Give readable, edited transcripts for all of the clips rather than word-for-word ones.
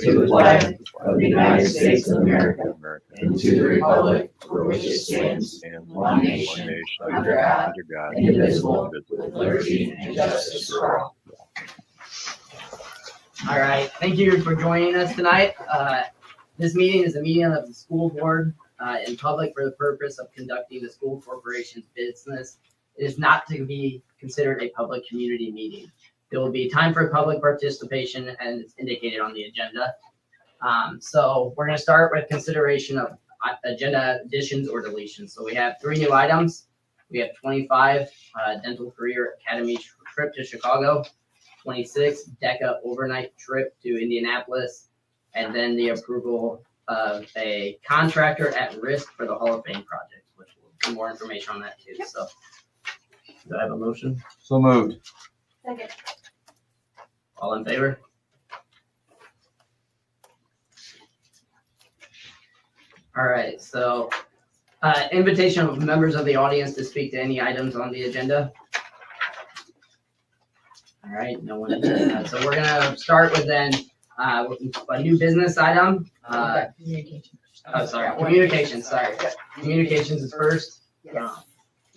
to the flag of the United States of America and to the republic for which it stands, one nation, under God, indivisible, with liberty and justice for all. All right, thank you for joining us tonight. This meeting is a meeting of the school board in public for the purpose of conducting the school corporation's business. It is not to be considered a public community meeting. There will be time for public participation and it's indicated on the agenda. So we're going to start with consideration of agenda additions or deletions. So we have 3 new items. We have 25 dental career academy trip to Chicago, 26 DECA overnight trip to Indianapolis, and then the approval of a contractor at risk for the Hall of Fame project, which will be more information on that too. So do I have a motion? So moved. Second. All in favor? All right, so invitation of members of the audience to speak to any items on the agenda. All right, no one. So we're gonna start with then a new business item. Communications. Sorry, communications is first.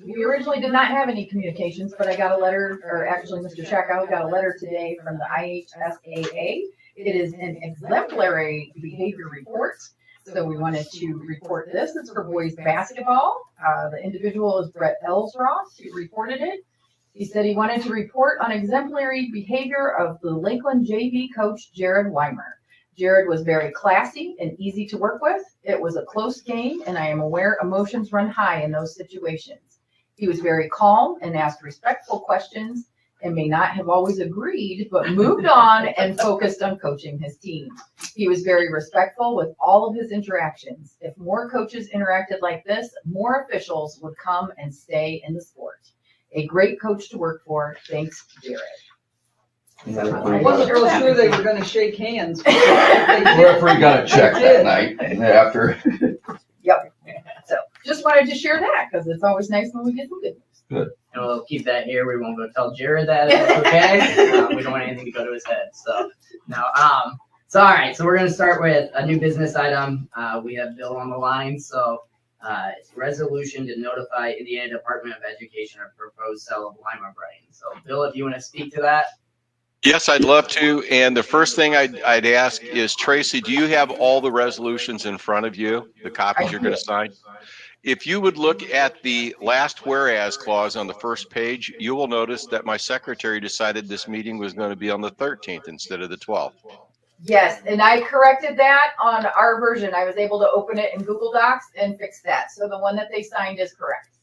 We originally did not have any communications, but I got a letter, or actually Mr. Checkout got a letter today from the IHSAA. It is an exemplary behavior report. So we wanted to report this. It's for boys basketball. The individual is Brett Ellsross, who reported it. He said he wanted to report on exemplary behavior of the Lakeland JV coach, Jared Weimer. Jared was very classy and easy to work with. It was a close game, and I am aware emotions run high in those situations. He was very calm and asked respectful questions and may not have always agreed, but moved on and focused on coaching his team. He was very respectful with all of his interactions. If more coaches interacted like this, more officials would come and stay in the sport. A great coach to work for. Thanks, Jared. I wasn't real sure they were gonna shake hands. The referee got a check that night and after. Yep. So just wanted to share that because it's always nice when we get some good news. And we'll keep that here. We won't go tell Jared that it's okay. We don't want anything to go to his head. So no. So all right. So we're gonna start with a new business item. We have Bill on the line. So it's a resolution to notify Indiana Department of Education of proposed sale of Lima Brighton. So Bill, if you want to speak to that. Yes, I'd love to. And the first thing I'd ask is, Tracy, do you have all the resolutions in front of you, the copies you're going to sign? If you would look at the last whereas clause on the first page, you will notice that my secretary decided this meeting was going to be on the 13th instead of the 12th. Yes, and I corrected that on our version. I was able to open it in Google Docs and fix that. So the one that they signed is correct.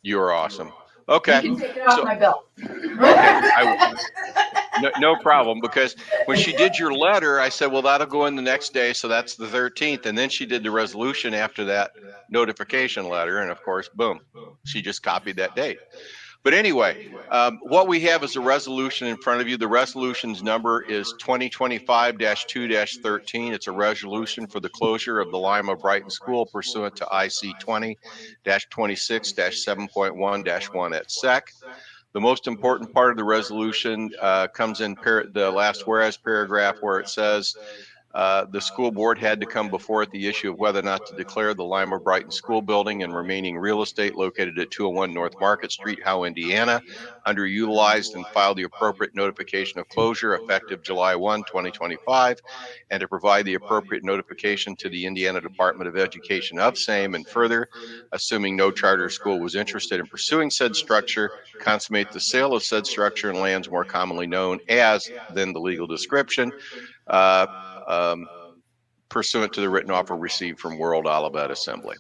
You're awesome. Okay. You can take it off my belt. Okay. No problem, because when she did your letter, I said, well, that'll go in the next day. So that's the 13th. And then she did the resolution after that notification letter. And of course, boom, she just copied that date. But anyway, what we have is a resolution in front of you. The resolution's number is 2025-2-13. It's a resolution for the closure of the Lima Brighton School pursuant to IC 20-26-7.1-1 at SEC. The most important part of the resolution comes in the last whereas paragraph, where it says the school board had to come before it the issue of whether or not to declare the Lima Brighton School building and remaining real estate located at 201 North Market Street, Howe, Indiana, underutilized, and file the appropriate notification of closure effective July 1, 2025, and to provide the appropriate notification to the Indiana Department of Education of same, and further, assuming no charter school was interested in pursuing said structure, consummate the sale of said structure and lands more commonly known as, then the legal description, pursuant to the written offer received from World Olivet Assembly.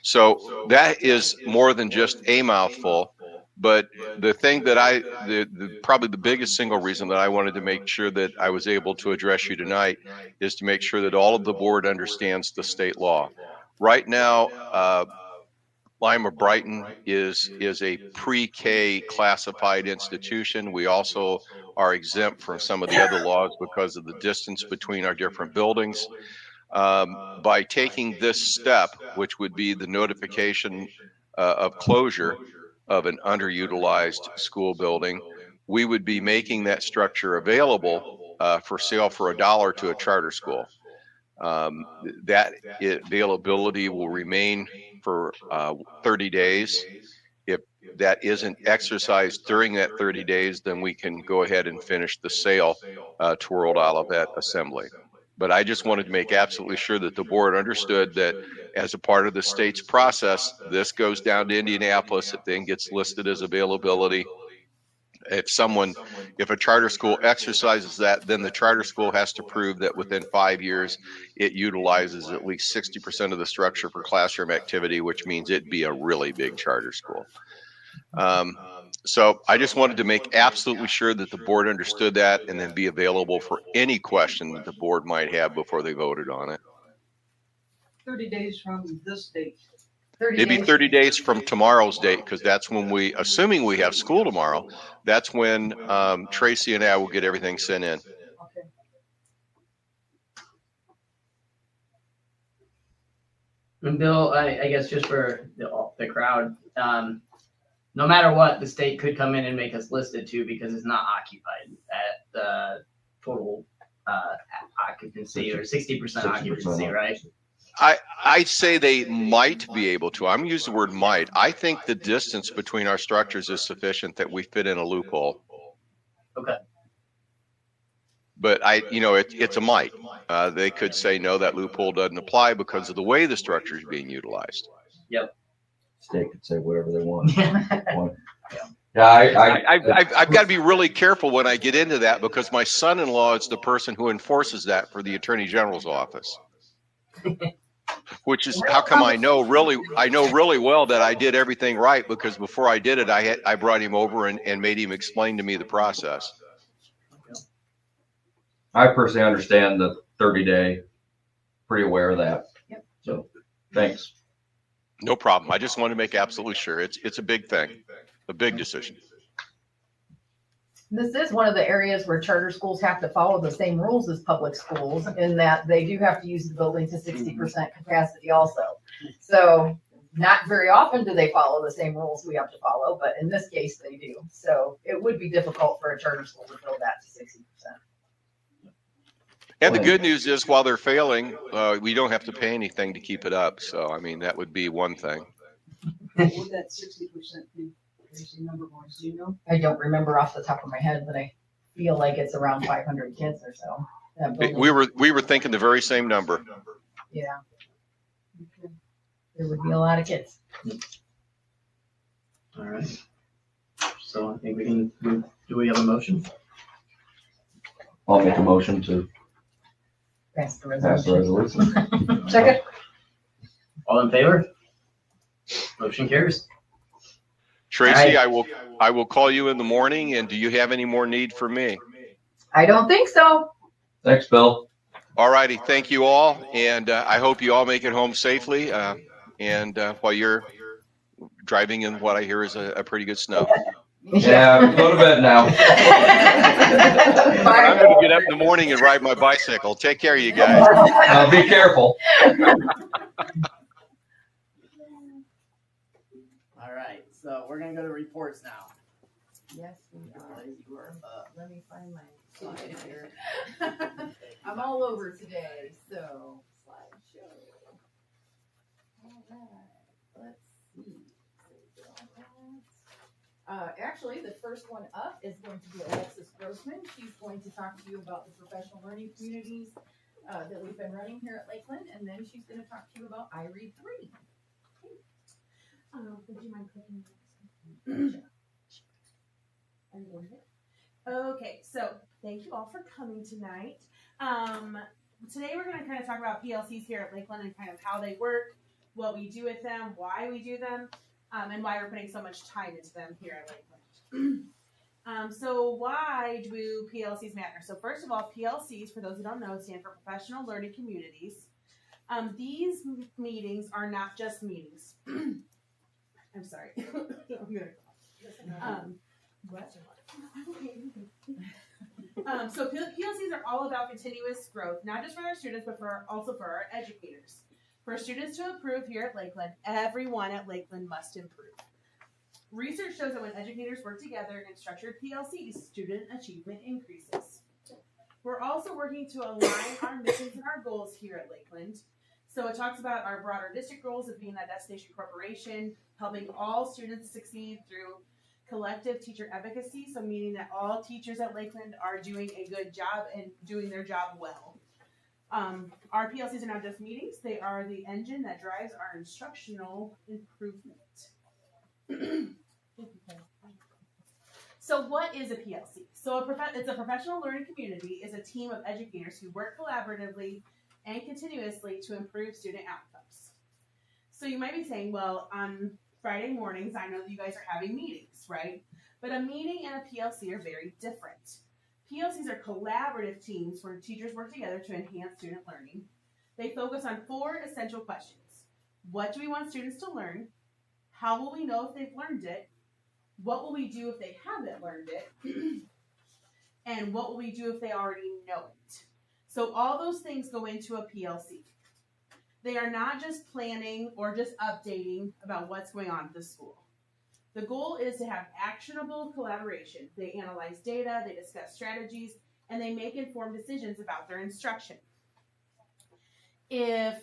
So that is more than just a mouthful, but the thing that probably the biggest single reason that I wanted to make sure that I was able to address you tonight is to make sure that all of the board understands the state law. Right now, Lima Brighton is a pre-K classified institution. We also are exempt from some of the other laws because of the distance between our different buildings. By taking this step, which would be the notification of closure of an underutilized school building, we would be making that structure available for sale for $1 to a charter school. That availability will remain for 30 days. If that isn't exercised during that 30 days, then we can go ahead and finish the sale to World Olivet Assembly. But I just wanted to make absolutely sure that the board understood that as a part of the state's process, this goes down to Indianapolis. It then gets listed as availability. If a charter school exercises that, then the charter school has to prove that within 5 years, it utilizes at least 60% of the structure for classroom activity, which means it'd be a really big charter school. So I just wanted to make absolutely sure that the board understood that and then be available for any question that the board might have before they voted on it. 30 days from this date. 30 It'd be days. 30 days from tomorrow's date, because that's when assuming we have school tomorrow, that's when Tracy and I will get everything sent in. Okay. And Bill, I guess just for the crowd, no matter what, the state could come in and make us listed too, because it's not occupied at the total occupancy or 60% occupancy, right? I'd say they might be able to. I'm using the word might. I think the distance between our structures is sufficient that we fit in a loophole. Okay. But it's a might. They could say, no, that loophole doesn't apply because of the way the structure is being utilized. Yep. State could say whatever they want. Yeah, I've got to be really careful when I get into that, because my son-in-law is the person who enforces that for the Attorney General's office. Which is how come I know really well that I did everything right, because before I did it, I brought him over and made him explain to me the process. I personally understand the 30-day, pretty aware of that. Yep. So, thanks. No problem. I just want to make absolutely sure. It's a big thing, a big decision. This is one of the areas where charter schools have to follow the same rules as public schools, in that they do have to use the building to 60% capacity also. So not very often do they follow the same rules we have to follow, but in this case they do. So it would be difficult for a charter school to fill that to 60%. And the good news is, while they're failing, we don't have to pay anything to keep it up. So, I mean, that would be one thing. What would that 60% be? Number one, do you know? I don't remember off the top of my head, but I feel like it's around 500 kids or so. That building. We were thinking the very same number. Yeah, Okay. there would be a lot of kids. All right. So I think we can, do we have a motion? I'll make a motion to Pass the pass the resolution. resolution. Second. All in favor? Motion carries. Tracy, All I will call you in the morning. And do you have any more need for me? I don't think so. Thanks, Bill. All righty. Thank you all. And I hope you all make it home safely. And while you're driving in what I hear is a pretty good snow. Yeah, go to bed now. I'm going to get up in the morning and ride my bicycle. Take care, you guys. Be careful. All right. So we're going to go to reports now. Yes, we are. Let me find my slide here. I'm all over today, so slideshow. All right, let's see. Actually, the first one up is going to be Alexis Grossman. She's going to talk to you about the professional learning communities that we've been running here at Lakeland, and then she's going to talk to you about iRead 3. Would you mind clicking? Okay, so thank you all for coming tonight. Today we're going to kind of talk about PLCs here at Lakeland and kind of how they work, what we do with them, why we do them, and why we're putting so much time into them here at Lakeland. So why do PLCs matter? So first of all, PLCs, for those who don't know, stand for Professional Learning Communities. These meetings are not just meetings. I'm sorry. So PLCs are all about continuous growth, not just for our students, but also for our educators. For students to improve here at Lakeland, everyone at Lakeland must improve. Research shows that when educators work together in structured PLCs, student achievement increases. We're also working to align our missions and our goals here at Lakeland. So it talks about our broader district goals of being a destination corporation, helping all students succeed through collective teacher advocacy. So meaning that all teachers at Lakeland are doing a good job and doing their job well. Our PLCs are not just meetings, they are the engine that drives our instructional improvement. So what is a PLC? So it's a professional learning community, is a team of educators who work collaboratively and continuously to improve student outcomes. So you might be saying, well, on Friday mornings, I know that you guys are having meetings, right? But a meeting and a PLC are very different. PLCs are collaborative teams where teachers work together to enhance student learning. They focus on 4 essential questions. What do we want students to learn? How will we know if they've learned it? What will we do if they haven't learned it? And what will we do if they already know it? So all those things go into a PLC. They are not just planning or just updating about what's going on at the school. The goal is to have actionable collaboration. They analyze data, they discuss strategies, and they make informed decisions about their instruction. If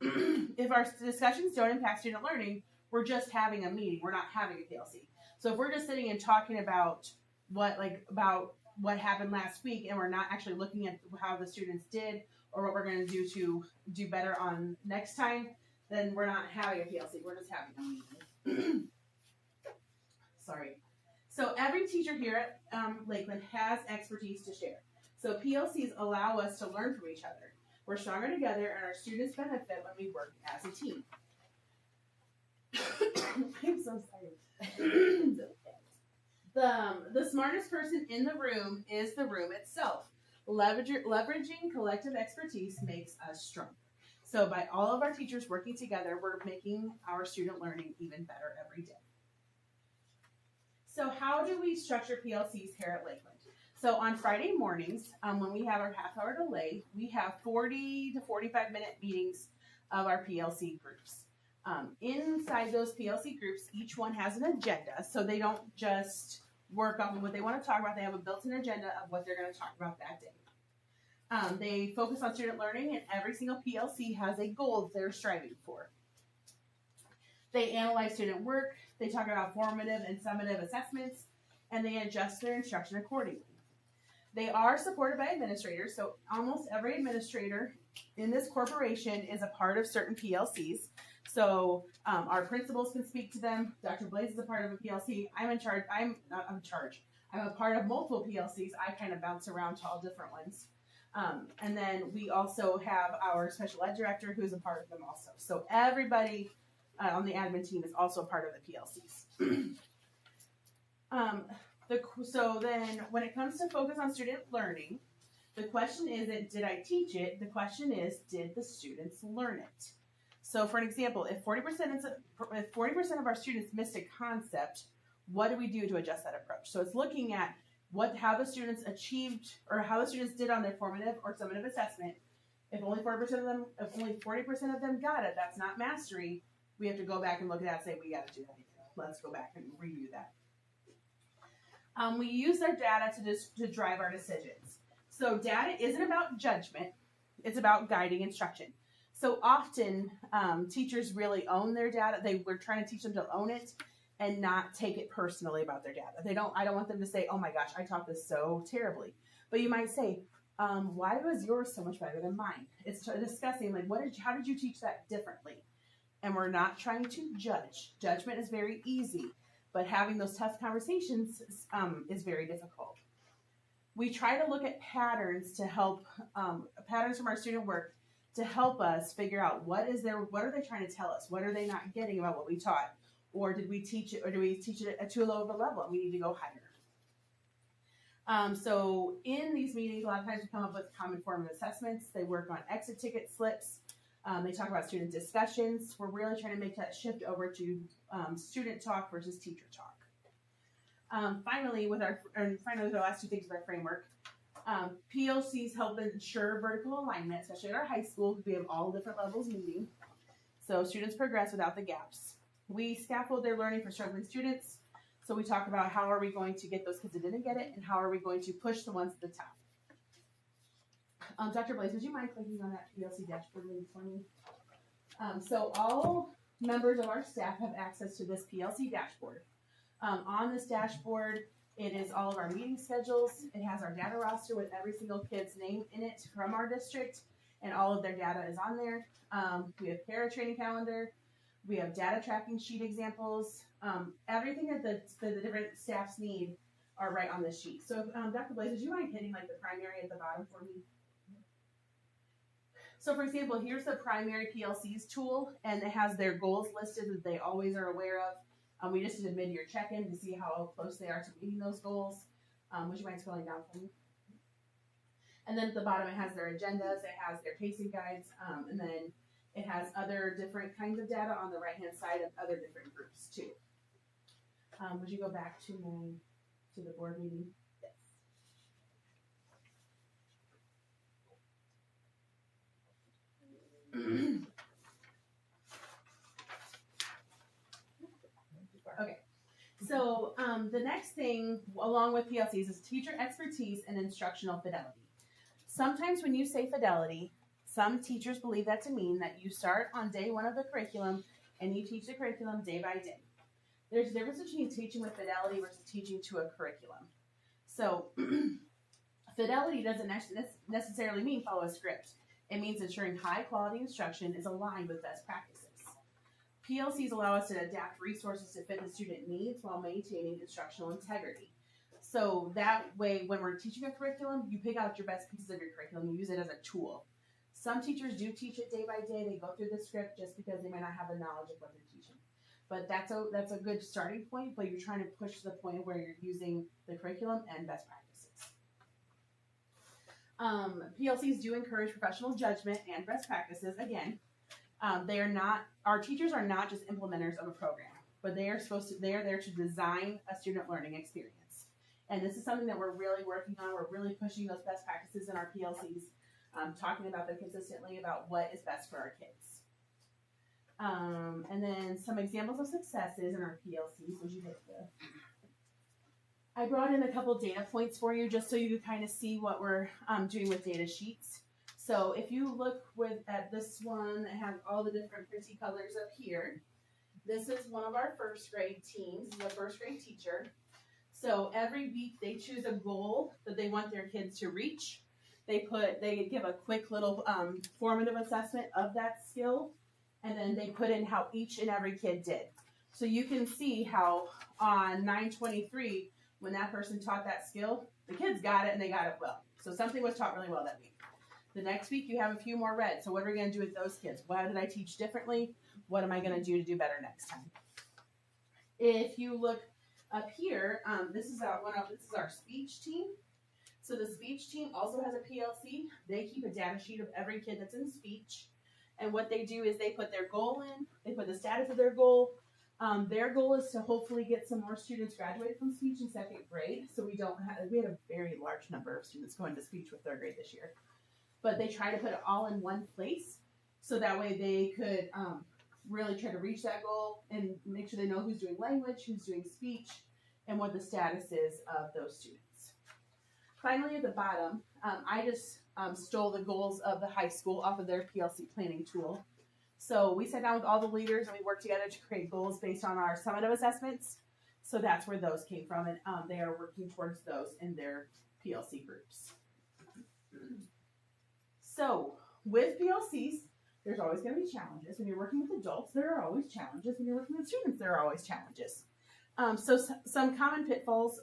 our discussions don't impact student learning, we're just having a meeting. We're not having a PLC. So if we're just sitting and talking about what happened last week, and we're not actually looking at how the students did or what we're going to do do better on next time, then we're not having a PLC. We're just having a meeting. Sorry. So every teacher here at Lakeland has expertise to share. So PLCs allow us to learn from each other. We're stronger together, and our students benefit when we work as a team. I'm so sorry. The smartest person in the room is the room itself. Leveraging collective expertise makes us stronger. So by all of our teachers working together, we're making our student learning even better every day. So how do we structure PLCs here at Lakeland? So on Friday mornings, when we have our half-hour delay, we have 40 to 45-minute meetings of our PLC groups. Inside those PLC groups, each one has an agenda, so they don't just work on what they want to talk about. They have a built-in agenda of what they're going to talk about that day. They focus on student learning, and every single PLC has a goal they're striving for. They analyze student work, they talk about formative and summative assessments, and they adjust their instruction accordingly. They are supported by administrators, so almost every administrator in this corporation is a part of certain PLCs. So our principals can speak to them. Dr. Blaze is a part of a PLC. I'm a part of multiple PLCs. I kind of bounce around to all different ones. And then we also have our special ed director who's a part of them also. So everybody on the admin team is also a part of the PLCs. So then when it comes to focus on student learning, the question isn't, did I teach it? The question is, did the students learn it? So for an example, if 40% of our students missed a concept, what do we do to adjust that approach? So it's looking at how the students achieved or how the students did on their formative or summative assessment. If only 40% of them got it, that's not mastery. We have to go back and look at that and say, we got to do that again. Let's go back and review that. We use our data to drive our decisions. So data isn't about judgment, it's about guiding instruction. So often teachers really own their data. We're trying to teach them to own it and not take it personally about their data. I don't want them to say, oh my gosh, I taught this so terribly. But you might say, why was yours so much better than mine? It's discussing like, how did you teach that differently? And we're not trying to judge. Judgment is very easy, but having those tough conversations is very difficult. We try to look at patterns to help, patterns from our student work to help us figure out what are they trying to tell us? What are they not getting about what we taught? Or did we teach it at too low of a level and we need to go higher? So in these meetings, a lot of times we come up with common formative assessments. They work on exit ticket slips. They talk about student discussions. We're really trying to make that shift over to student talk versus teacher talk. Finally, the last two things of our framework, PLCs help ensure vertical alignment, especially at our high school because we have all different levels meeting. So students progress without the gaps. We scaffold their learning for struggling students. So we talk about how are we going to get those kids that didn't get it and how are we going to push the ones at the top. Dr. Blaze, would you mind clicking on that PLC dashboard link for me? So all members of our staff have access to this PLC dashboard. On this dashboard, it is all of our meeting schedules. It has our data roster with every single kid's name in it from our district, and all of their data is on there. We have para training calendar. We have data tracking sheet examples. Everything that the different staffs need are right on this sheet. So, Dr. Blaze, would you mind hitting like the primary at the bottom for me? So, for example, here's the primary PLCs tool, and it has their goals listed that they always are aware of. We just did a mid-year check-in to see how close they are to meeting those goals. Would you mind scrolling down for me? And then at the bottom, it has their agendas, it has their pacing guides, and then it has other different kinds of data on the right-hand side of other different groups too. Would you go back to the board meeting? Yes. Okay. So the next thing, along with PLCs, is teacher expertise and instructional fidelity. Sometimes when you say fidelity, some teachers believe that to mean that you start on day one of the curriculum and you teach the curriculum day by day. There's a difference between teaching with fidelity versus teaching to a curriculum. So fidelity doesn't necessarily mean follow a script. It means ensuring high quality instruction is aligned with best practices. PLCs allow us to adapt resources to fit the student needs while maintaining instructional integrity. So that way, when we're teaching a curriculum, you pick out your best pieces of your curriculum, you use it as a tool. Some teachers do teach it day by day. They go through the script just because they might not have the knowledge of what they're teaching. But that's a good starting point, but you're trying to push to the point where you're using the curriculum and best practices. PLCs do encourage professional judgment and best practices. Again, our teachers are not just implementers of a program, but they are there to design a student learning experience. And this is something that we're really working on. We're really pushing those best practices in our PLCs, talking about them consistently about what is best for our kids. And then some examples of successes in our PLCs. Would you hit I brought in a couple data points for you just so you can kind of see what we're doing with data sheets. So if you look at this one that has all the different pretty colors up here, this is one of our first grade teams, the first grade teacher. So every week they choose a goal that they want their kids to reach. They give a quick little formative assessment of that skill, and then they put in how each and every kid did. So you can see how on 9/23, when that person taught that skill, the kids got it and they got it well. So something was taught really well that week. The next week you have a few more red. So what are we going to do with those kids? What did I teach differently? What am I going to do better next time? If you look up here, this is our speech team. So the speech team also has a PLC. They keep a data sheet of every kid that's in speech. And what they do is they put their goal in, they put the status of their goal. Their goal is to hopefully get some more students graduated from speech in second grade. So we had a very large number of students going to speech with third grade this year. But they try to put it all in one place so that way they could really try to reach that goal and make sure they know who's doing language, who's doing speech, and what the status is of those students. Finally, at the bottom, I just stole the goals of the high school off of their PLC planning tool. So we sat down with all the leaders and we worked together to create goals based on our summative assessments. So that's where those came from, and they are working towards those in their PLC groups. So with PLCs, there's always going to be challenges. When you're working with adults, there are always challenges. When you're working with students, there are always challenges. So some common pitfalls,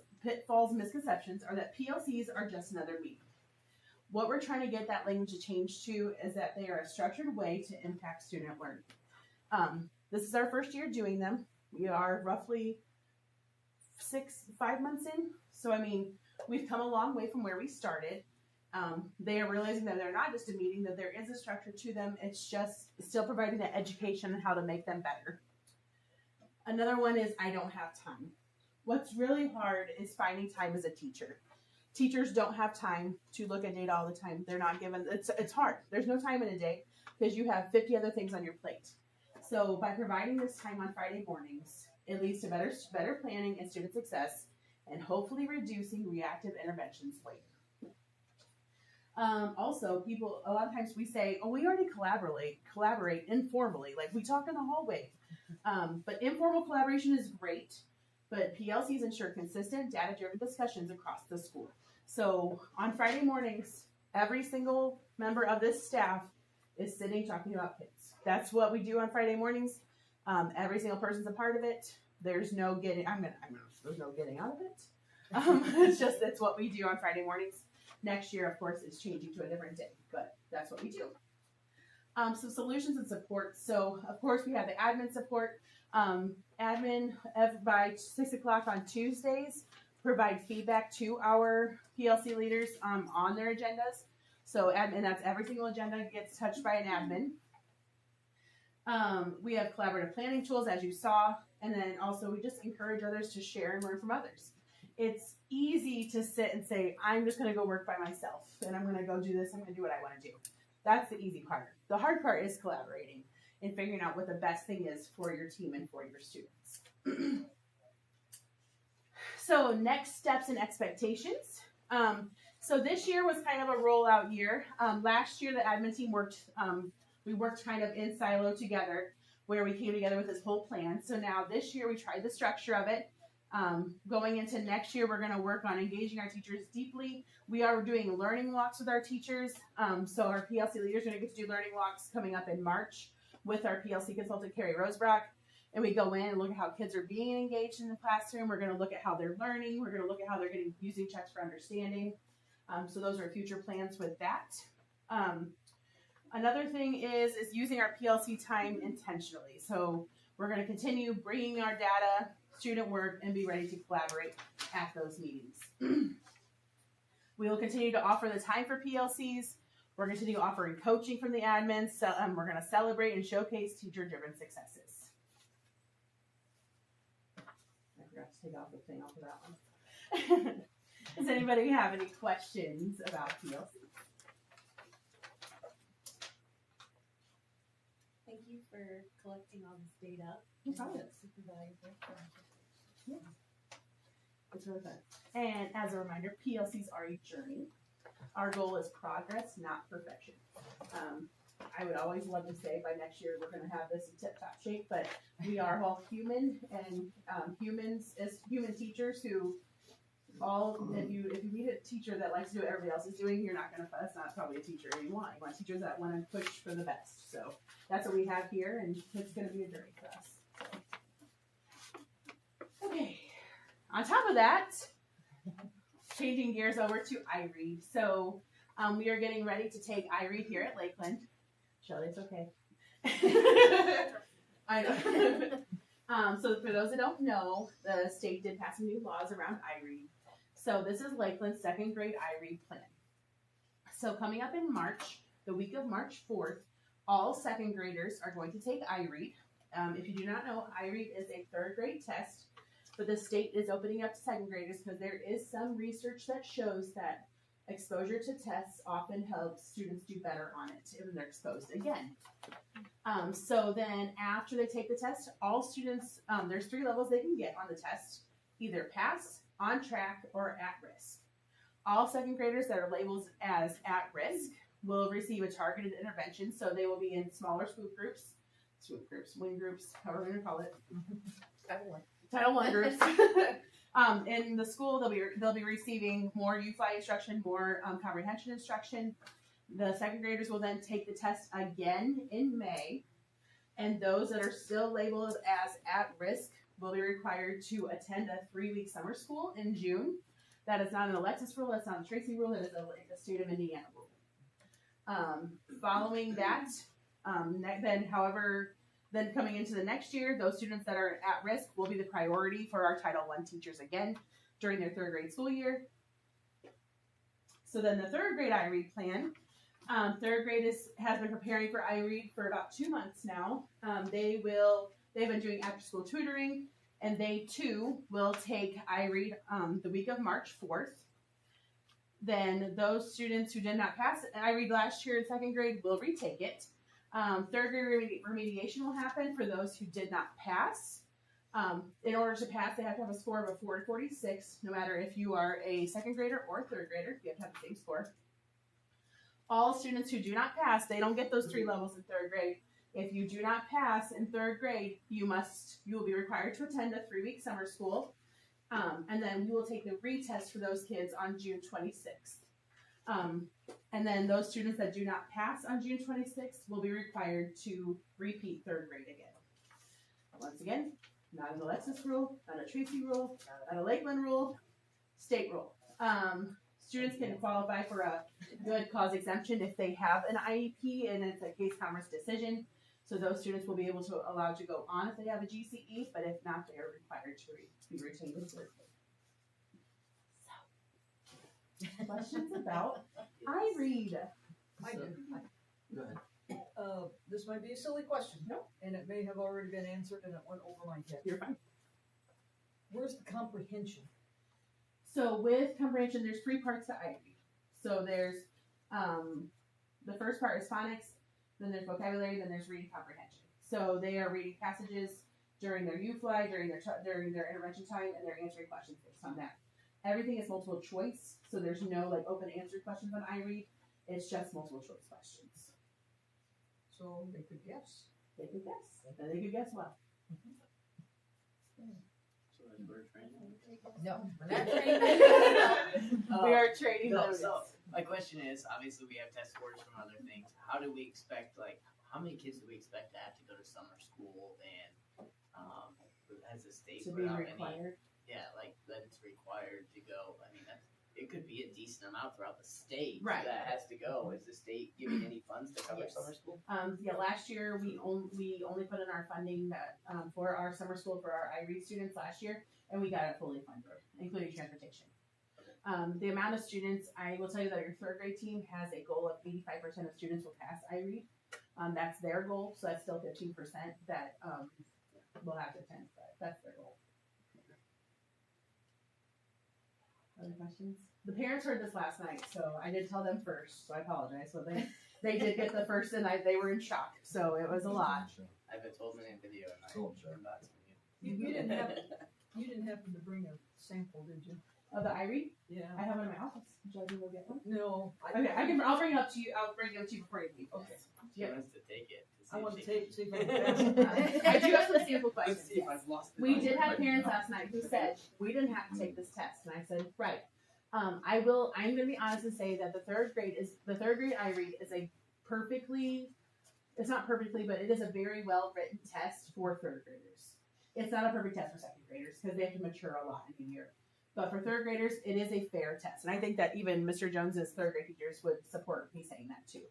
misconceptions are that PLCs are just another medium. What we're trying to get that language to change to is that they are a structured way to impact student learning. This is our first year doing them. We are roughly 5 months in. So, we've come a long way from where we started. They are realizing that they're not just a meeting, that there is a structure to them. It's just still providing the education on how to make them better. Another one is I don't have time. What's really hard is finding time as a teacher. Teachers don't have time to look at data all the time. They're not given, it's hard. There's no time in a day because you have 50 other things on your plate. So by providing this time on Friday mornings, it leads to better planning and student success and hopefully reducing reactive interventions later. Also, people, a lot of times we say, oh, we already collaborate informally. Like we talk in the hallway. But informal collaboration is great, but PLCs ensure consistent data-driven discussions across the school. So on Friday mornings, every single member of this staff is sitting talking about kids. That's what we do on Friday mornings. Every single person's a part of it. There's no getting, there's no getting out of it. It's just, that's what we do on Friday mornings. Next year, of course, is changing to a different day, but that's what we do. Some solutions and support. So, of course, we have the admin support. Admin by 6 o'clock on Tuesdays provide feedback to our PLC leaders on their agendas. So, admin, that's every single agenda gets touched by an admin. We have collaborative planning tools, as you saw, and then also we just encourage others to share and learn from others. It's easy to sit and say, I'm just going to go work by myself, and I'm going to go do this, I'm going to do what I want to do. That's the easy part. The hard part is collaborating and figuring out what the best thing is for your team and for your students. So next steps and expectations. So this year was kind of a rollout year. Last year, the admin team we worked kind of in silo together where we came together with this whole plan. So now this year we tried the structure of it. Going into next year, we're going to work on engaging our teachers deeply. We are doing learning walks with our teachers. So our PLC leaders are going to get to do learning walks coming up in March with our PLC consultant, Carrie Rosebrock. And we go in and look at how kids are being engaged in the classroom. We're going to look at how they're learning. We're going to look at how they're using checks for understanding. So those are future plans with that. Another thing is using our PLC time intentionally. So we're going to continue bringing our data, student work, and be ready to collaborate at those meetings. We will continue to offer the time for PLCs. We're going to continue offering coaching from the admins. So, we're going to celebrate and showcase teacher-driven successes. I forgot to take off the thing off of that one. Does anybody have any questions about PLC? Thank you for collecting all this data. No problem. Supervisor. Yeah. It's really fun. And as a reminder, PLCs are a journey. Our goal is progress, not perfection. I would always love to say by next year we're going to have this in tip-top shape, but we are all human, and humans as human teachers who if you meet a teacher that likes to do what everybody else is doing, you're not going to, that's not probably a teacher you want. You want teachers that want to push for the best. So that's what we have here, and it's going to be a journey for us. So. Okay. On top of that, changing gears over to iRead. So we are getting ready to take iRead here at Lakeland. Shelly, it's okay. I know. So for those that don't know, the state did pass some new laws around iRead. So this is Lakeland's second grade iRead plan. So coming up in March, the week of March 4th, all second graders are going to take iRead. If you do not know, iRead is a third grade test, but the state is opening up to second graders because there is some research that shows that exposure to tests often helps students do better on it when they're exposed again. So then after they take the test, all students, there's 3 levels they can get on the test, either pass, on track, or at risk. All second graders that are labeled as at risk will receive a targeted intervention, so they will be in smaller wing groups, however you call it. Title I groups. In the school, they'll be receiving more U-Fly instruction, more comprehension instruction. The second graders will then take the test again in May, and those that are still labeled as at risk will be required to attend a 3-week summer school in June. That is not an Alexis rule. That's not a Tracy rule. That is a state of Indiana rule. Following that, then coming into the next year, those students that are at risk will be the priority for our Title I teachers again during their 3rd grade school year. So then the 3rd grade iRead plan. 3rd grade has been preparing for iRead for about 2 months now. They've been doing after school tutoring, and they too will take iRead the week of March 4th. Then those students who did not pass iRead last year in 2nd grade will retake it. 3rd grade remediation will happen for those who did not pass. In order to pass, they have to have a score of a 446, no matter if you are a 2nd grader or a 3rd grader. You have to have the same score. all students who do not pass, they don't get those 3 levels in 3rd grade. If you do not pass in 3rd grade, you will be required to attend a 3-week summer school. And then we will take the retest for those kids on June 26th. And then those students that do not pass on June 26th will be required to repeat 3rd grade again. Once again, not an Alexis rule, not a Tracy rule, not a Lakeland rule, state rule. Students can qualify for a good cause exemption if they have an IEP and it's a case commerce decision. So those students will be able to allow to go on if they have a GCE, but if not, they are required to be retained in 3rd grade. So, questions about iRead? I do. Go ahead. This might be a silly question. No. And it may have already been answered and it went over my head. You're fine. Where's the comprehension? So with comprehension, there's 3 parts to iRead. So there's the first part is phonics, then there's vocabulary, then there's reading comprehension. So they are reading passages during their U-Fly, during their intervention time, and they're answering questions based on that. Everything is multiple choice, so there's no like open answer questions on iRead. It's just multiple choice questions. So they could guess. They could guess. And they could guess well. So that's where training. No, we're not training. We are training No, those. so my question is, obviously we have test scores from other things. How do we expect, like, how many kids do we expect to have to go to summer school and has the state To put be out any? required. Yeah, like that it's required to go. I mean, it could be a decent amount throughout the state Right. that has to go. Is the state giving any funds to cover Yes. summer school? Yeah, last year we only put in our funding that for our summer school for our iRead students last year, and we got it fully funded, including transportation. The amount of students, I will tell you that your 3rd grade team has a goal of 85% of students will pass iRead. That's their goal, so that's still 15% that will have to attend, but that's their goal. Other questions? The parents heard this last night, so I did tell them first, so I apologize. So they did get the first, and they were in shock, so it was a lot. I've been told in a video, and I'm sure about You didn't happen to bring a sample, did you? Of the iRead, Yeah. I have one in my office. Would you like me to go get one? No. Okay, I'll bring it up to you. I'll bring it up to you before you leave. Okay. She wants to take it. I want to see if I I do have some sample Let's questions. see if I've lost it. We did have parents last night who said we didn't have to take this test, and I said, right. I'm going to be honest and say that the 3rd grade iRead is it's not perfectly, but it is a very well written test for 3rd graders. It's not a perfect test for 2nd graders because they have to mature a lot in a year. But for 3rd graders, it is a fair test, and I think that even Mr. Jones's 3rd grade teachers would support me saying that too.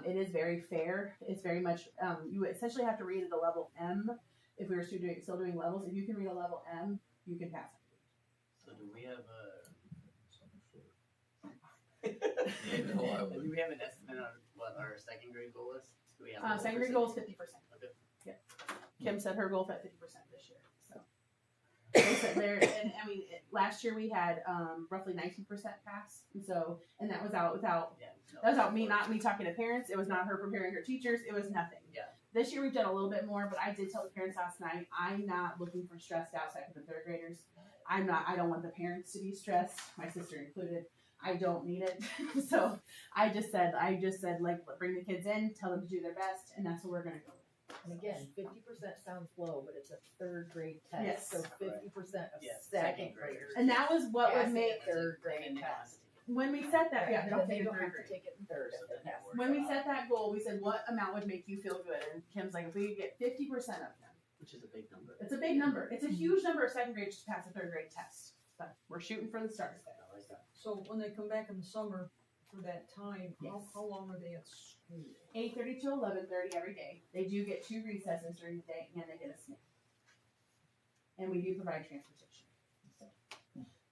It is very fair. It's very much you essentially have to read at a level M if we were still doing levels. If you can read a level M, you can pass it. So do we have a? Yeah, Do we have an estimate on what our 2nd grade goal is? Do we have? 2nd grade goal is 50%. Okay. Kim said her goal at 50% this year. So they said and I mean, last year we had roughly 19% pass, and that was out without. Yeah. No, That was out not me talking to parents. It was not her preparing her teachers. It was nothing. Yeah. This year we've done a little bit more, but I did tell the parents last night, I'm not looking for stressed out 2nd and 3rd graders. I don't want the parents to be stressed, my sister included. I don't need it. So I just said, like, bring the kids in, tell them to do their best, and that's what we're going to go with. And again, 50% sounds low, but it's a 3rd grade test. Yes. So 50% of Yes, 2nd second graders. And that was what would passing make, a 3rd grade test. when we set that, yeah, And don't then they take a don't 3rd have to grade. take it in 3rd So if they then that pass. works When we out. set that goal, we said, what amount would make you feel good? And Kim's like, if we could get 50% of them. Which is a big number. It's a big number. It's a huge number of 2nd graders to pass a 3rd grade test. But we're shooting for the stars there. I like that. So when they come back in the summer for that time, Yes. how long are they at school? 8:30 to 11:30 every day. They do get 2 recesses during the day, and they get a snack. And we do provide transportation. So,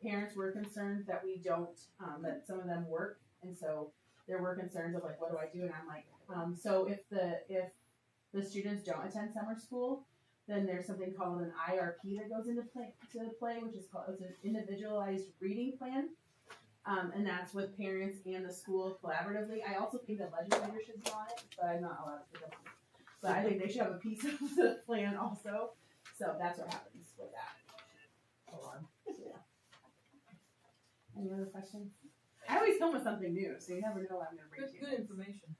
parents were concerned that we don't, that some of them work, and so there were concerns of like, what do I do? And I'm like, so if the students don't attend summer school, then there's something called an IRP that goes into play, which is called, it's an individualized reading plan. And that's with parents and the school collaboratively. I also think that legislators should be on it, but I'm not allowed to pick up on it. But I think they should have a piece of the plan also. So that's what happens with that. Hold on. Yeah. Any other questions? I always come with something new, so you never know what I'm gonna bring to you. Good information.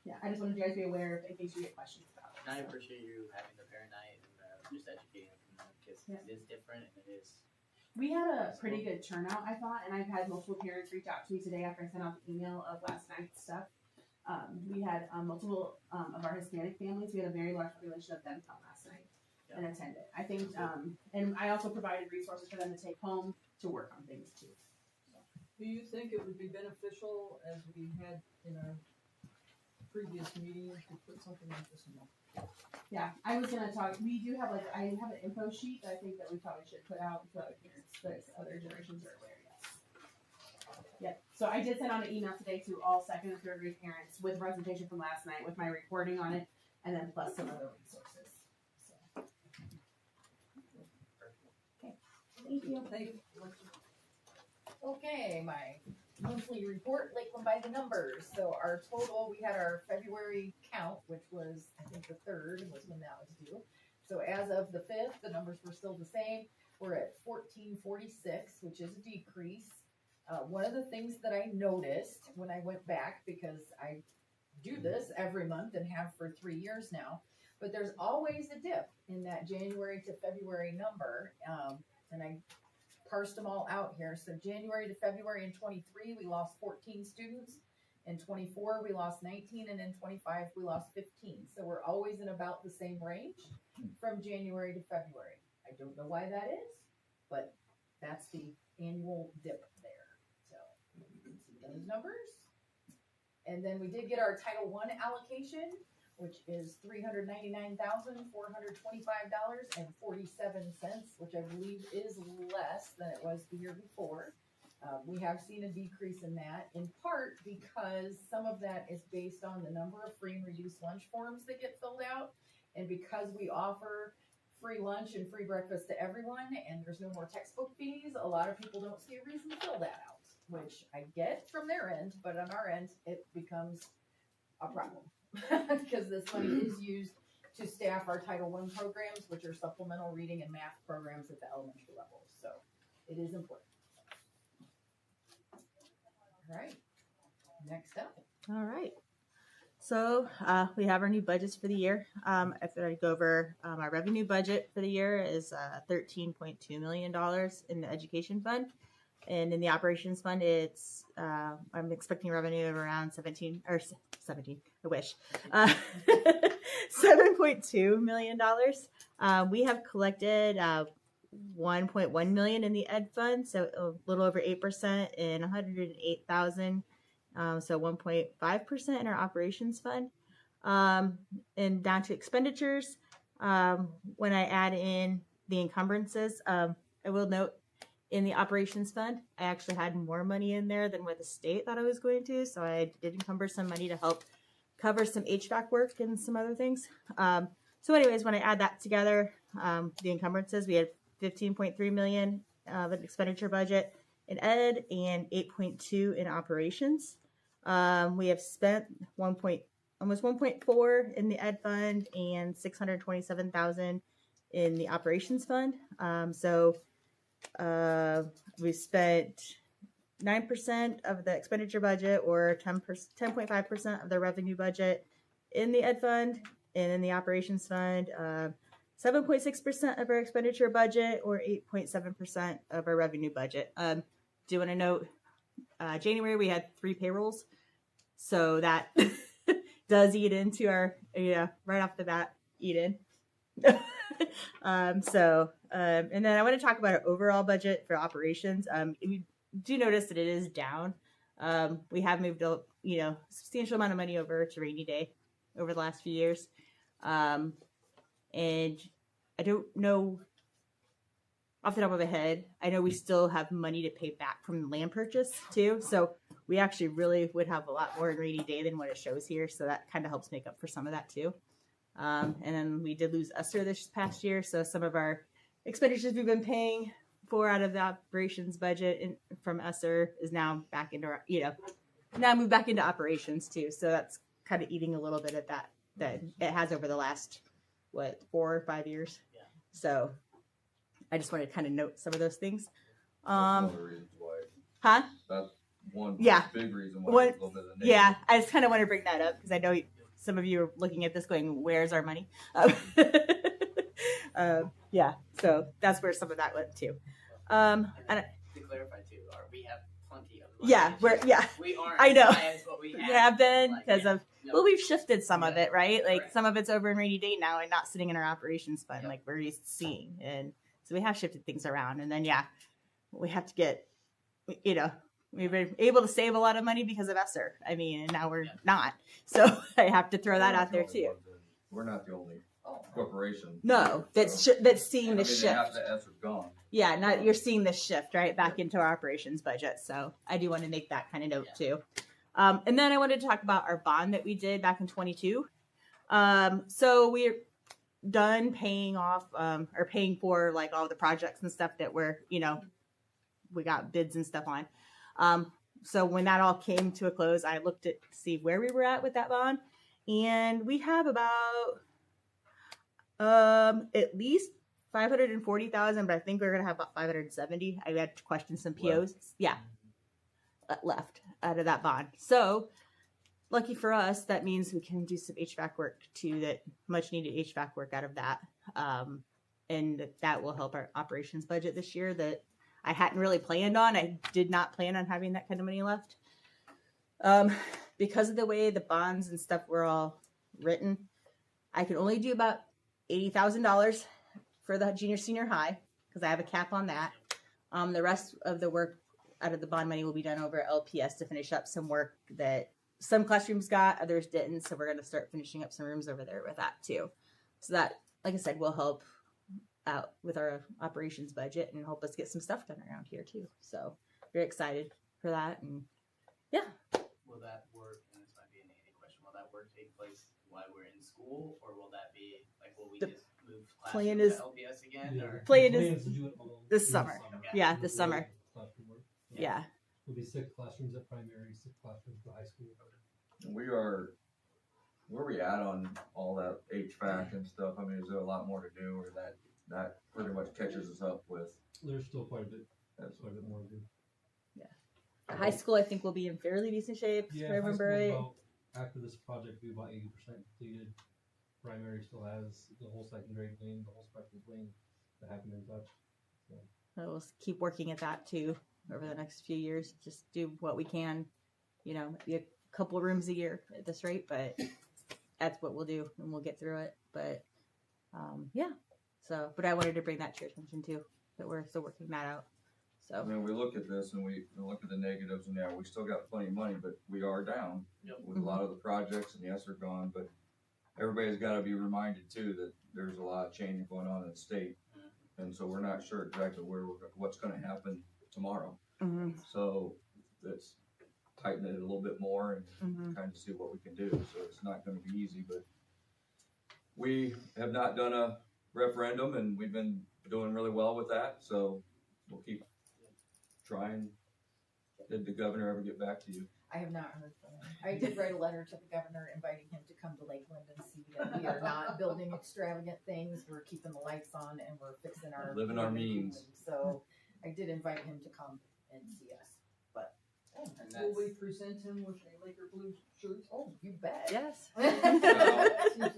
Yeah, I just wanted you guys to be aware of in case you get questions about it. And I appreciate you having the parent night and just educating them because it is different and it is. We had a pretty good turnout, I thought, and I've had multiple parents reach out to me today after I sent out the email of last night's stuff. We had multiple of our Hispanic families. We had a very large population of them come last night and attend it. I think, and I also provided resources for them to take home to work on things too. Do you think it would be beneficial, as we had in our previous meeting, to put something like this in there? Yeah, I was gonna talk. We do have I have an info sheet that I think that we probably should put out so other parents, that other generations are aware. Yes. Yep. So I did send out an email today to all second and third grade parents with a presentation from last night with my reporting on it, and then plus some other resources. So. Okay. Thank you. Thank you. Okay, my monthly report, Lakeland by the numbers. So our total, we had our February count, which was, I think the 3rd was when that was due. So as of the 5th, the numbers were still the same. We're at 1446, which is a decrease. One of the things that I noticed when I went back, because I do this every month and have for 3 years now, but there's always a dip in that January to February number. And I parsed them all out here. So January to February in 23, we lost 14 students. In 24, we lost 19, and in 25, we lost 15. So we're always in about the same range from January to February. I don't know why that is, but that's the annual dip there. So you can see those numbers. And then we did get our Title I allocation, which is $399,425.47, which I believe is less than it was the year before. We have seen a decrease in that, in part because some of that is based on the number of free and reduced lunch forms that get filled out. And because we offer free lunch and free breakfast to everyone, and there's no more textbook fees, a lot of people don't see a reason to fill that out, which I get from their end, but on our end, it becomes a problem. Because this money is used to staff our Title I programs, which are supplemental reading and math programs at the elementary level. So it is important. All right, next up. All right. So we have our new budgets for the year. If I go over our revenue budget for the year is $13.2 million in the education fund. And in the operations fund, it's I'm expecting revenue of around 17, I wish, $7.2 million. We have collected $1.1 million in the ed fund, so a little over 8%, and $108,000, so 1.5% in our operations fund. And down to expenditures, when I add in the encumbrances, I will note in the operations fund, I actually had more money in there than what the state thought I was going to, so I did encumber some money to help cover some HVAC work and some other things. So anyways, when I add that together, the encumbrances, we had $15.3 million of an expenditure budget in ed and 8.2 in operations. We have spent almost 1.4 in the ed fund and $627,000 in the operations fund. So we spent 9% of the expenditure budget, or 10.5% of the revenue budget in the ed fund, and in the operations fund, 7.6% of our expenditure budget, or 8.7% of our revenue budget. Do you want to note, January we had 3 payrolls, so that does eat into our, right off the bat, eat in. And then I want to talk about our overall budget for operations. We do notice that it is down. We have moved a substantial amount of money over to rainy day over the last few years. And I don't know off the top of my head, I know we still have money to pay back from the land purchase too. So we actually really would have a lot more in rainy day than what it shows here. So that kind of helps make up for some of that too. And then we did lose Esther this past year. So some of our expenditures we've been paying for out of the operations budget from Esther is now back into, now moved back into operations too. So that's kind of eating a little bit of that it has over the last, 4 or 5 years. Yeah. So I just wanted to kind of note some of those things. That's one of the reasons why. Huh? That's one Yeah. big reason why One- it's a little bit of a Yeah, negative. I just kind of want to bring that up because I know some of you are looking at this going, "Where's our money?" Yeah, so that's where some of that went to. And To clarify too, we have plenty of. yeah, We aren't. I know. as high as what we we have been like, because yeah. of No. well, we've shifted some of Yeah. it, right? Like Right. some of it's over in rainy day now and not sitting in our operations fund Yep. like we're used to seeing, and so we have shifted things around. And then we have to get, we've been able to save a lot of money because of ESSER. I mean, and now we're Yeah. not. So I have to throw We're that not out the there only too. ones that- We're not the only corporation. No, that's So- that's seeing I the mean, shift. half the S is gone. Yeah, not you're seeing this shift right back into our operations budget. So I do want to make that kind of note too. And then I wanted to talk about our bond that we did back in 22. So we're done paying off or paying for like all the projects and stuff that we got bids and stuff on. So when that all came to a close, I looked at see where we were at with that bond, and we have about at least 540,000, but I think we're gonna have about 570. I had to question some POs. Yeah, left out of that bond. So lucky for us, that means we can do some HVAC work too. That much needed HVAC work out of that, and that will help our operations budget this year. That I hadn't really planned on. I did not plan on having that kind of money left, because of the way the bonds and stuff were all written. I could only do about $80,000 for the junior senior high because I have a cap on that. The rest of the work out of the bond money will be done over at LPS to finish up some work that some classrooms got, others didn't. So we're going to start finishing up some rooms over there with that too. So that, like I said, will help out with our operations budget and help us get some stuff done around here too. So very excited for that. And Will that work? And this might be an Andy question. Will that work take place while we're in school, or will that be like will we The just move plan classes is- to LPS again? Or Plan The is to do it all this in summer. Okay. Yeah, this summer. Classroom work. Yeah. There'll be 6 classrooms at primary, 6 classrooms for high school. We are, where we at on all that HVAC and stuff? I mean, is there a lot more to do, or that pretty much catches us up with? There's still quite a bit more to do. The high school, I think, will be in fairly decent shape. If I high remember school's right. about- after this project, we'll be about 80% completed. Primary still has the whole second grade wing, the whole spectrum wing that haven't been touched. We'll keep working at that too over the next few years. Just do what we can, maybe a couple rooms a year at this rate, but that's what we'll do and we'll get through it. But but I wanted to bring that to your attention too, that we're still working that out. I So mean, we look at this and we look at the negatives, and we still got plenty of money, but we are down Yep. with a lot of the projects, and yes, they're gone, but everybody's got to be reminded too that there's a lot of change going on in the state, and so we're not sure exactly what's going to happen tomorrow. mhm, So let's tighten it a little bit more and mhm. kind of see what we can do. So it's not going to be easy, but we have not done a referendum, and we've been doing really well with that. So we'll keep trying. Did the governor ever get back to you? I have not heard from him. I did write a letter to the governor inviting him to come to Lakeland and see that we are not building extravagant things. We're keeping the lights on and we're fixing our. Living our means. So I did invite him to come and see us, but. and Will we that's present him with a Laker blue shirt? Oh, you bet. Yes.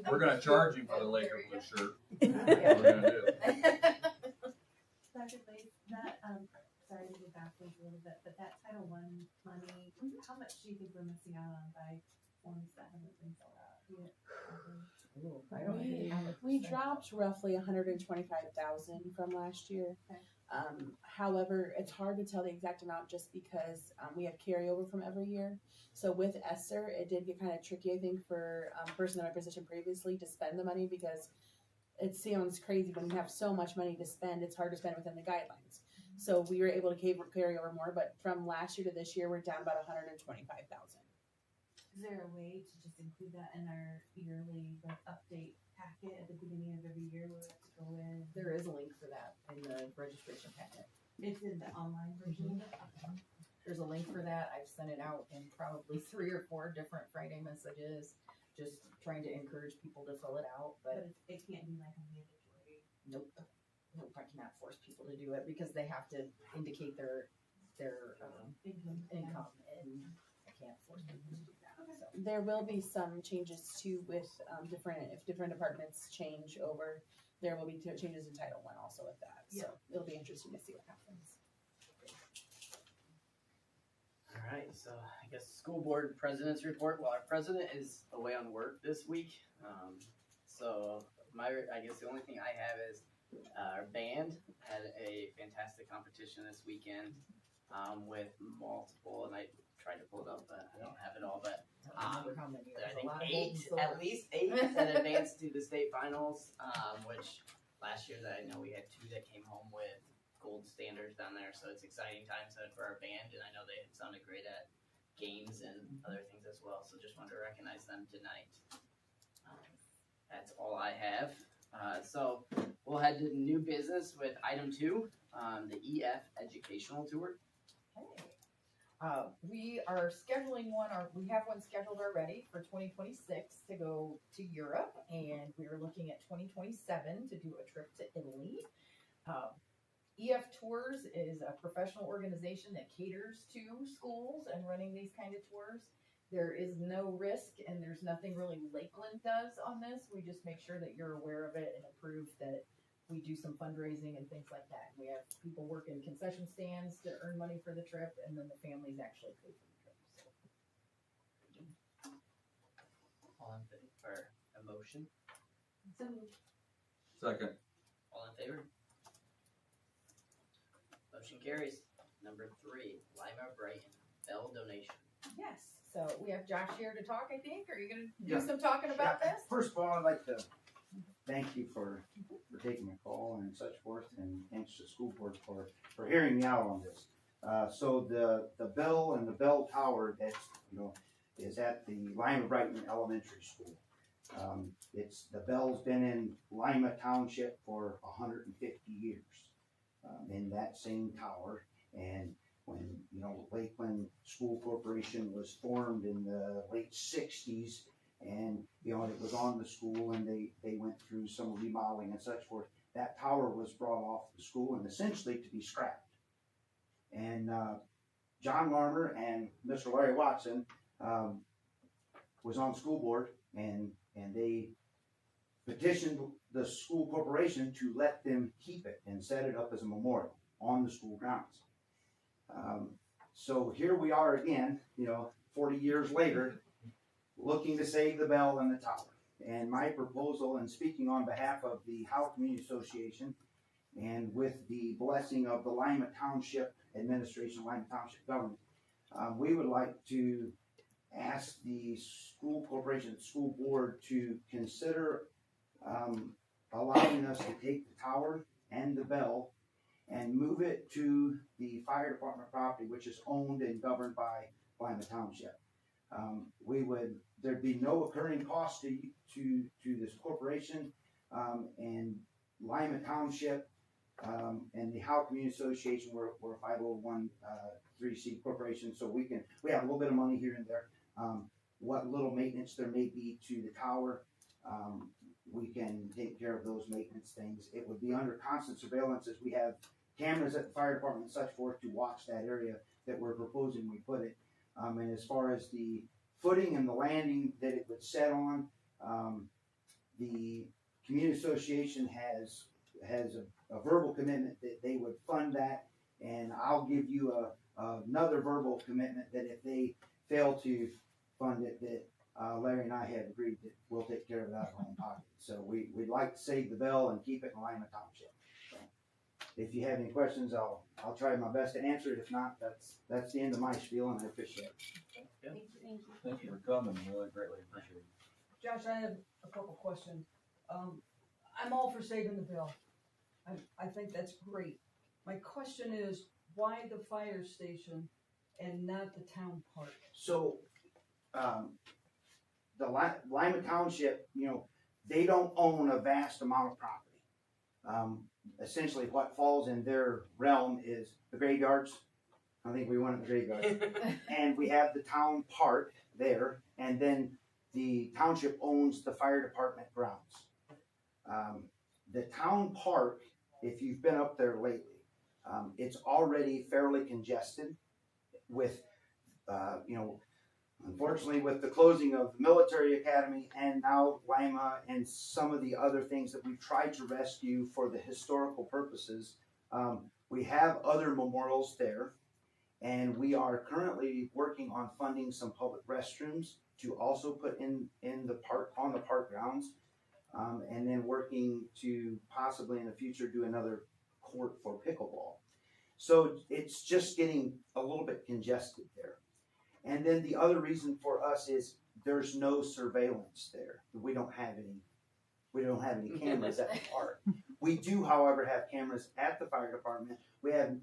We're going to charge you for the Laker blue shirt. What Yeah. we're going to do. Dr. Blake, that, sorry to go backwards a little bit, but that Title I money, how much do you think we're missing out on by forms that haven't been filled out yet? Ooh, I don't even have a We percent. dropped roughly 125,000 from last year. Okay. However, it's hard to tell the exact amount just because we have carryover from every year. So with ESSER, it did get kind of tricky, I think, for a person in my position previously to spend the money because it sounds crazy, but when you have so much money to spend, it's hard to spend within the guidelines. So we were able to carry over more, but from last year to this year, we're down about 125,000. Is there a way to just include that in our yearly update packet at the beginning of every year where we have to go in? There is a link for that in the registration packet. It's in the online version of it? Okay. There's a link for that. I've sent it out in probably 3 or 4 different Friday messages, just trying to encourage people to fill it out, But but it can't be like a mandatory. nope. Nope, I cannot force people to do it because they have to indicate their their income, and I can't force them to do that. So. There will be some changes too with if different departments change over, there will be changes in Title I also with that. So it'll be interesting to see what happens. All right, so I guess school board president's report. Well, our president is away on work this week. So I guess the only thing I have is our band had a fantastic competition this weekend with multiple, and I tried to pull it up, but I don't have it all. But I think at least eight that advanced to the state finals, which last year that I know we had 2 that came home with gold standards down there. So it's exciting times for our band, and I know they sounded great at games and other things as well. So just wanted to recognize them tonight. That's all I have. So we'll head to new business with item 2, the EF educational tour. Okay. We are scheduling one, we have one scheduled already for 2026 to go to Europe, and we're looking at 2027 to do a trip to Italy. EF Tours is a professional organization that caters to schools and running these kind of tours. There is no risk, and there's nothing really Lakeland does on this. We just make sure that you're aware of it and approve that we do some fundraising and things like that. We have people work in concession stands to earn money for the trip, and then the families actually pay for the trip. So. All in favor for a motion? Second. All in favor? Motion carries. Number 3, Lima Brighton Bell donation. Yes. So we have Josh here to talk, I think. Are you going to do Yeah. some talking about this? First of all, I'd like to thank you for taking my call and such forth, and thanks to the school board for hearing me out on this. So the bell and the bell tower that's, is at the Lima Brighton Elementary School. The bell's been in Lima Township for 150 years, in that same tower. And when, Lakeland School Corporation was formed in the late 60s, and, it was on the school, and they went through some remodeling and such forth, that tower was brought off the school and essentially to be scrapped. And John Larmer and Mr. Larry Watson was on the school board, and they petitioned the school corporation to let them keep it and set it up as a memorial on the school grounds. So here we are again, 40 years later, looking to save the bell and the tower. And my proposal, and speaking on behalf of the Howe Community Association, and with the blessing of the Lima Township Administration, Lima Township government, we would like to ask the school corporation, the school board, to consider allowing us to take the tower and the bell and move it to the fire department property, which is owned and governed by Lima Township. There'd be no occurring cost to this corporation, and Lima Township and the Howe Community Association, we're a 501(c) corporation, so we have a little bit of money here and there. What little maintenance there may be to the tower, we can take care of those maintenance things. It would be under constant surveillance, as we have cameras at the fire department and such forth to watch that area that we're proposing we put it. And as far as the footing and the landing that it would set on, the community association has a verbal commitment that they would fund that, and I'll give you another verbal commitment that if they fail to fund it, that Larry and I have agreed that we'll take care of that out of our own pocket. So we'd like to save the bell and keep it in Lima Township. So if you have any questions, I'll try my best to answer it. If not, that's the end of my spiel, and I appreciate it. Thank you for coming. Really greatly appreciate it. Josh, I have a couple questions. I'm all for saving the bill. I think that's great. My question is, why the fire station and not the town park? So, the Lima Township, they don't own a vast amount of property. Essentially, what falls in their realm is the graveyards. I think we went to the graveyard. And we have the town park there, and then the township owns the fire department grounds. The town park, if you've been up there lately, It's already fairly congested with, unfortunately, with the closing of the military academy and now Lima and some of the other things that we've tried to rescue for the historical purposes. We have other memorials there, and we are currently working on funding some public restrooms to also put in the park, on the park grounds, and then working to possibly in the future do another court for pickleball. So it's just getting a little bit congested there. And then the other reason for us is there's no surveillance there. We don't have any cameras at the park. We do, however, have cameras at the fire department. We have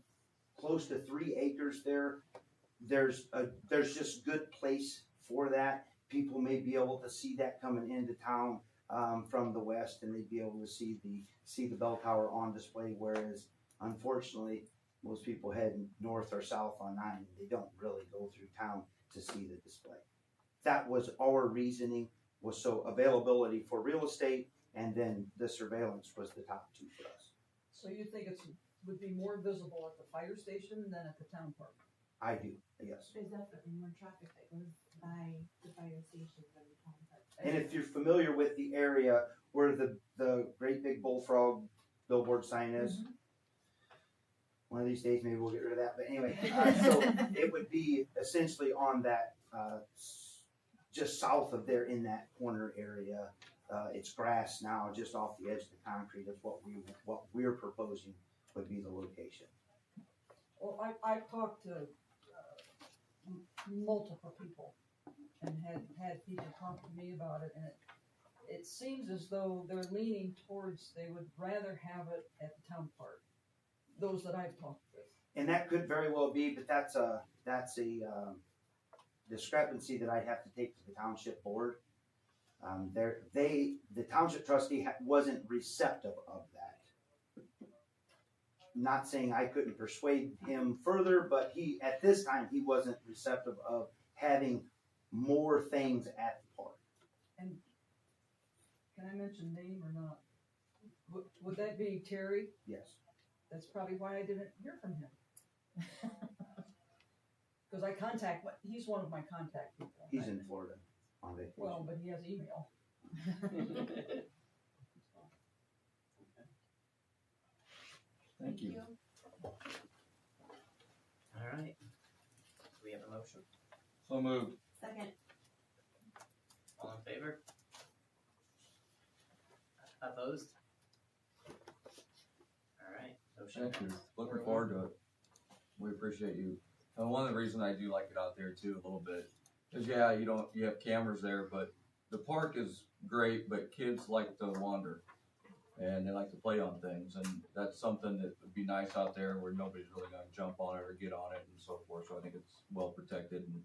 close to 3 acres there. There's just good place for that. People may be able to see that coming into town from the west, and they'd be able to see the bell tower on display. Whereas, unfortunately, most people head north or south on 9. And they don't really go through town to see the display. That was our reasoning, was so availability for real estate, and then the surveillance was the top 2 for us. So you think would be more visible at the fire station than at the town park? I do, yes. There's definitely more traffic that goes by the fire station than the town park. And if you're familiar with the area where the great big bullfrog billboard sign is, one of these days maybe we'll get rid of that. But anyway, so it would be essentially on that, just south of there in that corner area. It's grass now, just off the edge of the concrete. That's what we're proposing would be the location. Well, I've talked to multiple people and had people talk to me about it, and it seems as though they're leaning towards they would rather have it at the town park. Those that I've talked with. And that could very well be, but that's a discrepancy that I'd have to take to the township board. The township trustee wasn't receptive of that. Not saying I couldn't persuade him further, but at this time, he wasn't receptive of having more things at the park. And can I mention name or not? Would that be Terry? Yes. That's probably why I didn't hear from him. Because he's one of my contact people. He's in Florida on vacation. Well, but he has email. Thank you. All right. Do we have a motion? So moved. Second. All in favor? Opposed? All right. Motion Thank you. passed. Looking forward to it. We appreciate you. And one of the reasons I do like it out there too a little bit is you have cameras there, but the park is great, but kids like to wander and they like to play on things, and that's something that would be nice out there where nobody's really going to jump on it or get on it and so forth. So I think it's well protected, and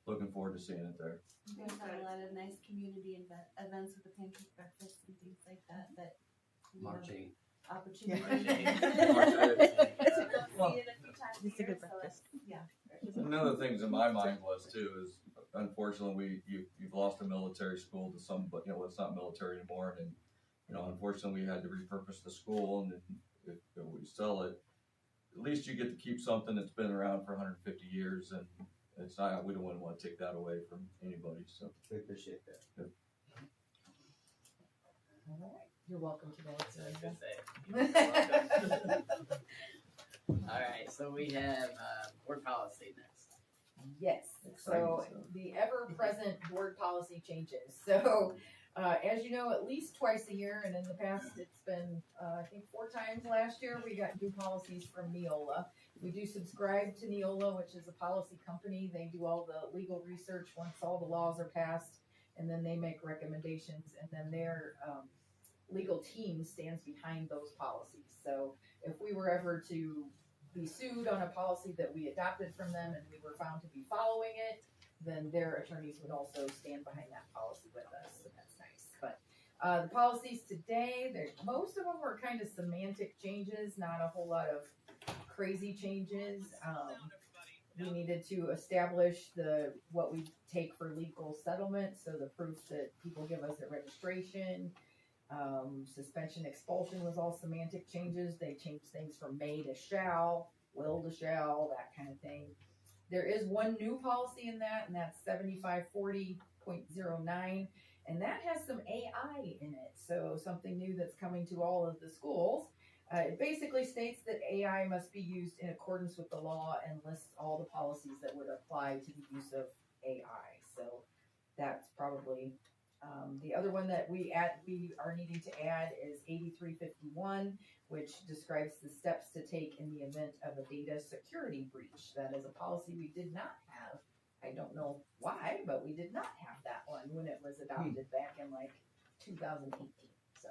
looking forward to seeing it there. You guys have a lot of nice community events with the pancake breakfast and things like that. March 8th. Opportunity. March 8th. Well, seen it a few times It's a here, good so breakfast. yeah. One of the things in my mind was too is unfortunately you've lost a military school to some, but it's not military anymore, and unfortunately we had to repurpose the school, and if we sell it, at least you get to keep something that's been around for 150 years, and it's not, we don't want to take that away from anybody. So We appreciate that. Yep. All right. You're welcome today. That's what I was gonna say. You're welcome. All right, so we have board policy next. Yes, so the ever-present board policy changes. So, as you know, at least twice a year, and in the past, it's been, I think 4 times last year, we got new policies from Neola. We do subscribe to Neola, which is a policy company. They do all the legal research once all the laws are passed, and then they make recommendations, and then their legal team stands behind those policies. So if we were ever to be sued on a policy that we adopted from them and we were found to be following it, then their attorneys would also stand behind that policy with us, so that's nice. But the policies today, most of them were kind of semantic changes, not a whole lot of crazy changes. We needed to establish what we take for legal settlement, so the proof that people give us at registration. Suspension, expulsion was all semantic changes. They changed things from may to shall, will to shall, that kind of thing. There is one new policy in that, and that's 7540.09, and that has some AI in it. So something new that's coming to all of the schools. It basically states that AI must be used in accordance with the law and lists all the policies that would apply to the use of AI. So that's probably the other one that we are needing to add is 8351, which describes the steps to take in the event of a data security breach. That is a policy we did not have. I don't know why, but we did not have that one when it was adopted back in like 2018. So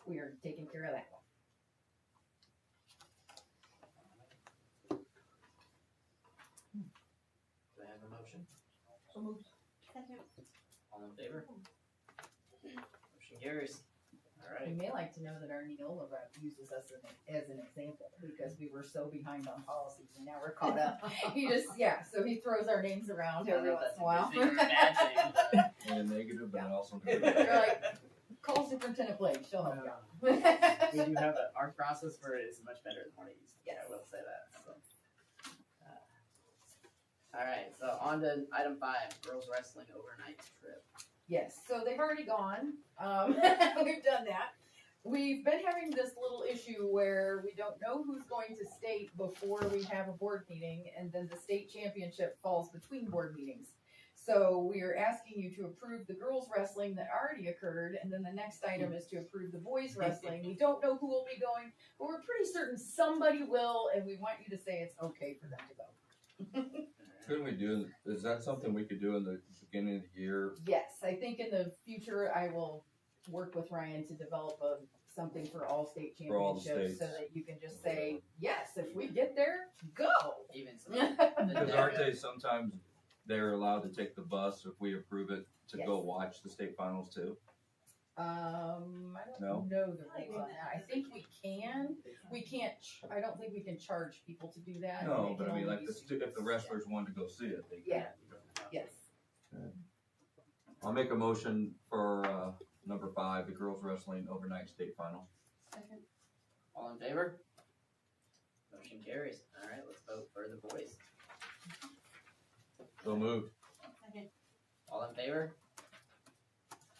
we are taking care of that one. Do I have a motion? So moved. Second. All in favor? Motion carries. All You right. may like to know that our Neola rep uses us as an example because we were so behind on policies and now we're caught up. So he throws our names around I don't every know if once that's in a while. a good thing or a bad thing. In a negative, but also. They're like, call Superintendent Blake, she'll help you out. We do have our process for it is much better than what it used to be. I will say that. So. All right, so on to item 5, girls wrestling overnight trip. Yes, so they've already gone. We've done that. We've been having this little issue where we don't know who's going to state before we have a board meeting, and then the state championship falls between board meetings. So we are asking you to approve the girls wrestling that already occurred, and then the next item is to approve the boys wrestling. We don't know who will be going, but we're pretty certain somebody will, and we want you to say it's okay for them to go. Couldn't we do, is that something we could do in the beginning of the year? Yes, I think in the future I will work with Ryan to develop something for all state For all the championships so states. that you can just say, yes, if we get there, go. Even some. Because aren't they sometimes they're allowed to take the bus if we approve it to go Yes. watch the state finals too? I don't No? know the rules on that. I think we can. We can't, I don't think we can charge people to do that. and No, it but can I mean, only like, be if the wrestlers wanted to go see it, they can. Yeah. Yes. I'll make a motion for, number 5, the girls wrestling overnight state final. Second. All in favor? Motion carries. All right, let's vote for the boys. So moved. Second. All in favor?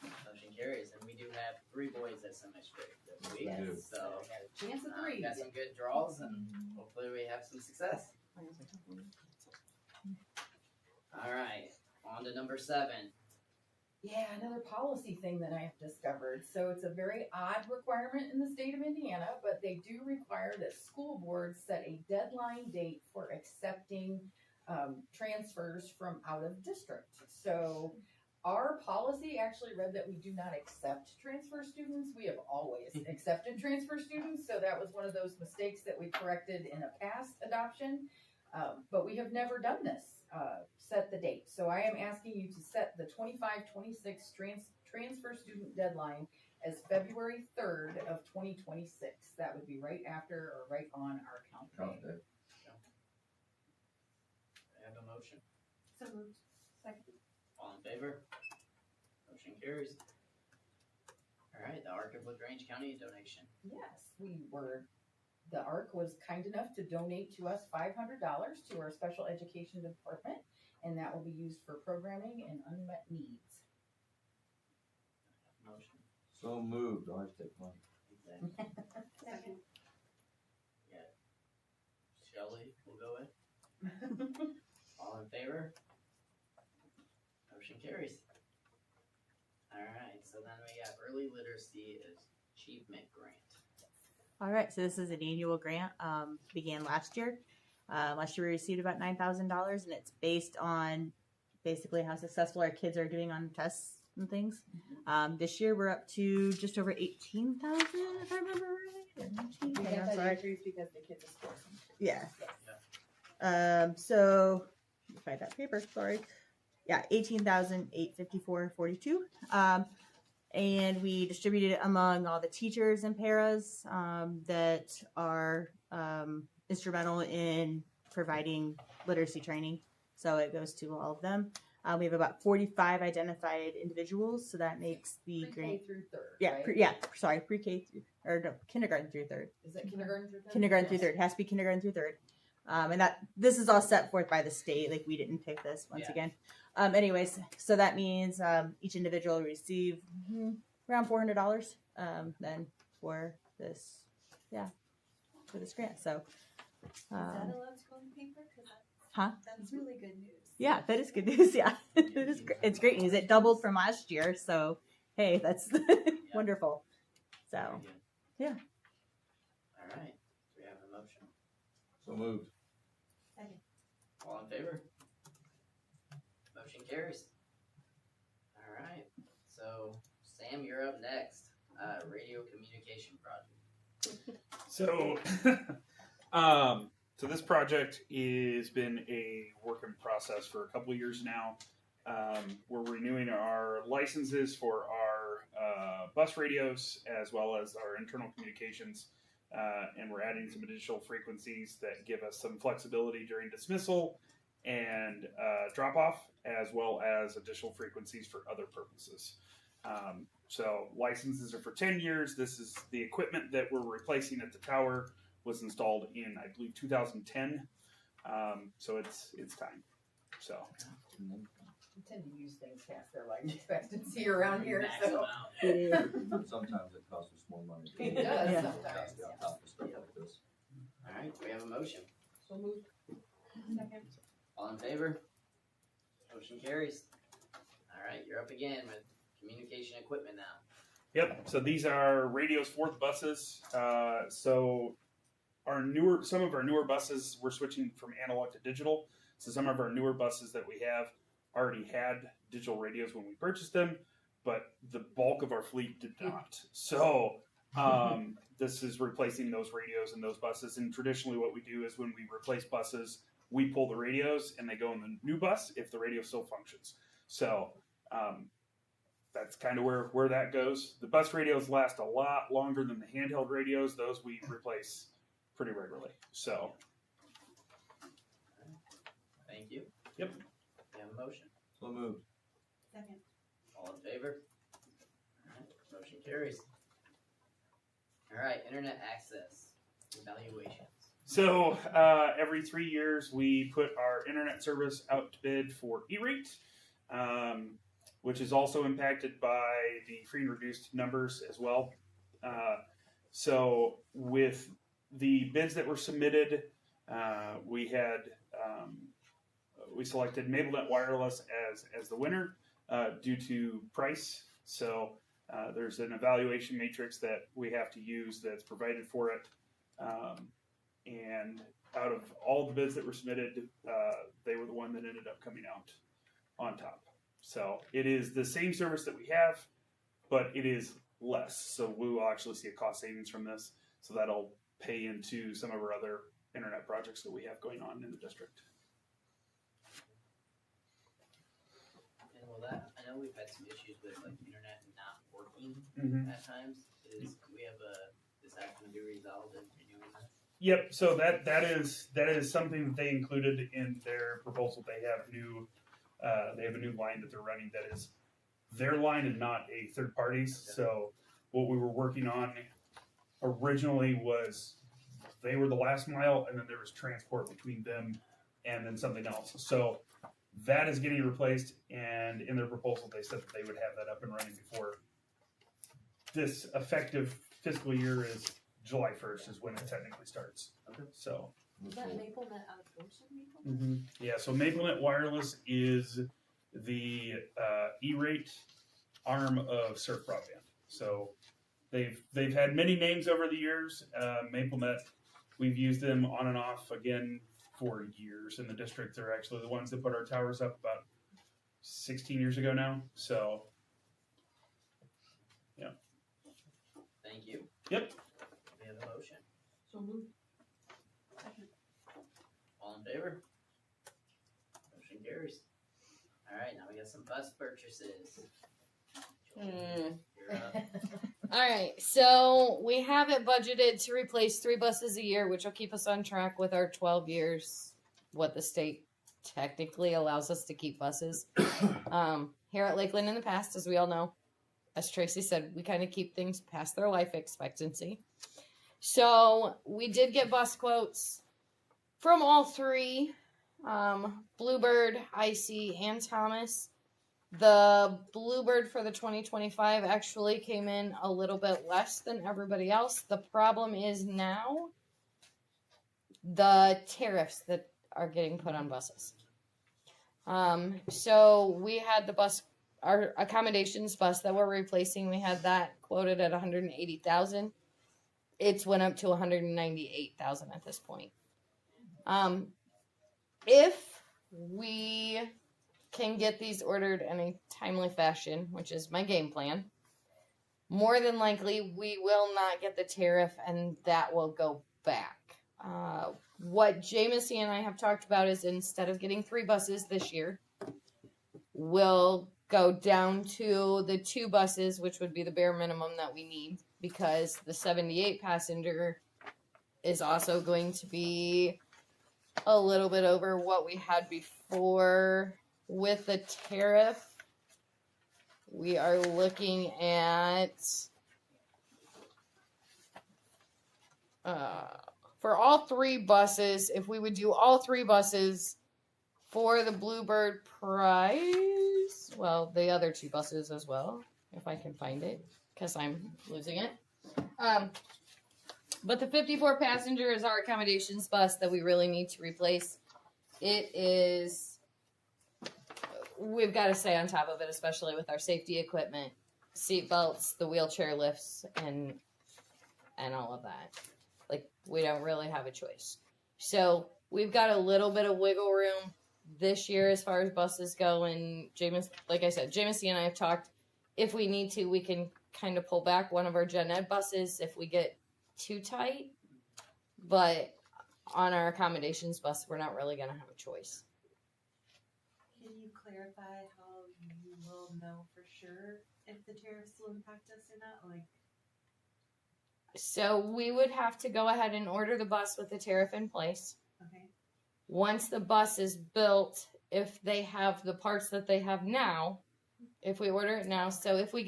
Motion carries, and we do have 3 boys at semi-straight this week. We do. So Chance of 3. got some good draws, and hopefully we have some success. All right, on to number 7. Yeah, another policy thing that I have discovered. So it's a very odd requirement in the state of Indiana, but they do require that school boards set a deadline date for accepting transfers from out of district. So our policy actually read that we do not accept transfer students. We have always accepted transfer students. So that was one of those mistakes that we corrected in a past adoption. But we have never done this. Set the date. So I am asking you to set the 25-26 transfer student deadline as February 3rd of 2026. That would be right after or right on our count day. I have a motion. So moved. Second. All in favor? Motion carries. All right, the Arc of LaGrange County donation. Yes, the ARC was kind enough to donate to us $500 to our special education department, and that will be used for programming and unmet needs. Motion. So moved. I always take money. Second. Shelley will go in. All in favor? Motion carries. All right, so then we got early literacy achievement grant. All right, so this is an annual grant, began last year. Last year we received about $9,000, and it's based on basically how successful our kids are doing on tests and things. This year we're up to just over 18,000, if I remember right. Or 19? We Hang got on, that sorry. increase because the kids are scoring. Yeah. So let me find that paper. Sorry. Yeah, 18,854.42. And we distributed it among all the teachers and paras that are instrumental in providing literacy training. So it goes to all of them. We have about 45 identified individuals, so that makes the Pre-K grant. through third, Yeah, right? pre-K through, or no, kindergarten through third. Is it kindergarten through third? Kindergarten through Yes. third. It has to be kindergarten through third. And that this is all set forth by the state. Like we didn't pick this once Yeah. again. Anyways, so that means each individual will receive around $400 then for this, for this grant. So, Is that allowed to go in the paper? 'Cause huh? that's really good news. Yeah, that is good news. Yeah, it's great news. It doubled from last year. So, hey, that's wonderful. So, Very good. yeah. All right. Do we have a motion? So moved. All in favor? Motion carries. All right. So, Sam, you're up next. Radio communication project. So, so this project has been a work in process for a couple of years now. We're renewing our licenses for our bus radios as well as our internal communications, and we're adding some additional frequencies that give us some flexibility during dismissal and drop off, as well as additional frequencies for other purposes. So licenses are for 10 years. This is the equipment that we're replacing at the tower was installed in, I believe, 2010. So it's time. So We tend to use things past their life expectancy around here, Max so. amount. Sometimes it costs us more money. It does Yeah. sometimes. Yeah, top of stuff like this. All right. Do we have a motion? So moved. Second. All in favor? Motion carries. All right. You're up again with communication equipment now. yep. So these are radios for the buses. So some of our newer buses, we're switching from analog to digital. So some of our newer buses that we have already had digital radios when we purchased them, but the bulk of our fleet did not. So this is replacing those radios in those buses. And traditionally what we do is when we replace buses, we pull the radios and they go in the new bus if the radio still functions. So that's kind of where that goes. The bus radios last a lot longer than the handheld radios. Those we replace pretty regularly. So Thank you. Yep. We have a motion. So moved. Second. All in favor? All right. Motion carries. All right. Internet access evaluations. So every 3 years, we put our internet service out to bid for E-rate, which is also impacted by the free and reduced numbers as well. So with the bids that were submitted, we selected MapleNet Wireless as the winner due to price. So there's an evaluation matrix that we have to use that's provided for it. And out of all the bids that were submitted, they were the one that ended up coming out on top. So it is the same service that we have, but it is less. So we will actually see a cost savings from this. So that'll pay into some of our other internet projects that we have going on in the district. And will that, I know we've had some issues with like internet not working Mm-hmm. at times. Is that going to be resolved in renewing that? Yep. So that is something that they included in their proposal. They have a new line that they're running that is their line and not a third party's. Okay. So what we were working on originally was they were the last mile, and then there was transport between them and then something else. So that is getting replaced, and in their proposal, they said that they would have that up and running before this effective fiscal year is July 1st is when it technically starts. Okay. So. Is that MapleNet out of Goshen? Yeah, so MapleNet Wireless is the E-rate arm of Surf Broadband. So they've had many names over the years. MapleNet, we've used them on and off again for years in the district. They're actually the ones that put our towers up about 16 years ago now. So, yeah. Thank you. Yep. We have a motion. So moved. All in favor? Motion carries. All right, now we got some bus purchases. You're up. All right, so we have it budgeted to replace 3 buses a year, which will keep us on track with our 12 years, what the state technically allows us to keep buses. Here at Lakeland in the past, as we all know, as Tracy said, we kind of keep things past their life expectancy. So we did get bus quotes from all three, Bluebird, Icy, and Thomas. The Bluebird for the 2025 actually came in a little bit less than everybody else. The problem is now the tariffs that are getting put on buses. So we had the bus, our accommodations bus that we're replacing, we had that quoted at 180,000. It's went up to 198,000 at this point. If we can get these ordered in a timely fashion, which is my game plan, more than likely we will not get the tariff and that will go back. What Jamesy and I have talked about is instead of getting 3 buses this year, we'll go down to the 2 buses, which would be the bare minimum that we need, because the 78 passenger is also going to be a little bit over what we had before. With the tariff, we are looking at for all 3 buses, if we would do all 3 buses for the Bluebird price, well, the other 2 buses as well, if I can find it, because I'm losing it. But the 54 passenger is our accommodations bus that we really need to replace. It is, we've got to stay on top of it, especially with our safety equipment, seat belts, the wheelchair lifts, and all of that. Like, we don't really have a choice. So we've got a little bit of wiggle room this year as far as buses go. And like I said, Jamesy and I have talked. If we need to, we can kind of pull back one of our Gen Ed buses if we get too tight. But on our accommodations bus, we're not really going to have a choice. Can you clarify how you will know for sure if the tariffs will impact us or not? Like, so we would have to go ahead and order the bus with the tariff in place. okay, Once the bus is built, if they have the parts that they have now, if we order it now, so if we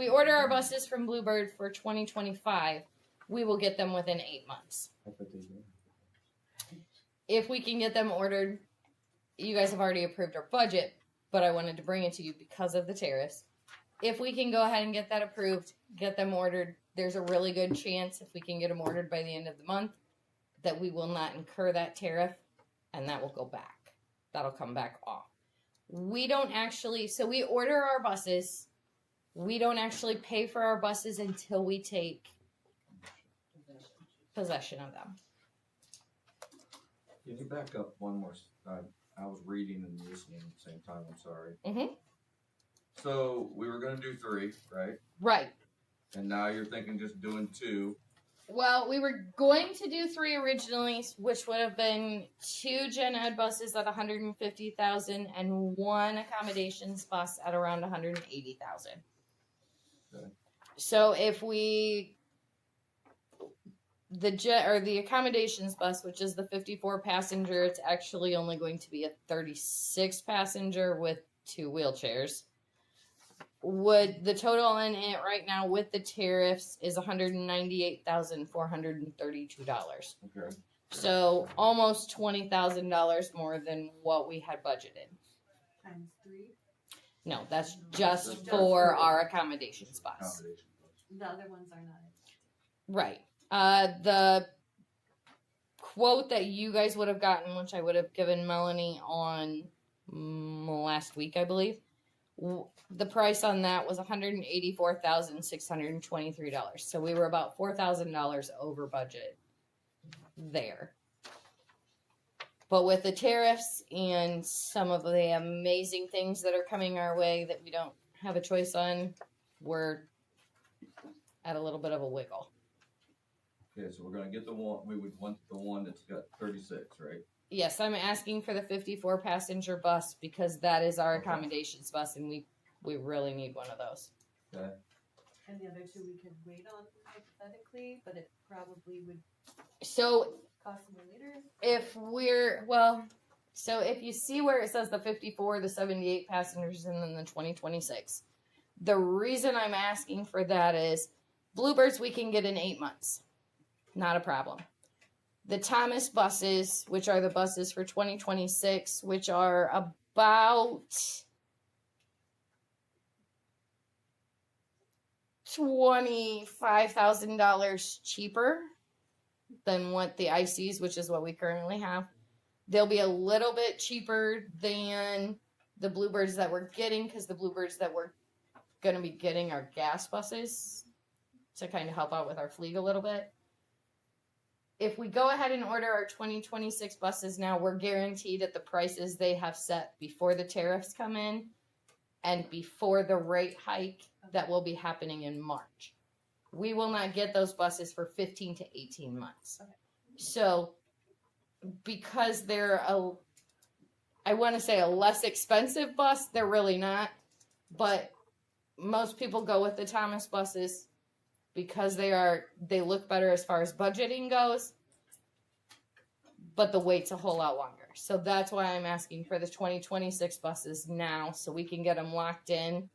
order our buses from Bluebird for 2025, we will get them within 8 months. If we can get them ordered, you guys have already approved our budget, but I wanted to bring it to you because of the tariffs. If we can go ahead and get that approved, get them ordered, there's a really good chance if we can get them ordered by the end of the month that we will not incur that tariff and that will go back. That'll come back off. We don't actually, so we order our buses. We don't actually pay for our buses until we take possession of them. Can you back up one more? I was reading and listening at the same time. I'm sorry. Mm-hmm. So we were going to do 3, right? Right. And now you're thinking just doing 2. Well, we were going to do 3 originally, which would have been 2 Gen Ed buses at 150,000 and 1 accommodations bus at around 180,000. Okay. So if the accommodations bus, which is the 54 passenger, it's actually only going to be a 36 passenger with 2 wheelchairs. Would the total in it right now with the tariffs is $198,432. Okay. So almost $20,000 more than what we had budgeted. times 3. No, that's just for our accommodations bus. The other ones are not. Right. The quote that you guys would have gotten, which I would have given Melanie on last week, I believe. The price on that was $184,623. So we were about $4,000 over budget there. But with the tariffs and some of the amazing things that are coming our way that we don't have a choice on, we're at a little bit of a wiggle. Okay, so we're going to get the one, we would want the one that's got 36, right? Yes, I'm asking for the 54 passenger bus because that is our accommodations bus and we really need one of those. Okay. And the other 2 we could wait on hypothetically, but it probably would So cost more later. So if you see where it says the 54, the 78 passengers, and then the 2026, the reason I'm asking for that is Bluebirds we can get in 8 months. Not a problem. The Thomas buses, which are the buses for 2026, which are about $25,000 cheaper than what the ICs, which is what we currently have. They'll be a little bit cheaper than the Bluebirds that we're getting, because the Bluebirds that we're going to be getting are gas buses to kind of help out with our fleet a little bit. If we go ahead and order our 2026 buses now, we're guaranteed at the prices they have set before the tariffs come in and before the rate hike that will be happening in March. We will not get those buses for 15 to 18 months. Okay. So because they're I want to say a less expensive bus, they're really not. But most people go with the Thomas buses because they look better as far as budgeting goes, but the wait's a whole lot longer. So that's why I'm asking for the 2026 buses now, so we can get them locked in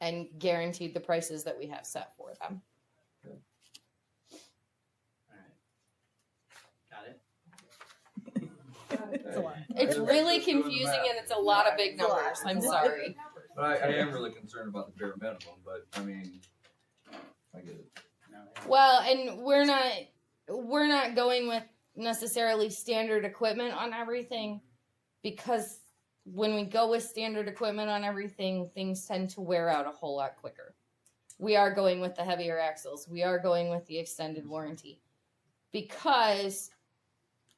and guaranteed the prices that we have set for them. Got it. It's a lot. It's really confusing and it's a lot of big numbers. I'm sorry. But I am really concerned about the bare minimum, but I mean, I get it. Well, and we're not going with necessarily standard equipment on everything, because when we go with standard equipment on everything, things tend to wear out a whole lot quicker. We are going with the heavier axles. We are going with the extended warranty, because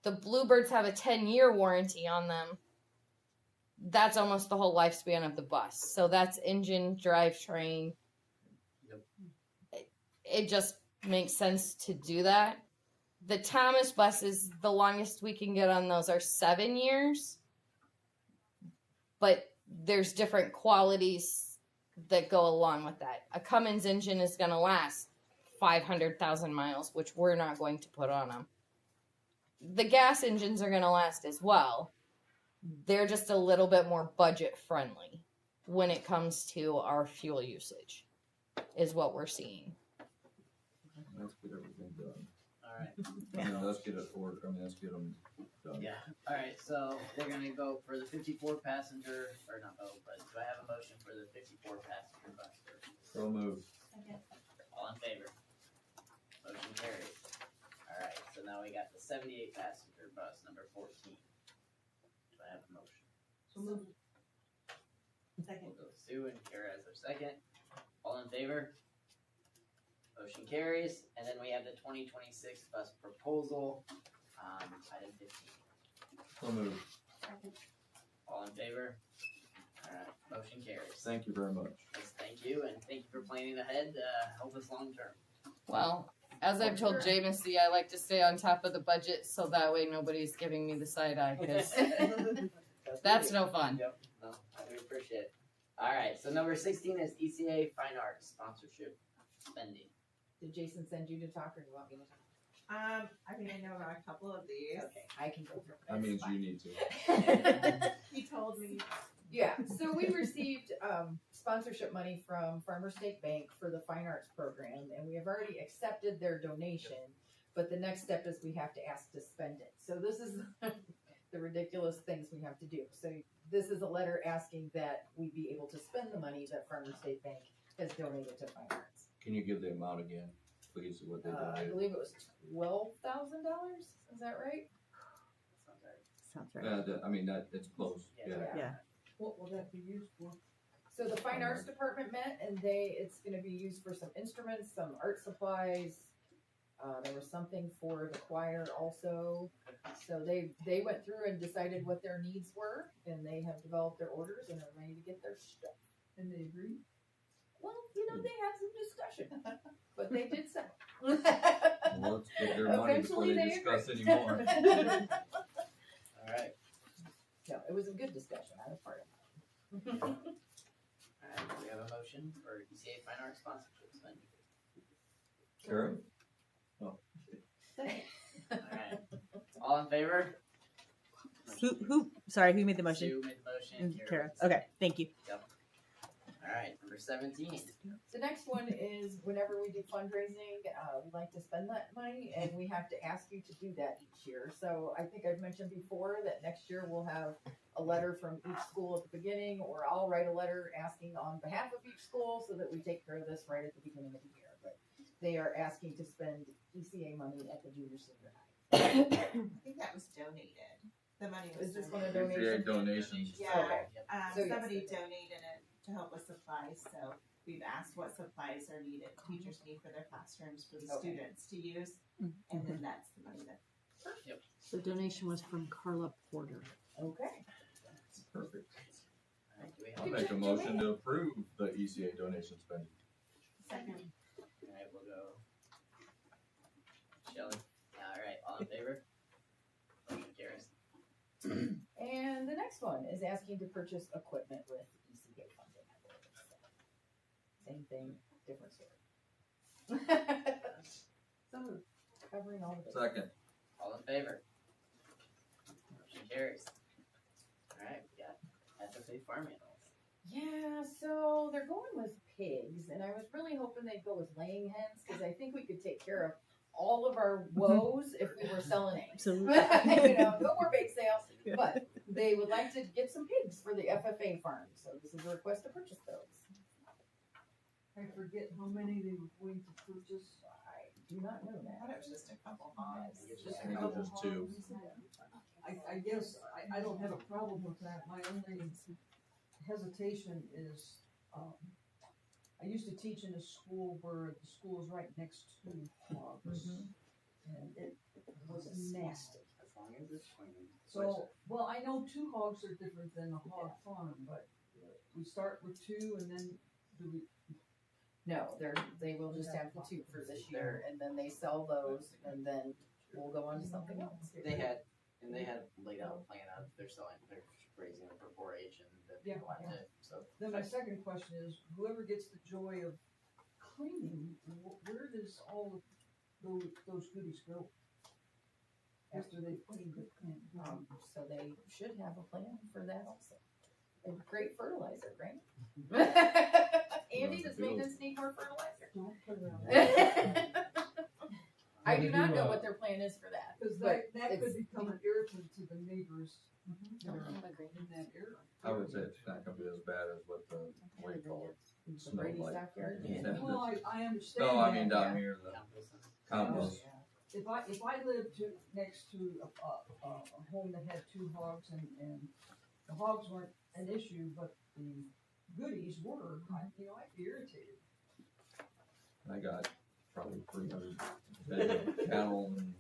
the Bluebirds have a 10-year warranty on them. That's almost the whole lifespan of the bus. So that's engine, drivetrain. It just makes sense to do that. The Thomas buses, the longest we can get on those are 7 years. But there's different qualities that go along with that. A Cummins engine is going to last 500,000 miles, which we're not going to put on them. The gas engines are going to last as well. They're just a little bit more budget friendly when it comes to our fuel usage, is what we're seeing. Let's get everything done. All right. I mean, let's get it ordered. I mean, let's get them done. Yeah. All right. So we're gonna go for the 54 passenger, or not go, but do I have a motion for the 54 passenger bus? So moved. All in favor? Motion carries. All right. So now we got the 78 passenger bus, number 14. Do I have a motion? So moved. Second. We'll go Sue and Kara as our second. All in favor? Motion carries. And then we have the 2026 bus proposal, item 15. So moved. All in favor? All right, motion carries. Thank you very much. Yes, thank you, and thank you for planning ahead to help us long term. Well, as I've told Jamesy, I like to stay on top of the budget so that way nobody's giving me the side eye, because that's no fun. Yep, no, I do appreciate it. All right, so number 16 is ECA Fine Arts sponsorship spending. Did Jason send you to talk, or do you want me to talk? I mean, I know about a couple of these. Okay, I can go through. That means you need to. He told me. Yeah, so we received sponsorship money from Farmer State Bank for the Fine Arts program, and we have already accepted their donation, but the next step is we have to ask to spend it. So this is the ridiculous things we have to do. So this is a letter asking that we be able to spend the money that Farmer State Bank has donated to Fine Arts. Can you give the amount again, please, what they I donated? believe it was $12,000. Is that right? Sounds right. I mean, it's close. Yeah. What will that be used for? So the Fine Arts Department met, and it's going to be used for some instruments, some art supplies. There was something for the choir also. So they went through and decided what their needs were, and they have developed their orders and are ready to get their stuff. And they agreed? Well, they had some discussion, but they did so. Well, let's get their money before Eventually they they discuss agree. anymore. All right. No, it was a good discussion. I was part of it. All right, we have a motion for ECA Fine Arts sponsorship spending. Karen? All right. All in favor? Sorry, who made the motion? Sue made the motion. Kara. made the Okay, thank you. Yep. All right, number 17. The next one is whenever we do fundraising, we like to spend that money, and we have to ask you to do that each year. So I think I've mentioned before that next year we'll have a letter from each school at the beginning, or I'll write a letter asking on behalf of each school so that we take care of this right at the beginning of the year. But they are asking to spend ECA money at the junior senior high. I think that was donated. The money was Is this one a donated. donation? donations. Yeah. Okay. So yes, Somebody it is. donated it to help with supplies, so we've asked what supplies are needed, teachers need for their classrooms, for the Okay. students to use, and then that's the money that. Yep. The donation was from Carla Porter. Okay. Perfect. All right, do we have I'll make a motion to approve the ECA donation spending. Second. All right, we'll go. Shelley. All right, all in favor? Motion carries. And the next one is asking to purchase equipment with ECA funding. Same thing, different story. So covering all of it. Second. All in favor? Motion carries. All right, we got FFA farm animals. Yeah, so they're going with pigs, and I was really hoping they'd go with laying hens, because I think we could take care of all of our woes if we were selling eggs. Absolutely. No more bake sales, but they would like to get some pigs for the FFA farm, so this is a request to purchase those. I forget how many they were going to purchase. I do not know I that. thought it was just a couple hogs. Just I think it was just two. I guess I don't have a problem with that. My only hesitation is, I used to teach in a school where the school is right next to hogs. And it was nasty. As long as it's clean. So, well, I know two hogs are different than a hog farm, but we start with two and then do we, No, they will just have the two for this year, and then they sell those, and then we'll go on to something else. They had laid out a plan of they're raising them for 4-H and that they Yeah. want to, so. then my second question is, whoever gets the joy of cleaning, where does all of those goodies go? After they've cleaned it. So they should have a plan for that also. And great fertilizer, right? Andy, does maintenance need more fertilizer? Don't put it on. I do not know what their plan is for that. Because but that it's- could become an irritant to the neighbors that are in that area. I would say it's not gonna be as bad as what the, what do you call it? The Brady stockyard. Yeah. Well, I understand. No, I mean that. down here, the compost. If I lived next to a home that had two hogs and the hogs weren't an issue, but the goodies were, I'd be irritated. I got probably 300 cattle and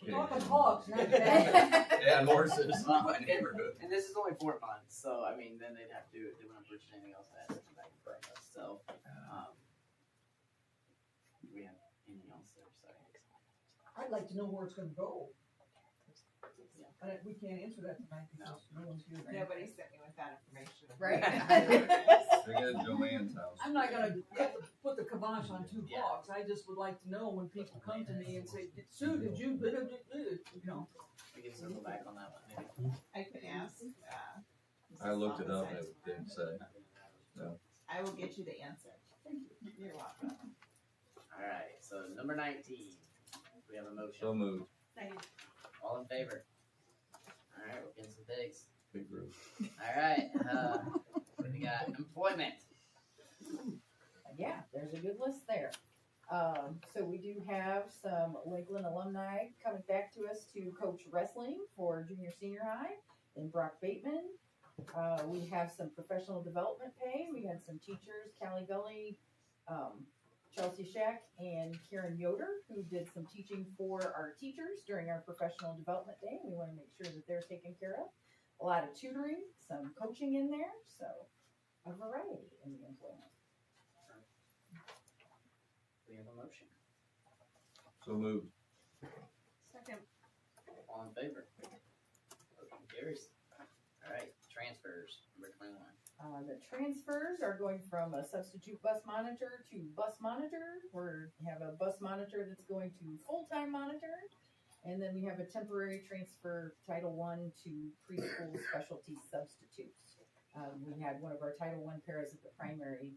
We're talking pigs. hogs, not that. And horses in my neighborhood. And this is only 4 months, so I mean, then they'd have to, if they want to purchase anything else, that has to come back and bring us, so, do we have anything else there, sorry? I'd like to know where it's gonna go. Yeah. We can't answer that tonight because no one's here. Nobody sent me with that information. Right. They get at Joanne's house. I'm not gonna put the kibosh on two hogs. I just would like to know when people come to me and say, Sue, did you, We can circle back on that one, maybe. I could ask, I looked it up and it didn't say. No. I will get you the answer. Thank you. You're welcome. Alright, so number 19, we have a motion. So moved. All in favor? Alright, we're getting some pigs. Big group. Alright, we got employment. Yeah, there's a good list there. So we do have some Lakeland alumni coming back to us to coach wrestling for junior senior high in Brock Bateman. We have some professional development pay. We had some teachers, Callie Gully, Chelsea Shack, and Karen Yoder, who did some teaching for our teachers during our professional development day. We want to make sure that they're taken care of. A lot of tutoring, some coaching in there, so a variety in the employment. We have a motion. So moved. Second. All in favor? Motion carries. Alright, transfers, number 21. The transfers are going from a substitute bus monitor to bus monitor. We have a bus monitor that's going to full-time monitor. And then we have a temporary transfer Title I to preschool specialty substitutes. We had one of our Title I paras at the primary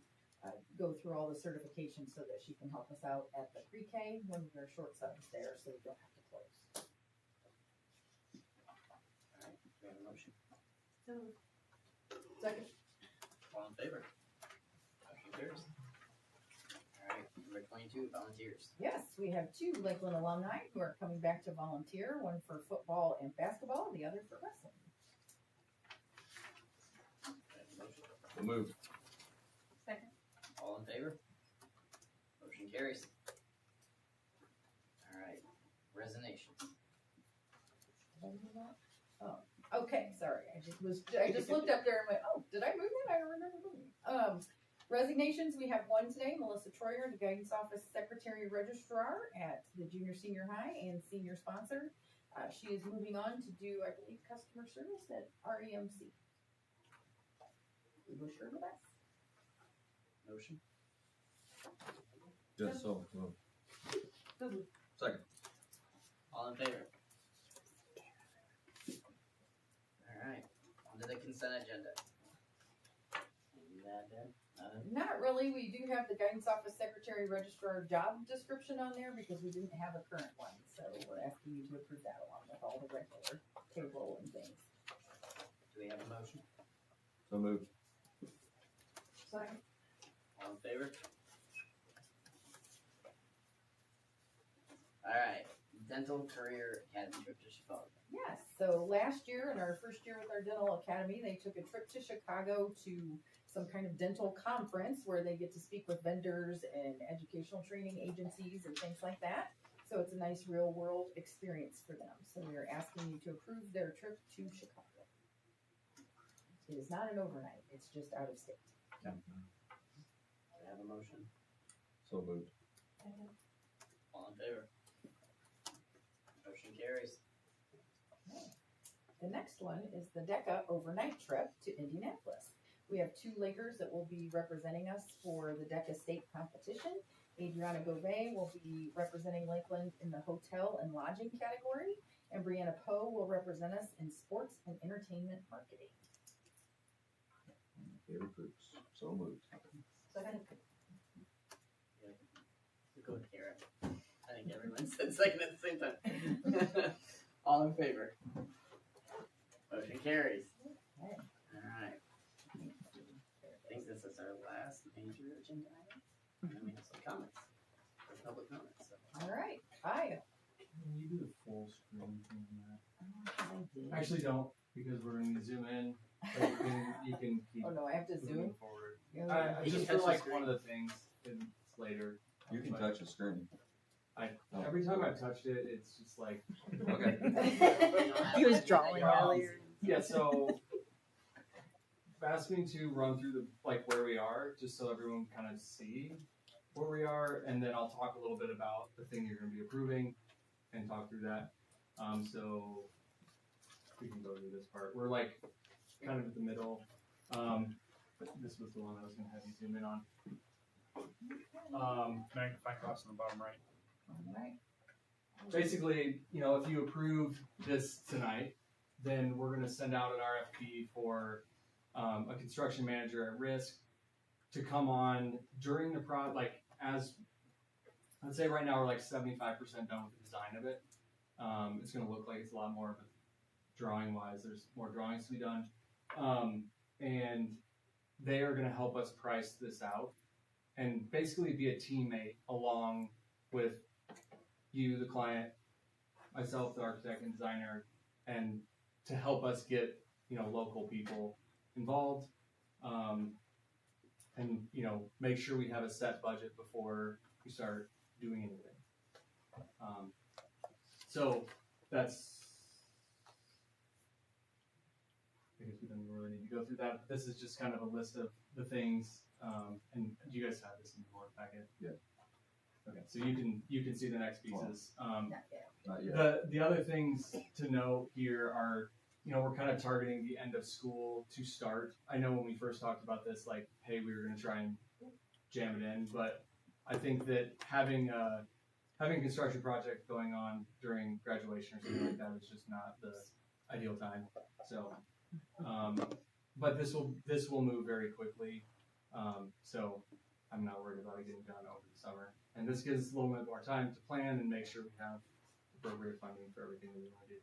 go through all the certifications so that she can help us out at the pre-K when we're short subs there, so we don't have to close. All right, do we have a motion? So Second. All in favor? Motion carries. All right, number 22, volunteers. Yes, we have 2 Lakeland alumni who are coming back to volunteer, one for football and basketball, the other for wrestling. Do we have a motion? So moved. second. All in favor? Motion carries. All right, resignations. Oh, okay, sorry. I just looked up there and went, oh, did I move that? I don't remember moving. Resignations, we have 1 today, Melissa Troyer, the guidance office secretary registrar at the junior senior high and senior sponsor. She is moving on to do, I believe, customer service at REMC. We wish her the best. Motion? Just so moved. So moved. Second. All in favor? All right, onto the consent agenda. Do that, Deb? Not really. We do have the guidance office secretary registrar job description on there because we didn't have a current one. So we're asking you to approve that along with all the regular payroll and things. Do we have a motion? So moved. Second. All in favor? All right, Dental Career Academy trip to Chicago. Yes. So last year, in our first year with our dental academy, they took a trip to Chicago to some kind of dental conference where they get to speak with vendors and educational training agencies and things like that. So it's a nice real world experience for them. So we are asking you to approve their trip to Chicago. It is not an overnight. It's just out of state. Do we have a motion? So moved. Second. All in favor? Motion carries. The next one is the DECA overnight trip to Indianapolis. We have 2 Lakers that will be representing us for the DECA state competition. Adriana Gouvet will be representing Lakeland in the hotel and lodging category, and Brianna Poe will represent us in sports and entertainment marketing. Favorite groups. So moved. Second. We go with Karen. I think everyone said second at the same time. All in favor? Motion carries. Okay. Alright. I think this is our last major agenda item. And then we have some comments. Or public comments. So. All right. Kyle. Can you do the full screen thing on I did. that? Actually, don't, because we're going to zoom in. But you can keep Oh no, I have to moving zoom. forward. Yeah. I You just can feel touch the like one of screen. the things, and it's later. You can but touch the screen. Every time I've touched it, it's just like, Okay. He was drawing earlier. yeah, so ask me to run through the like where we are, just so everyone kind of see where we are, and then I'll talk a little bit about the thing you're going to be approving and talk through that. So we can go through this part. We're like kind of at the middle. But this was the one I was going to have you zoom in on. Magnifying glass on the bottom right. All right. Basically, you know, if you approve this tonight, then we're going to send out an RFP for a construction manager at risk to come on during the like as I'd say right now we're like 75% done with the design of it. It's going to look like it's a lot more of a drawing wise. There's more drawings to be done, and they are going to help us price this out and basically be a teammate along with you, the client, myself, the architect and designer, and to help us get, you know, local people involved, and, you know, make sure we have a set budget before we start doing anything. So that's, I guess we don't really need to go through that. This is just kind of a list of the things, and you guys have this in your board packet? Yeah. Okay, so you can see the next pieces. Not yet. Not yet. The other things to note here are, you know, we're kind of targeting the end of school to start. I know when we first talked about this, like, hey, we were going to try and jam it in, but I think that having a having a construction project going on during graduation or something like that is just not the ideal time. So, but this will move very quickly. So I'm not worried about it getting done over the summer. And this gives us a little bit more time to plan and make sure we have appropriate funding for everything that we want to do.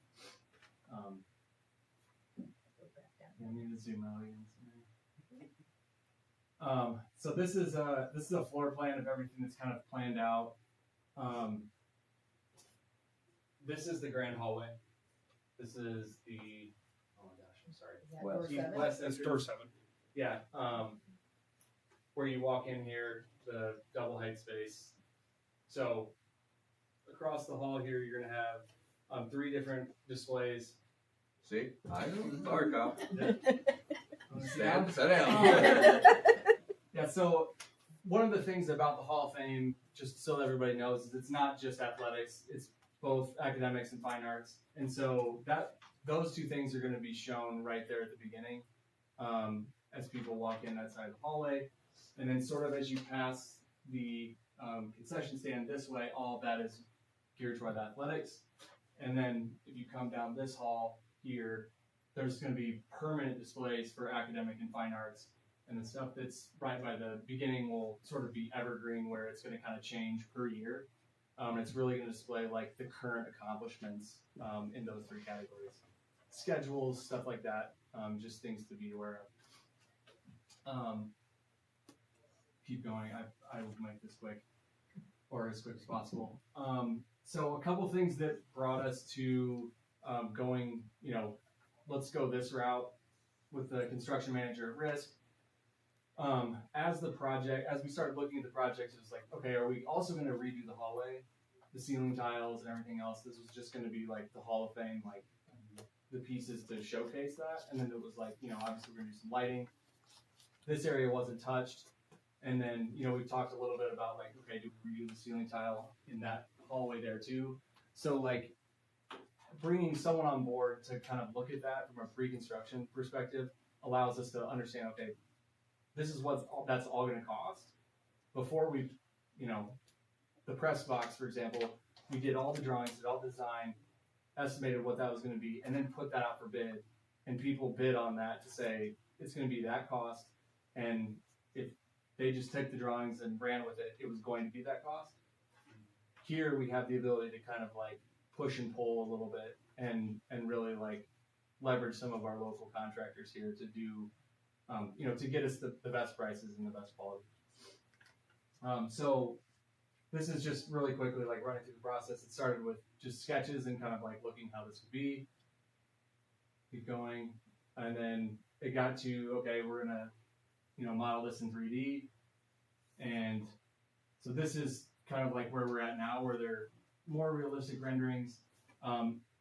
I need to zoom out again. So this is a floor plan of everything that's kind of planned out. This is the grand hallway. This is the, oh my gosh, I'm sorry. West That's door 7. Yeah. Where you walk in here, the double height space. So across the hall here, you're gonna have 3 different displays. See, I know the dark out. Yeah. Sit down. Yeah, so one of the things about the Hall of Fame, just so everybody knows, is it's not just athletics, it's both academics and fine arts. And so those 2 things are going to be shown right there at the beginning as people walk in that side of the hallway. And then sort of as you pass the concession stand this way, all of that is geared toward athletics. And then if you come down this hall here, there's going to be permanent displays for academic and fine arts. And the stuff that's right by the beginning will sort of be evergreen, where it's going to kind of change per year. It's really going to display like the current accomplishments in those 3 categories. Schedules, stuff like that, just things to be aware of. Keep going, I will make this quick, or as quick as possible. So a couple things that brought us to going, let's go this route with the construction manager at risk. As we started looking at the project, it was like, okay, are we also going to redo the hallway, the ceiling tiles and everything else? This was just going to be like the Hall of Fame, like the pieces to showcase that. And then it was like, obviously we're going to do some lighting. This area wasn't touched. And then, we talked a little bit about like, okay, do we redo the ceiling tile in that hallway there too? So like bringing someone on board to kind of look at that from a pre-construction perspective allows us to understand, okay, this is that's all going to cost. Before we, the press box, for example, we did all the drawings, did all the design, estimated what that was going to be, and then put that out for bid. And people bid on that to say it's going to be that cost. And if they just took the drawings and ran with it, it was going to be that cost. Here we have the ability to kind of like push and pull a little bit and really like leverage some of our local contractors here to do to get us the best prices and the best quality. So this is just really quickly like running through the process. It started with just sketches and kind of like looking how this could be. Keep going. And then it got to, okay, we're gonna, model this in 3D. And so this is kind of like where we're at now, where they're more realistic renderings.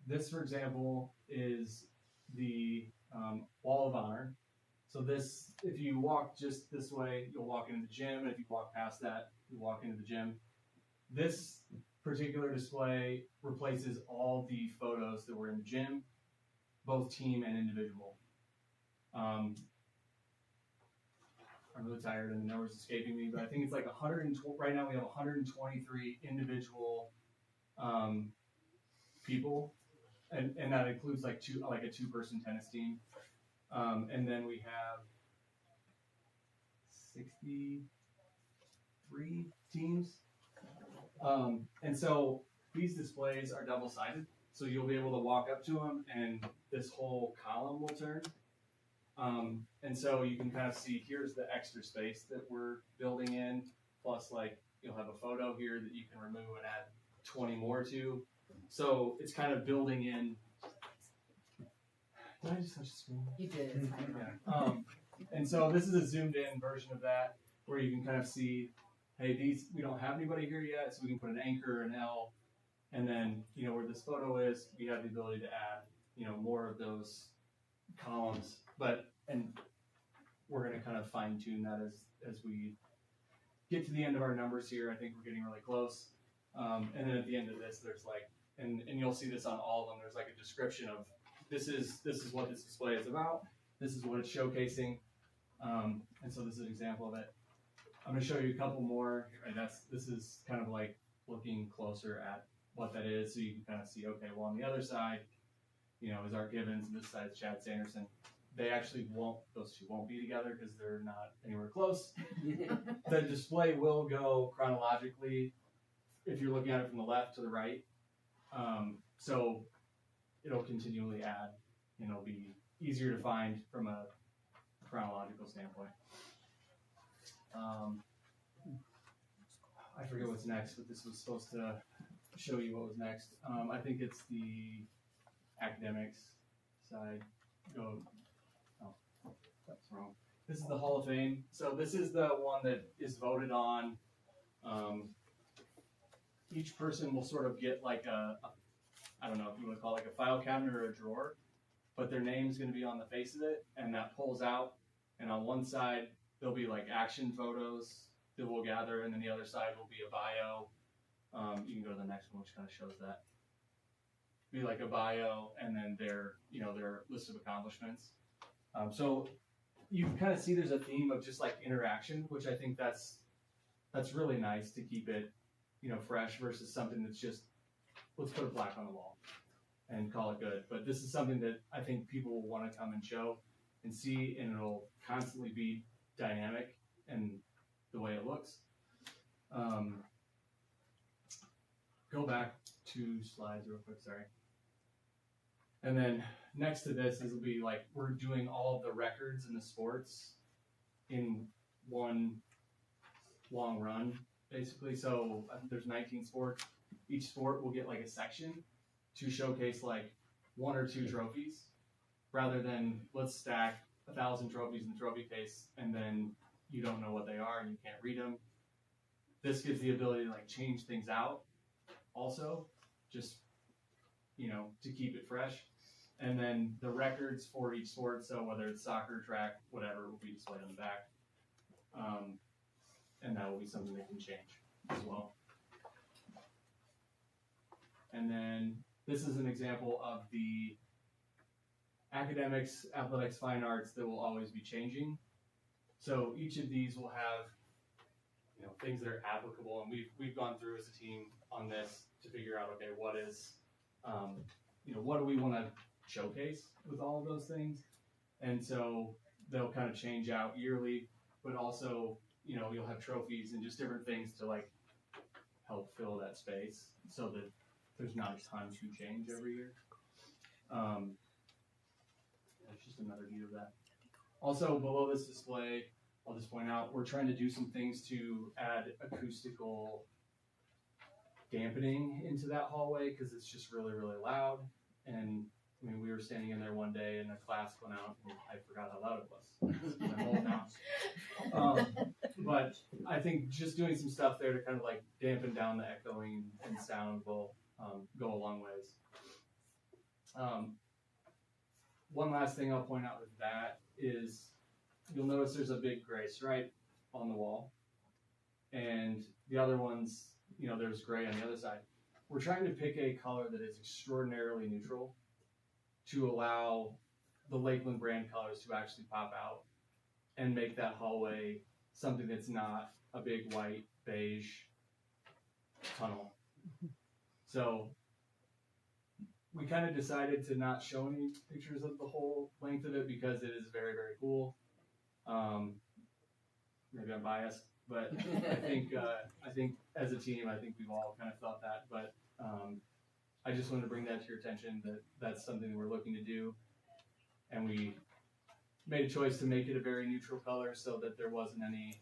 This, for example, is the Wall of Honor. So this, if you walk just this way, you'll walk into the gym. And if you walk past that, you walk into the gym. This particular display replaces all the photos that were in the gym, both team and individual. I'm really tired and the numbers escaping me, but I think it's like 120. Right now we have 123 individual people, and that includes like a 2-person tennis team. And then we have 63 teams. And so these displays are double-sided, so you'll be able to walk up to them and this whole column will turn. And so you can kind of see here's the extra space that we're building in, plus like you'll have a photo here that you can remove and add 20 more to. So it's kind of building in. Did I just touch the screen? You did. Yeah. And so this is a zoomed in version of that where you can kind of see, hey, we don't have anybody here yet, so we can put an anchor, an L, and then, where this photo is, we have the ability to add, more of those columns. And we're going to kind of fine tune that as we get to the end of our numbers here. I think we're getting really close. And then at the end of this, there's like, and you'll see this on all of them, there's like a description of this is what this display is about. This is what it's showcasing. And so this is an example of it. I'm going to show you a couple more. Right, this is kind of like looking closer at what that is, so you can kind of see, okay, well, on the other side, is Art Gibbons, and this side is Chad Sanderson. They actually those two won't be together because they're not anywhere close. The display will go chronologically if you're looking at it from the left to the right. So it'll continually add, and it'll be easier to find from a chronological standpoint. I forget what's next, but this was supposed to show you what was next. I think it's the academics side. That's wrong. This is the Hall of Fame. So this is the one that is voted on. Each person will sort of get like I don't know if you want to call it like a file cabinet or a drawer, but their name's going to be on the face of it, and that pulls out. And on one side, there'll be like action photos that we'll gather, and then the other side will be a bio. You can go to the next one, which kind of shows that. Be like a bio, and then their list of accomplishments. So you can kind of see there's a theme of just like interaction, which I think that's really nice to keep it, fresh versus something that's just, let's put a plaque on the wall and call it good. But this is something that I think people will want to come and show and see, and it'll constantly be dynamic and the way it looks. Go back 2 slides real quick, sorry. And then next to this will be like, we're doing all of the records in the sports in one long run, basically. So there's 19 sports. Each sport will get like a section to showcase like 1 or 2 trophies, rather than let's stack 1,000 trophies in the trophy case and then you don't know what they are and you can't read them. This gives the ability to like change things out also, just, to keep it fresh. And then the records for each sport, so whether it's soccer, track, whatever, will be displayed on the back. And that will be something that can change as well. And then this is an example of the academics, athletics, fine arts that will always be changing. So each of these will have, things that are applicable, and we've gone through as a team on this to figure out, okay, what is, what do we want to showcase with all of those things? And so they'll kind of change out yearly, but also, you'll have trophies and just different things to like help fill that space so that there's not a ton to change every year. That's just another view of that. Also, below this display, I'll just point out, we're trying to do some things to add acoustical dampening into that hallway because it's just really, really loud. And I mean, we were standing in there one day and the class went out and I forgot how loud it was. But I think just doing some stuff there to kind of like dampen down the echoing and sound will go a long ways. One last thing I'll point out with that is you'll notice there's a big gray stripe on the wall, and the other ones, there's gray on the other side. We're trying to pick a color that is extraordinarily neutral to allow the Lakeland brand colors to actually pop out and make that hallway something that's not a big white beige tunnel. So we kind of decided to not show any pictures of the whole length of it because it is very, very cool. Maybe I'm biased, but I think as a team, I think we've all kind of thought that. But I just wanted to bring that to your attention that that's something we're looking to do, and we made a choice to make it a very neutral color so that there wasn't any.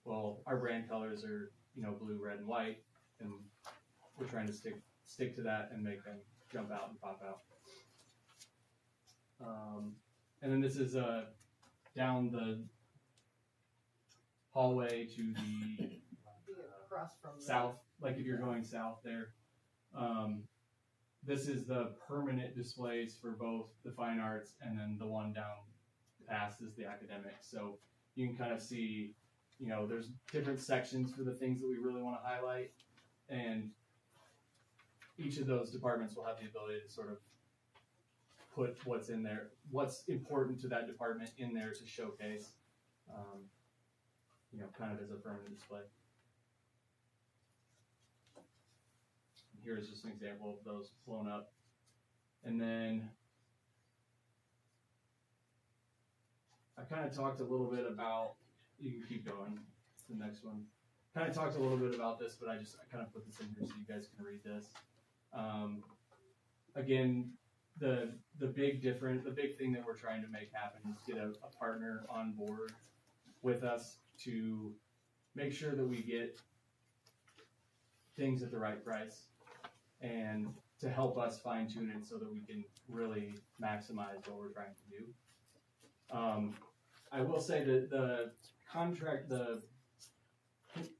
Well, our brand colors are blue, red, and white, and we're trying to stick to that and make them jump out and pop out. And then this is down the hallway to the across from south, like if you're going south there. This is the permanent displays for both the fine arts and then the one down past is the academics. So you can kind of see, there's different sections for the things that we really want to highlight, and each of those departments will have the ability to sort of put what's in there, what's important to that department in there to showcase, kind of as a permanent display. here's just an example of those blown up. And then I kind of talked a little bit about, you can keep going to the next one. Kind of talked a little bit about this, but I kind of put this in here so you guys can read this. Again, the big thing that we're trying to make happen is get a partner on board with us to make sure that we get things at the right price and to help us fine tune it so that we can really maximize what we're trying to do. I will say that the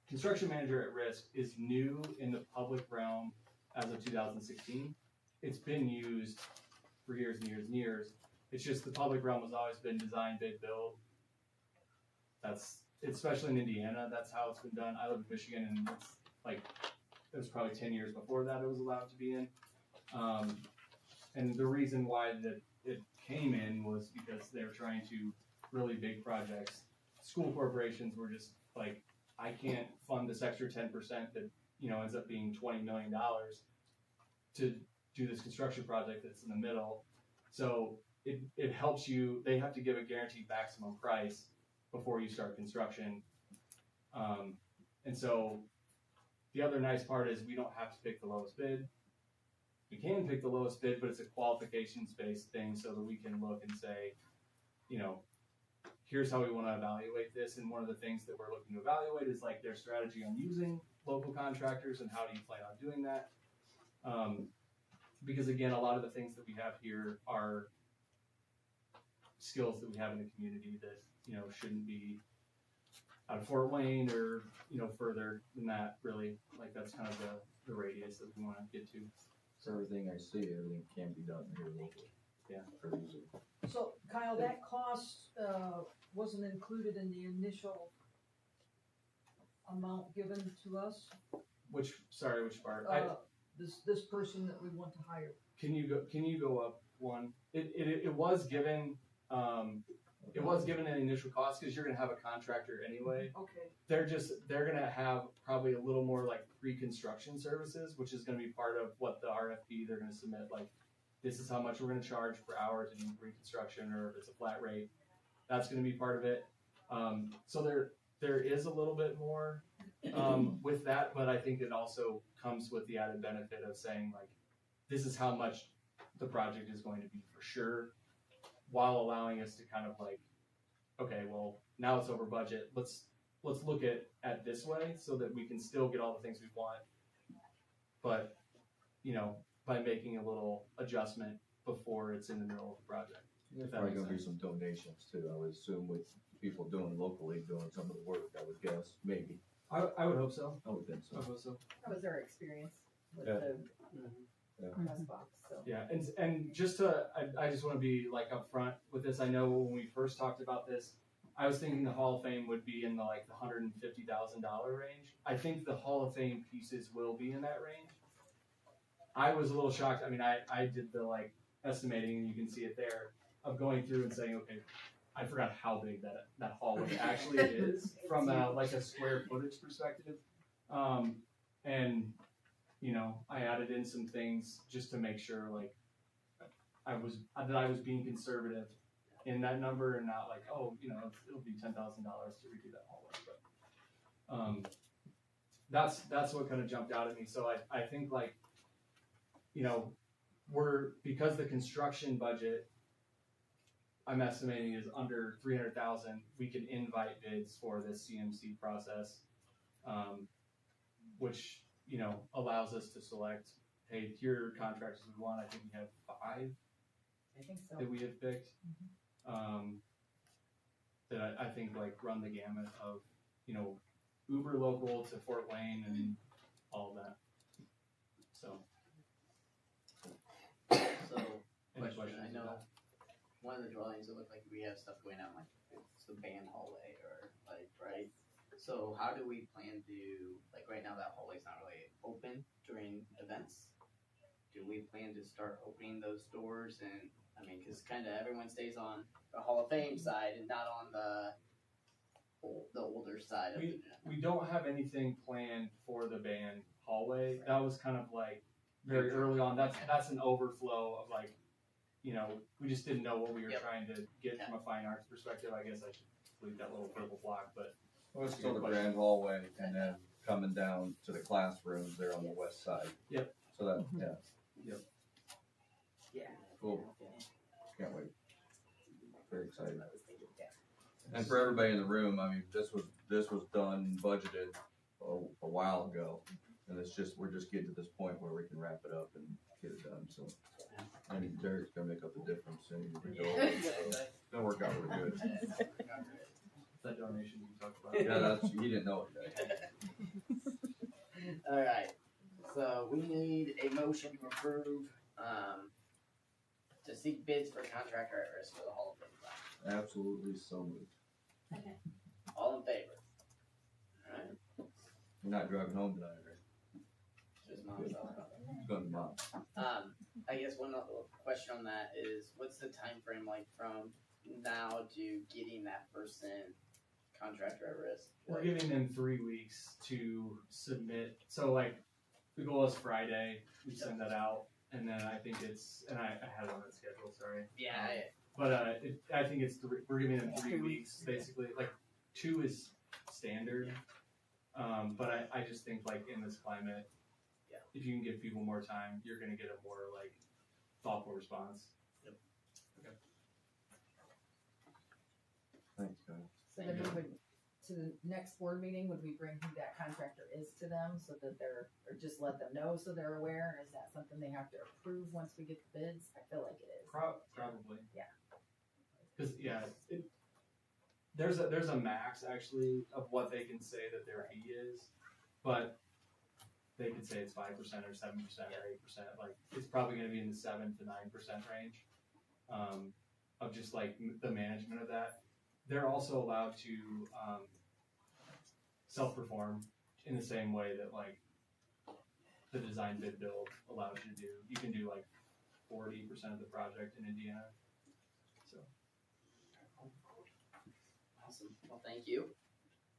construction manager at risk is new in the public realm as of 2016. It's been used for years and years and years. It's just the public realm has always been design, bid, build. That's, especially in Indiana, that's how it's been done. I live in Michigan, and it's like, it was probably 10 years before that it was allowed to be in. And the reason why that it came in was because they were trying to really big projects. School corporations were just like, I can't fund this extra 10% that, you know, ends up being $20 million to do this construction project that's in the middle. So it helps you, they have to give a guaranteed maximum price before you start construction. And so the other nice part is we don't have to pick the lowest bid. We can pick the lowest bid, but it's a qualifications-based thing so that we can look and say, you know, here's how we want to evaluate this. And one of the things that we're looking to evaluate is like their strategy on using local contractors and how do you plan on doing that. Because again, a lot of the things that we have here are skills that we have in the community that, you know, shouldn't be out of Fort Wayne or, you know, further than that, really. Like that's kind of the radius that we want to get to. So everything I see, everything can be done here locally. Yeah. Very easily. So Kyle, that cost, wasn't included in the initial amount given to us? Which part? This person that we want to hire. Can you go up one? It was given it was given an initial cost because you're gonna have a contractor anyway. Okay. They're gonna have probably a little more like pre-construction services, which is gonna be part of what the RFP they're gonna submit. Like, this is how much we're gonna charge per hour to do pre-construction, or if it's a flat rate, that's gonna be part of it. So there is a little bit more with that, but I think it also comes with the added benefit of saying like, this is how much the project is going to be for sure, while allowing us to kind of like, okay, well now it's over budget. Let's look at this way so that we can still get all the things we want, but you know, by making a little adjustment before it's in the middle of the project. There's probably gonna be some donations too, I would assume, with people doing locally, doing some of the work, I would guess, maybe. I would hope so. I would think so. I hope so. That was our experience with Yeah. the Yeah. press box, so. Yeah, and just I just want to be like upfront with this. I know when we first talked about this, I was thinking the Hall of Fame would be in the like the $150,000 range. I think the Hall of Fame pieces will be in that range. I was a little shocked. I mean, I did the like estimating, and you can see it there, of going through and saying, okay, I forgot how big that hallway actually is from like a square footage perspective. And you know, I added in some things just to make sure like I was being conservative in that number and not like, oh, you know, it'll be $10,000 to redo that hallway. But that's what kind of jumped out at me. So I think like, you know, because the construction budget I'm estimating is under 300,000, we can invite bids for this CMC process, which, you know, allows us to select, hey, here are contractors we want. I think we have 5 I think so. that we have picked. That I think like run the gamut of, you know, uber local to Fort Wayne and all of that. So any question, questions I know about one of the dwellings, it looked like we have stuff going on, like it's the band hallway or like, right? So how do we plan to, like right now that hallway's not really open during events. Do we plan to start opening those doors? And I mean, cause kinda everyone stays on the Hall of Fame side and not on the older side of the gym. We don't have anything planned for the band hallway. That was kind of like very early on. That's an overflow of like, we just didn't know what we were trying to get from a fine arts perspective. I guess I should leave that little purple block, but Well, it's still the grand hallway and then coming down to the classrooms there on the west side. Yep. So that, yeah, Yeah. cool. Can't wait. Very excited. And for everybody in the room, I mean, this was done, budgeted a while ago. And we're just getting to this point where we can wrap it up and get it done, so. And Derek's gonna make up the difference soon. It's gonna work out really good. that donation you talked about. Yeah, he didn't know it yet. All right. So we need a motion to approve, to seek bids for contractor at risk for the Hall of Fame plaque. Absolutely so moved. All in favor? All right. You're not driving home tonight, right? Just mom's all about It's going to mom. I guess one other question on that is, what's the time frame like from now to getting that person contractor at risk? We're giving them 3 weeks to submit. So like the goal is Friday. We send that out, and then I think and I had it on the schedule. Sorry. Yeah. But I think we're giving them 3 weeks basically. Like 2 is standard. But I just think like in this climate, if you can give people more time, you're gonna get a more like thoughtful response. Yep. Okay. Thanks, guys. So then we would, to the next board meeting, would we bring who that contractor is to them so that or just let them know so they're aware? Is that something they have to approve once we get the bids? I feel like it is. Probably. Yeah. Because there's a max actually of what they can say that their fee is, but they could say it's 5% or 7% or 8%. Like it's probably going to be in the 7 to 9% range of just like the management of that. They're also allowed to self-perform in the same way that like the design bid build allows you to do. You can do like 40% of the project in Indiana. So. Awesome. Well, thank you.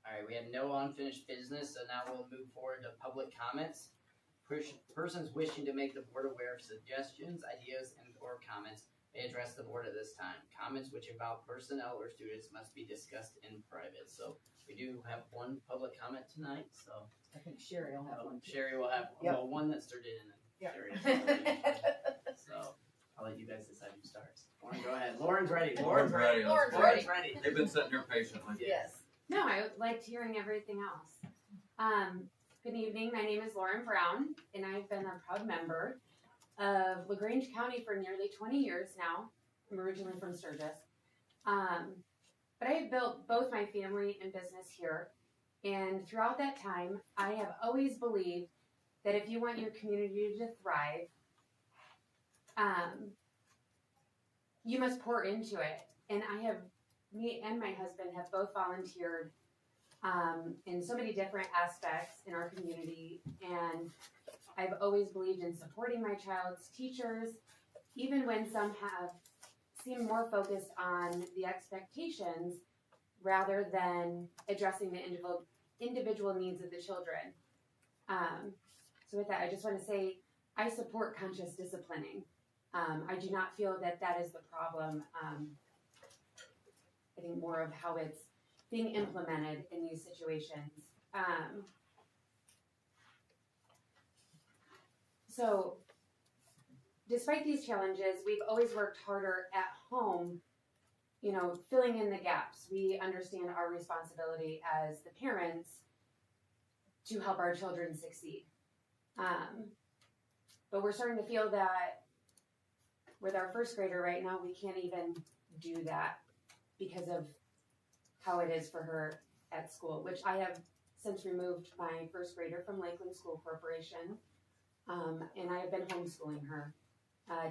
All right, we have no unfinished business, so now we'll move forward to public comments. Persons wishing to make the board aware of suggestions, ideas, and/or comments may address the board at this time. Comments which involve personnel or students must be discussed in private. So we do have one public comment tonight. So I think Sherry will have one. Sherry will have one that started in. Yep. Sherry. So I'll let you guys decide who starts. Lauren, go ahead. Lauren's ready. Lauren's ready. Lauren's ready. They've been sitting here patiently. Yes. No, I liked hearing everything else. Good evening. My name is Lauren Brown, and I've been a proud member of LaGrange County for nearly 20 years now. I'm originally from Sturgis. But I have built both my family and business here. And throughout that time, I have always believed that if you want your community to thrive, you must pour into it. And me and my husband have both volunteered in so many different aspects in our community, and I've always believed in supporting my child's teachers, even when some have seemed more focused on the expectations rather than addressing the individual needs of the children. So with that, I just want to say I support conscious disciplining. I do not feel that is the problem. I think more of how it's being implemented in these situations. So despite these challenges, we've always worked harder at home, filling in the gaps. We understand our responsibility as the parents to help our children succeed. But we're starting to feel that with our first grader right now, we can't even do that because of how it is for her at school, which I have since removed my first grader from Lakeland School Corporation, and I have been homeschooling her,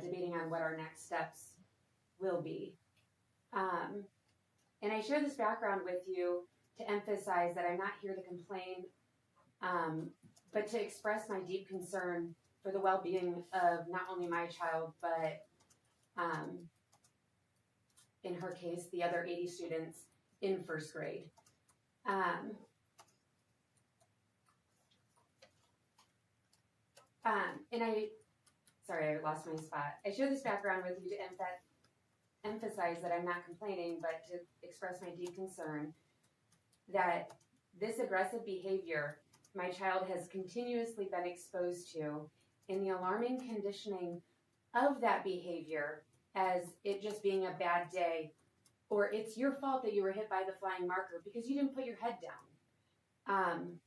debating on what our next steps will be. And I share this background with you to emphasize that I'm not here to complain, but to express my deep concern for the well-being of not only my child, but in her case, the other 80 students in first grade. And sorry, I lost my spot. I share this background with you to emphasize that I'm not complaining, but to express my deep concern that this aggressive behavior my child has continuously been exposed to, and the alarming conditioning of that behavior as it just being a bad day, or it's your fault that you were hit by the flying marker because you didn't put your head down,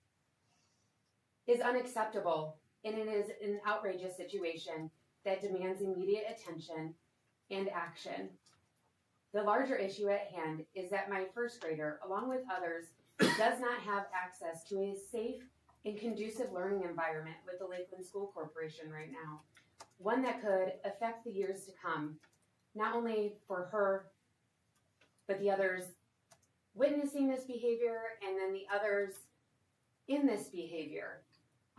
is unacceptable, and it is an outrageous situation that demands immediate attention and action. The larger issue at hand is that my first grader, along with others, does not have access to a safe and conducive learning environment with the Lakeland School Corporation right now. One that could affect the years to come, not only for her, but the others witnessing this behavior and then the others in this behavior.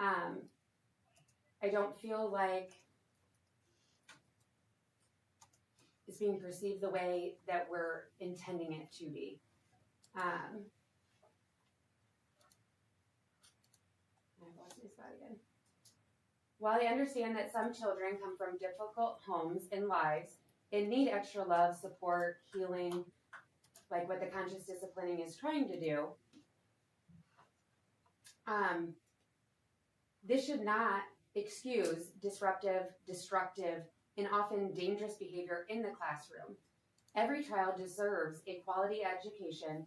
I don't feel like it's being perceived the way that we're intending it to be. I've lost my spot again. While I understand that some children come from difficult homes and lives and need extra love, support, healing, like what the conscious disciplining is trying to do, this should not excuse disruptive, destructive, and often dangerous behavior in the classroom. Every child deserves a quality education,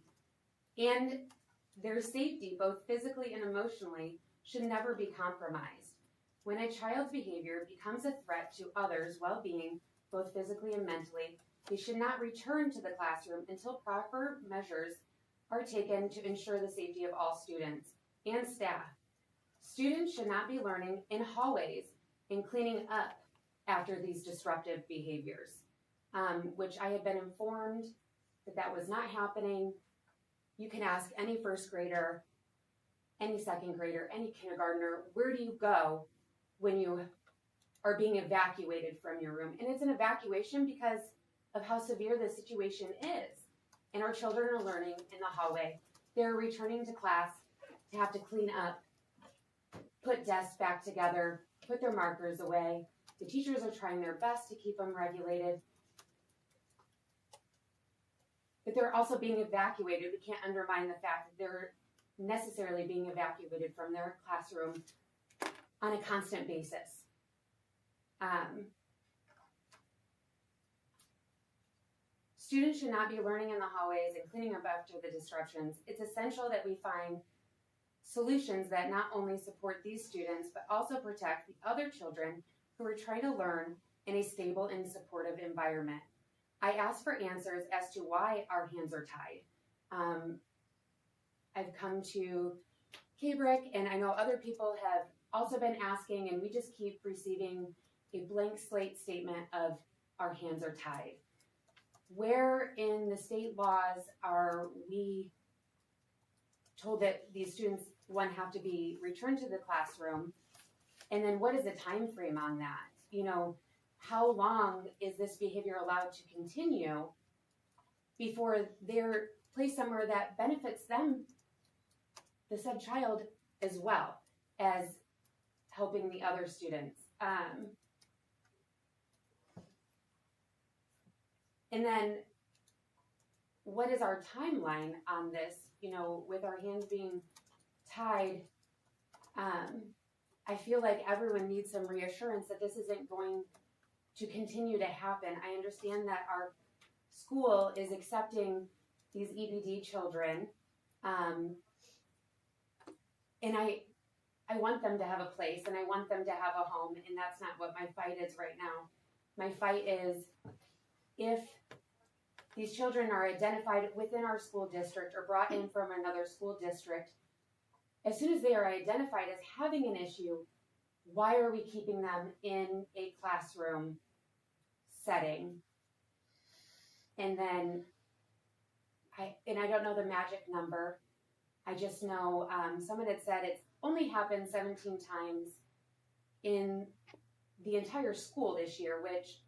and their safety, both physically and emotionally, should never be compromised. When a child's behavior becomes a threat to others' well-being, both physically and mentally, they should not return to the classroom until proper measures are taken to ensure the safety of all students and staff. Students should not be learning in hallways and cleaning up after these disruptive behaviors, which I had been informed that that was not happening. You can ask any first grader, any second grader, any kindergartner, where do you go when you are being evacuated from your room? And it's an evacuation because of how severe the situation is. And our children are learning in the hallway. They're returning to class to have to clean up, put desks back together, put their markers away. The teachers are trying their best to keep them regulated. But they're also being evacuated. We can't undermine the fact that they're necessarily being evacuated from their classroom on a constant basis. Students should not be learning in the hallways and cleaning up after the disruptions. It's essential that we find solutions that not only support these students, but also protect the other children who are trying to learn in a stable and supportive environment. I asked for answers as to why our hands are tied. I've come to KBRIC, and I know other people have also been asking, and we just keep receiving a blank slate statement of our hands are tied. Where in the state laws are we told that these students, one, have to be returned to the classroom? And then what is the time frame on that? You know, how long is this behavior allowed to continue before they're placed somewhere that benefits them, the said child, as well as helping the other students? And then what is our timeline on this? You know, with our hands being tied, I feel like everyone needs some reassurance that this isn't going to continue to happen. I understand that our school is accepting these EBD children, and I want them to have a place, and I want them to have a home, and that's not what my fight is right now. My fight is if these children are identified within our school district or brought in from another school district, as soon as they are identified as having an issue, why are we keeping them in a classroom setting? And then, I don't know the magic number. I just know someone had said it's only happened 17 times in the entire school this year, which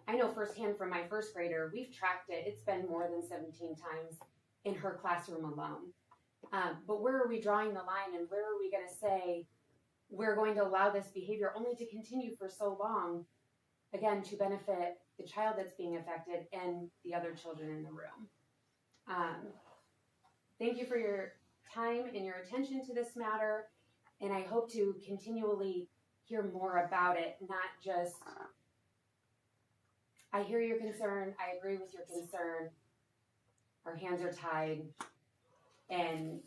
I know firsthand from my first grader. We've tracked it. It's been more than 17 times in her classroom alone. But where are we drawing the line, and where are we going to say we're going to allow this behavior only to continue for so long, again, to benefit the child that's being affected and the other children in the room. Thank you for your time and your attention to this matter, and I hope to continually hear more about it, not just, I hear your concern, I agree with your concern, our hands are tied, and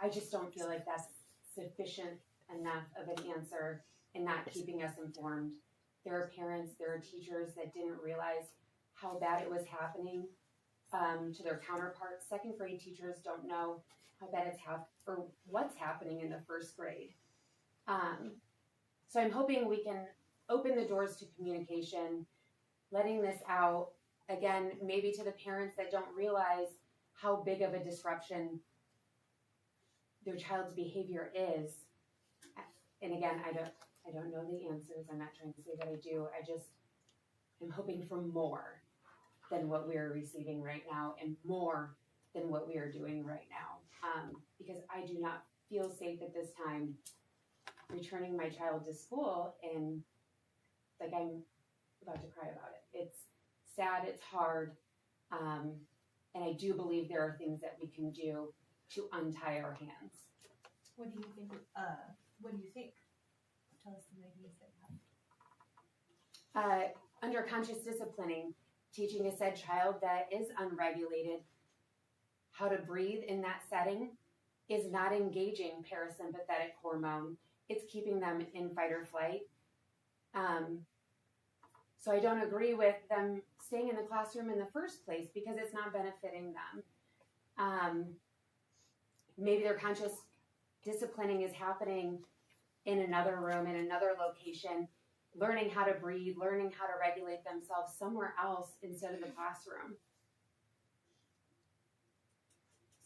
I just don't feel like that's sufficient enough of an answer in not keeping us informed. There are parents, there are teachers that didn't realize how bad it was happening to their counterparts. Second grade teachers don't know how bad it's or what's happening in the first grade. So I'm hoping we can open the doors to communication, letting this out, again, maybe to the parents that don't realize how big of a disruption their child's behavior is. And again, I don't know the answers. I'm not trying to say that I do. I'm hoping for more than what we are receiving right now and more than what we are doing right now. Because I do not feel safe at this time returning my child to school, and like I'm about to cry about it. It's sad, it's hard, and I do believe there are things that we can do to untie our hands. What do you think? What do you think? Tell us some ideas that you have. Under conscious disciplining, teaching a said child that is unregulated how to breathe in that setting is not engaging parasympathetic hormone. It's keeping them in fight or flight. So I don't agree with them staying in the classroom in the first place because it's not benefiting them. Maybe their conscious disciplining is happening in another room, in another location, learning how to breathe, learning how to regulate themselves somewhere else instead of the classroom.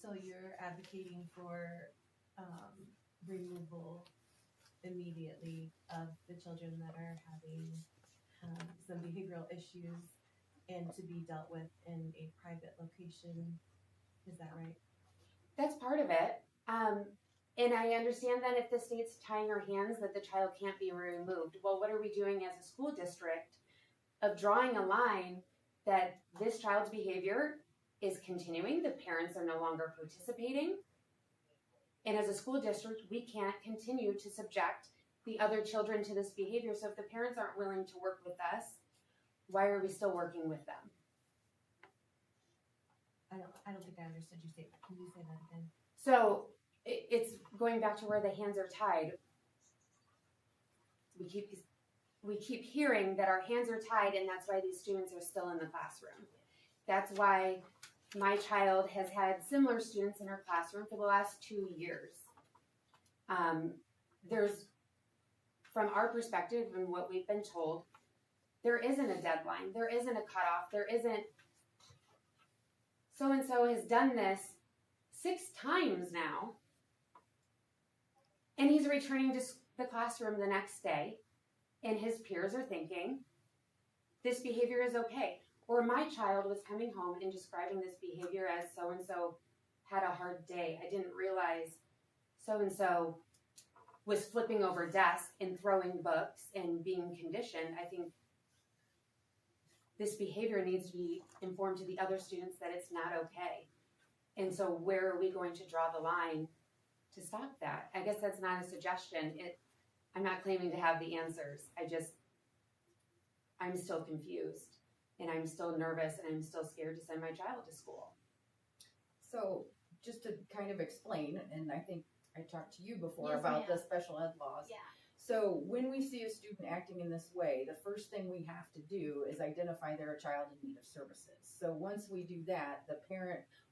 So you're advocating for removal immediately of the children that are having some behavioral issues and to be dealt with in a private location. Is that right? That's part of it. And I understand that if the state's tying our hands that the child can't be removed. Well, what are we doing as a school district of drawing a line that this child's behavior is continuing, the parents are no longer participating, and as a school district, we can't continue to subject the other children to this behavior. So if the parents aren't willing to work with us, why are we still working with them? I don't think I understood your statement. Can you say that again? So it's going back to where the hands are tied. We keep hearing that our hands are tied, and that's why these students are still in the classroom. That's why my child has had similar students in her classroom for the last 2 years. There's, from our perspective and what we've been told, there isn't a deadline. There isn't a cutoff. There isn't, so-and-so has done this 6 times now, and he's returning to the classroom the next day, and his peers are thinking, this behavior is okay. Or my child was coming home and describing this behavior as so-and-so had a hard day. I didn't realize so-and-so was flipping over desks and throwing books and being conditioned. I think this behavior needs to be informed to the other students that it's not okay. And so where are we going to draw the line to stop that? I guess that's not a suggestion. I'm not claiming to have the answers. I'm still confused, and I'm still nervous, and I'm still scared to send my child to school. So just to kind of explain, and I think I talked to you before Yes, about ma'am. the special ed laws. Yeah. So when we see a student acting in this way, the first thing we have to do is identify they're a child in need of services. So once we do that,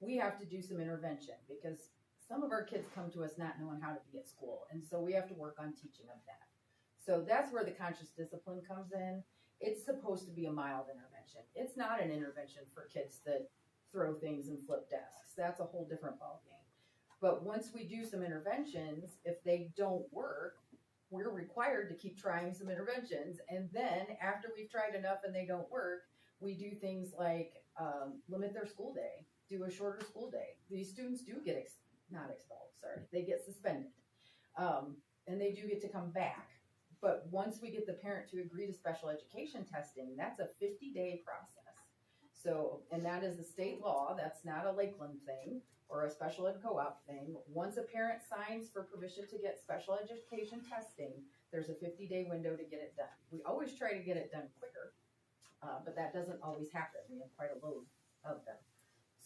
we have to do some intervention because some of our kids come to us not knowing how to be at school. And so we have to work on teaching them that. So that's where the conscious discipline comes in. It's supposed to be a mild intervention. It's not an intervention for kids that throw things and flip desks. That's a whole different ballgame. But once we do some interventions, if they don't work, we're required to keep trying some interventions. And then after we've tried enough and they don't work, we do things like limit their school day, do a shorter school day. These students do get not expelled, sorry, they get suspended. and they do get to come back. But once we get the parent to agree to special education testing, that's a 50-day process. So, and that is the state law. That's not a Lakeland thing or a special ed co-op thing. Once a parent signs for permission to get special education testing, there's a 50-day window to get it done. We always try to get it done quicker, but that doesn't always happen. We have quite a load of them.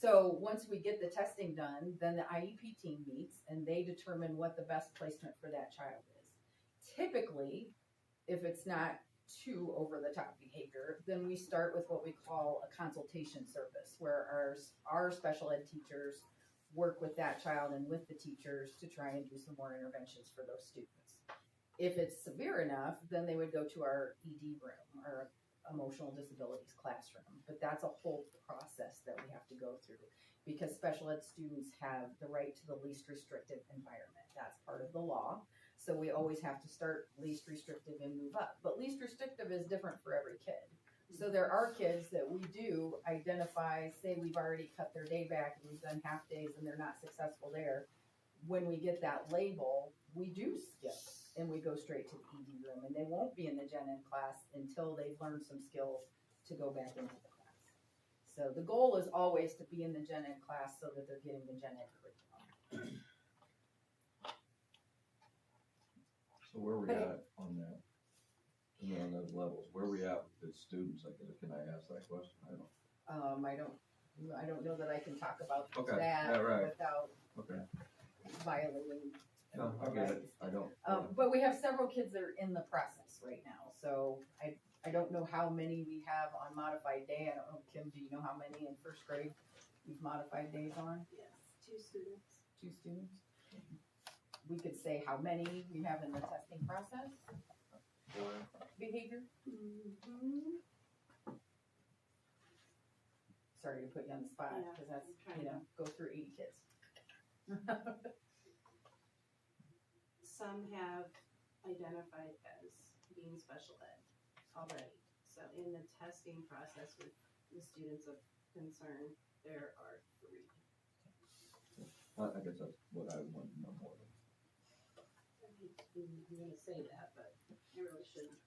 So once we get the testing done, then the IEP team meets and they determine what the best placement for that child is. Typically, if it's not too over the top behavior, then we start with what we call a consultation service, where our special ed teachers work with that child and with the teachers to try and do some more interventions for those students. If it's severe enough, then they would go to our ED room, or emotional disabilities classroom. But that's a whole process that we have to go through, because special ed students have the right to the least restrictive environment. That's part of the law. So we always have to start least restrictive and move up. But least restrictive is different for every kid. So there are kids that we do identify, say we've already cut their day back and we've done half days and they're not successful there. When we get that label, we do skip and we go straight to the ED room, and they won't be in the gen ed class until they've learned some skills to go back into the class. So the goal is always to be in the gen ed class so that they're getting the gen ed curriculum. So where are we at on that? You know, on those levels, where are we at with the students? Like, can I ask that question? I don't. I don't know that I can talk about Okay. that Yeah, right. without Okay. violating. No, I get it. I don't. But we have several kids that are in the process right now, so I don't know how many we have on modified day. I don't know, Kim, do you know how many in first grade we've modified days on? Yes, 2 students. 2 students? We could say how many we have in the testing process for behavior? Sorry to put you on the spot, Yeah, because that's, I'm trying go through 80 kids. Some have identified as being special ed already. So in the testing process with the students of concern, there are 3. I guess that's what I want to know more. I'm gonna say that, but I really shouldn't.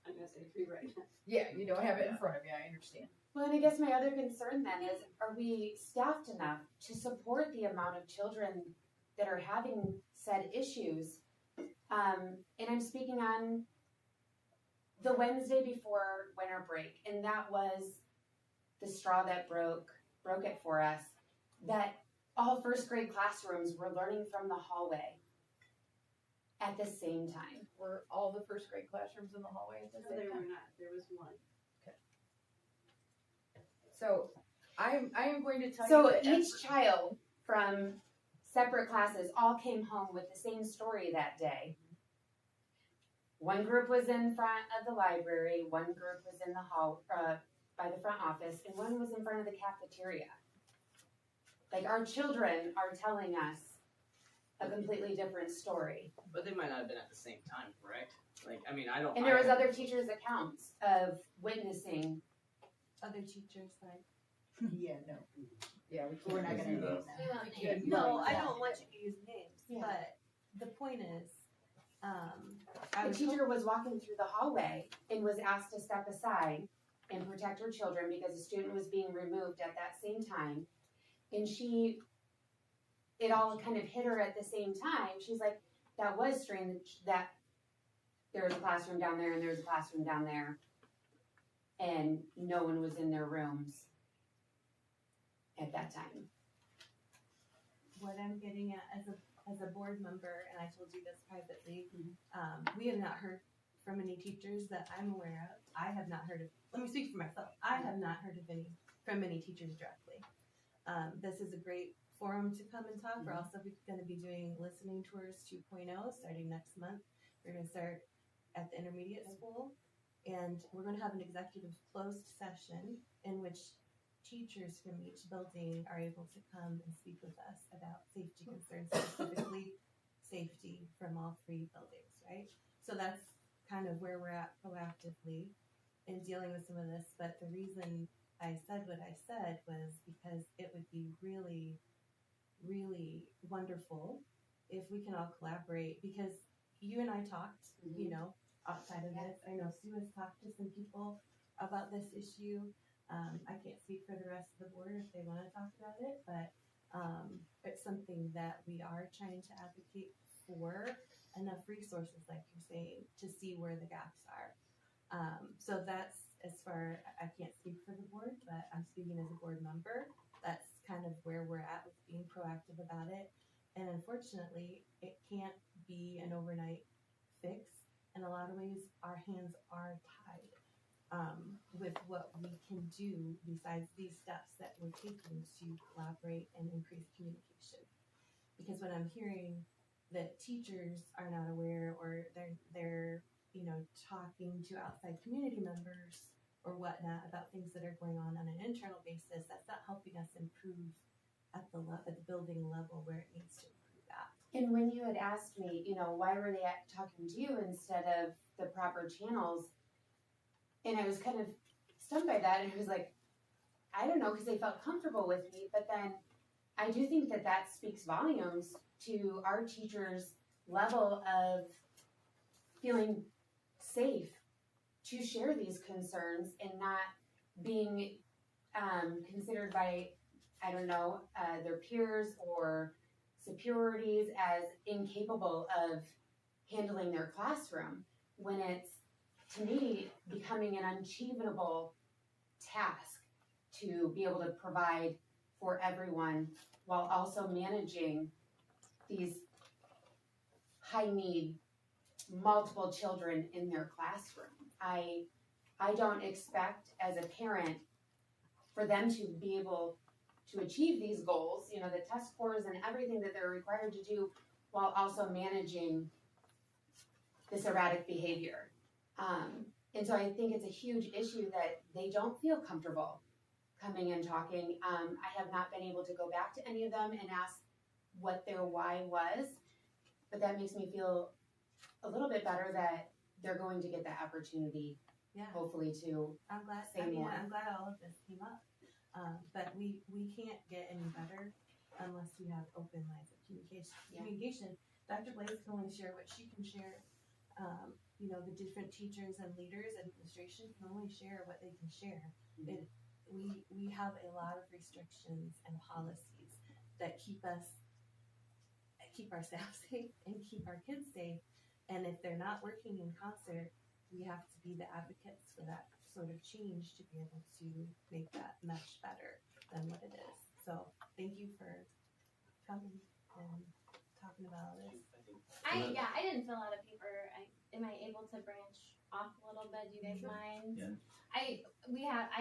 I'm gonna say 3 right now. Yeah, you don't have it in front of you, I understand. Well, and I guess my other concern then is, are we staffed enough to support the amount of children that are having said issues? And I'm speaking on the Wednesday before winter break, and that was the straw that broke it for us, that all first grade classrooms were learning from the hallway at the same time. Were all the first grade classrooms in the hallway at the No, same they time? were not. There was 1. So I am going to tell So you that each child from separate classes all came home with the same story that day. One group was in front of the library, one group was in the hall, by the front office, and one was in front of the cafeteria. Like, our children are telling us a completely different story. But they might not have been at the same time, correct? Like, I mean, I don't. And there was other teachers' accounts of witnessing. Other teachers, like. Yeah, no. Yeah, we're not gonna do name that. them. No, I don't want you to use names, Yeah. but the point is, The teacher was walking through the hallway and was asked to step aside and protect her children because a student was being removed at that same time. And it all kind of hit her at the same time. She's like, that was strange that there was a classroom down there and there was a classroom down there, and no one was in their rooms at that time. what I'm getting at as a board member, and I told you this privately, we have not heard from any teachers that I'm aware of. I have not heard of, let me speak for myself. I have not heard of from any teachers directly. This is a great forum to come and talk. We're also going to be doing listening tours 2.0 starting next month. We're going to start at the intermediate school, and we're going to have an executive closed session in which teachers from each building are able to come and speak with us about safety concerns, specifically safety from all 3 buildings, right? So that's kind of where we're at proactively in dealing with some of this. But the reason I said what I said was because it would be really, really wonderful if we can all collaborate, because you and I talked, Mhm. you know, outside of this. I know Sue has talked to some people about this issue. I can't speak for the rest of the board if they want to talk about it, but it's something that we are trying to advocate for enough resources, like you're saying, to see where the gaps are. So that's as far, I can't speak for the board, but I'm speaking as a board member. That's kind of where we're at with being proactive about it. And unfortunately, it can't be an overnight fix. In a lot of ways, our hands are tied with what we can do besides these steps that we're taking to collaborate and increase communication. Because when I'm hearing that teachers are not aware, or they're talking to outside community members or whatnot about things that are going on an internal basis, that's not helping us improve at the building level where it needs to improve at. And when you had asked me, why were they talking to you instead of the proper channels? And I was kind of stunned by that. And I was like, I don't know, because they felt comfortable with me. But then I do think that speaks volumes to our teachers' level of feeling safe to share these concerns and not being considered by, I don't know, their peers or superiorities as incapable of handling their classroom, when it's, to me, becoming an unachievable task to be able to provide for everyone while also managing these high need multiple children in their classroom. I don't expect as a parent for them to be able to achieve these goals, the test scores and everything that they're required to do, while also managing this erratic behavior. And so I think it's a huge issue that they don't feel comfortable coming and talking. I have not been able to go back to any of them and ask what their why was, but that makes me feel a little bit better that they're going to get that opportunity, hopefully, to say more. I'm glad all of this came up. But we can't get any better unless we have open lines of communication. Dr. Blaze can only share what she can share. The different teachers and leaders, administration can only share what they can share. We have a lot of restrictions and policies that keep our staff safe and keep our kids safe. And if they're not working in concert, we have to be the advocates for that sort of change to be able to make that mesh better than what it is. So thank you for coming and talking about this. I didn't fill out a paper. Am I able to branch off a little bit? Do you guys mind? Yeah.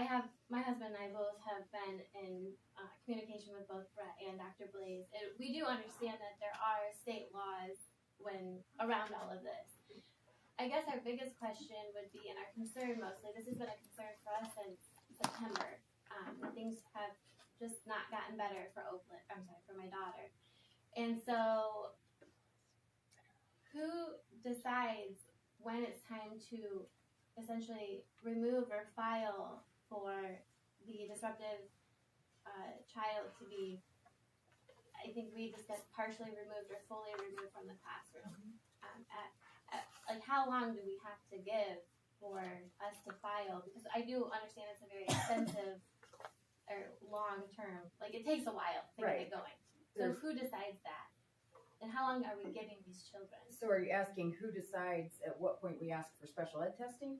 My husband and I both have been in communication with both Brett and Dr. Blaze. We do understand that there are state laws around all of this. I guess our biggest question would be, and our concern mostly, this has been a concern for us since September. Things have just not gotten better for my daughter. And so who decides when it's time to essentially remove or file for the disruptive child to be, I think we discussed partially removed or fully removed from the classroom? How long do we have to give for us to file? Because I do understand it's a very expensive or long term, it takes a while to get it going. So who decides that? And how long are we giving these children? So are you asking who decides at what point we ask for special ed testing?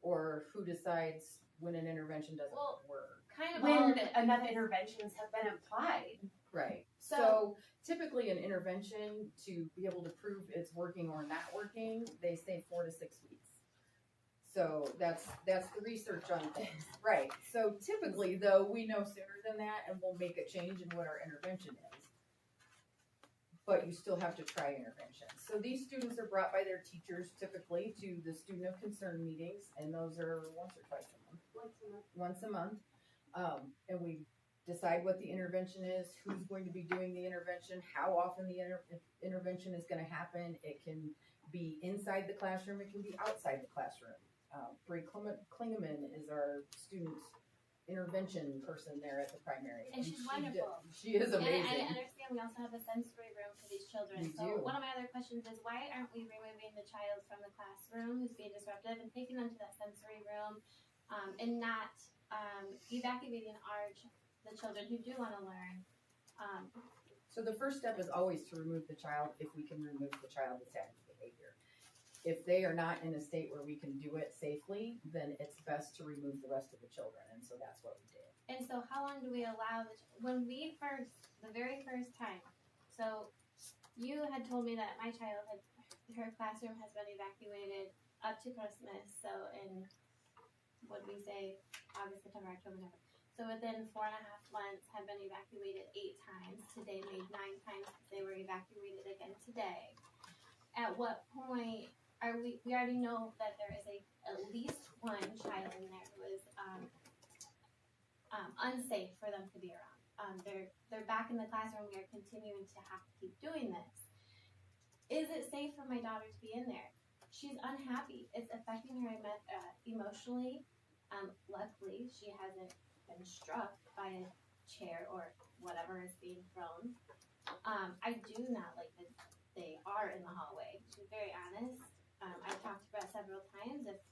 Or who decides when an intervention doesn't work? Kind of when enough interventions have been applied. Right. So typically an intervention, to be able to prove it's working or not working, they say 4 to 6 weeks. So that's the research on things. Right. So typically, though, we know sooner than that, and we'll make a change in what our intervention is. But you still have to try intervention. So these students are brought by their teachers typically to the student of concern meetings, and those are once or twice a month. Once a month. And we decide what the intervention is, who's going to be doing the intervention, how often the intervention is going to happen. It can be inside the classroom, it can be outside the classroom. Bray Klingeman is our student intervention person there at the primary. And she's she wonderful. She is amazing. And I understand we also have a sensory room for these children. We So do. one of my other questions is why aren't we removing the child from the classroom who's being disruptive and taking them to that sensory room, and not evacuating the children who do want to learn? So the first step is always to remove the child if we can remove the child that's having behavior. If they are not in a state where we can do it safely, then it's best to remove the rest of the children, and so that's what we did. And so how long do we allow when we the very first time, so you had told me that my child her classroom has been evacuated up to Christmas, so in, what did we say, August, September, October, November. So within 4.5 months have been evacuated 8 times. Today made 9 times because they were evacuated again today. At what point are we already know that there is at least one child in there who is unsafe for them to be around. They're back in the classroom. We are continuing to have to keep doing this. Is it safe for my daughter to be in there? She's unhappy. It's affecting her emotionally. Luckily, she hasn't been struck by a chair or whatever is being thrown. I do not like that they are in the hallway. To be very honest, I've talked to Brett several times. If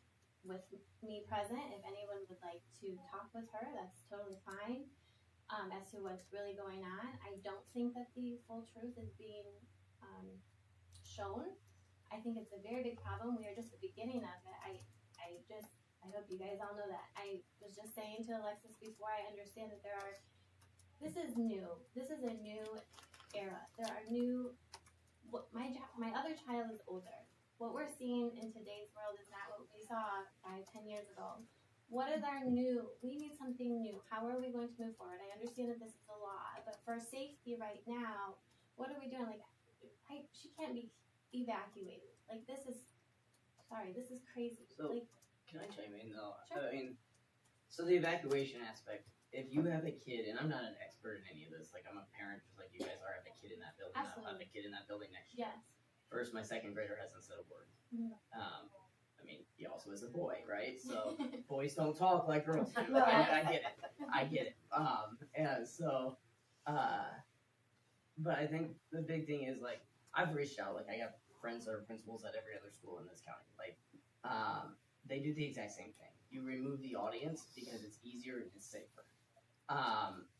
with me present, if anyone would like to talk with her, that's totally fine. As to what's really going on, I don't think that the full truth is being shown. I think it's a very big problem. We are just the beginning of it. I hope you guys all know that. I was just saying to Alexis before, I understand that this is new. This is a new era. There are new, my other child is older. What we're seeing in today's world is not what we saw 5-10 years ago. What is our new? We need something new. How are we going to move forward? I understand that this is a law, but for safety right now, what are we doing? Like, she can't be evacuated. Like, this is crazy. So, like, can I chime in though? Sure. I mean, so the evacuation aspect, if you have a kid, and I'm not an expert in any of this, like I'm a parent just like you guys are, I have a kid in that building. I'll have a kid in that building next year. Yes. First, my second grader hasn't said a word. Mhm. I mean, he also is a boy, right? So boys don't talk like girls do. I get it. And so, but I think the big thing is like, I've reached out, like I got friends that are principals at every other school in this county. Like, they do the exact same thing. You remove the audience because it's easier and it's safer.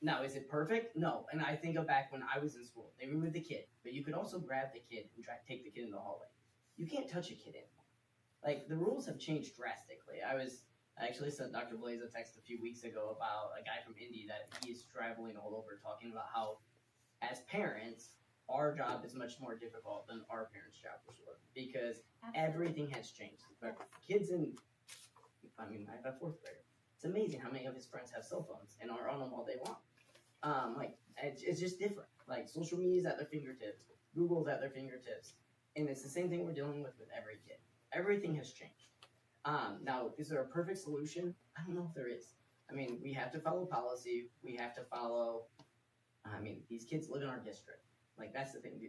Now, is it perfect? No. And I think of back when I was in school, they removed the kid, but you could also grab the kid and take the kid in the hallway. You can't touch a kid anymore. Like, the rules have changed drastically. I actually sent Dr. Blaze a text a few weeks ago about a guy from Indy that he's traveling all over talking about how, as parents, our job is much more difficult than our parents' jobs were because everything has changed. But kids I have a 4th grader. It's amazing how many of his friends have cell phones and are on them all day long. It's just different. Like, social media's at their fingertips, Google's at their fingertips, and it's the same thing we're dealing with every kid. Everything has changed. Now, is there a perfect solution? I don't know if there is. I mean, we have to follow policy. We have to follow. These kids live in our district. Like, that's the thing.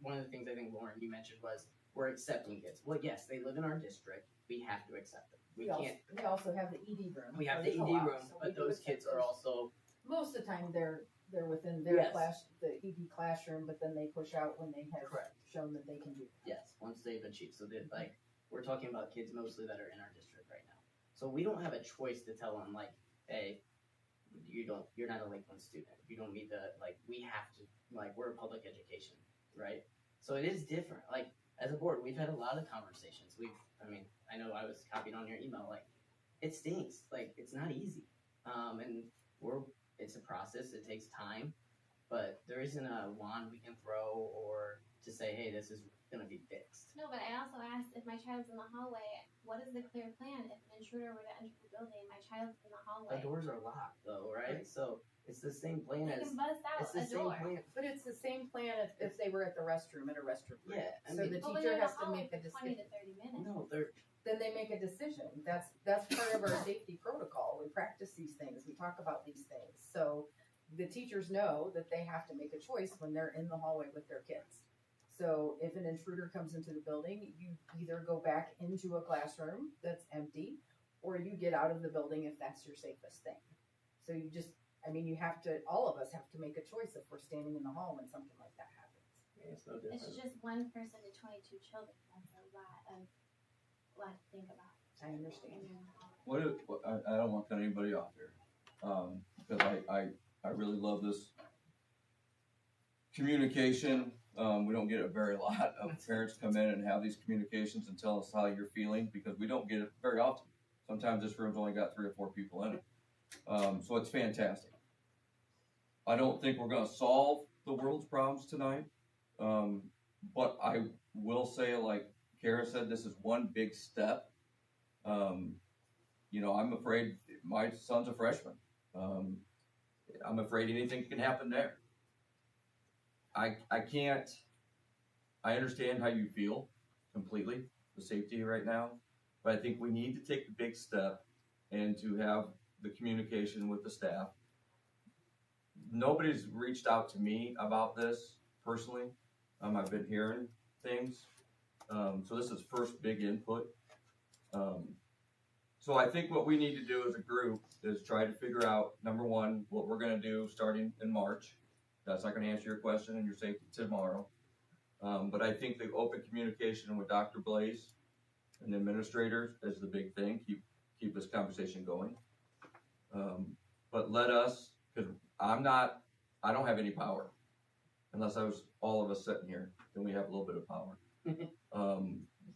One of the things I think, Lauren, you mentioned was we're accepting kids. Well, yes, they live in our district. We have to accept them. We also have the ED room. We have for the co-op, ED room, so we but do those accept kids are also. Most of the time, they're within their Yes. class, the ED classroom, but then they push out when they have shown that they can do that. Yes, once they've achieved. So we're talking about kids mostly that are in our district right now. So we don't have a choice to tell them like, hey, you're not a Lakeland student. You don't meet we have to, we're a public education, right? So it is different. Like, as a board, we've had a lot of conversations. I know I was copied on your email, it stinks. It's not easy. It's a process. It takes time, but there isn't a wand we can throw or to say, hey, this is going to be fixed. No, but I also asked if my child's in the hallway, what is the clear plan? If an intruder were to enter the building, my child's in the hallway. The doors are locked, though, right? So it's the same plan They as. can bust out it's the a same door. plan. But it's the same plan if they were at the restroom in a restroom. Yeah, So the But when teacher they're in has the to hallway make a for 20 decision. to 30 minutes. No, Then they make a decision. That's part of our safety protocol. We practice these things. We talk about these things. So the teachers know that they have to make a choice when they're in the hallway with their kids. So if an intruder comes into the building, you either go back into a classroom that's empty, or you get out of the building if that's your safest thing. So you just, I mean, you have to, all of us have to make a choice if we're standing in the hall when something like that happens. It's no It's different. just one person to 22 children. That's a lot to think about. I understand. I don't want to cut anybody off here, because I really love this communication. We don't get a very lot of parents come in and have these communications and tell us how you're feeling, because we don't get it very often. Sometimes this room's only got 3 or 4 people in it. So it's fantastic. I don't think we're going to solve the world's problems tonight. But I will say, like Kara said, this is one big step. You know, I'm afraid my son's a freshman. I'm afraid anything can happen there. I understand how you feel completely, the safety right now, but I think we need to take the big step and to have the communication with the staff. Nobody's reached out to me about this personally. I've been hearing things. So this is first big input. So I think what we need to do as a group is try to figure out, number one, what we're going to do starting in March. That's not going to answer your question and your safety tomorrow. But I think the open communication with Dr. Blaze and the administrators is the big thing. Keep this conversation going. But let us, because I don't have any power. Unless I was all of us sitting here, then we have a little bit of power.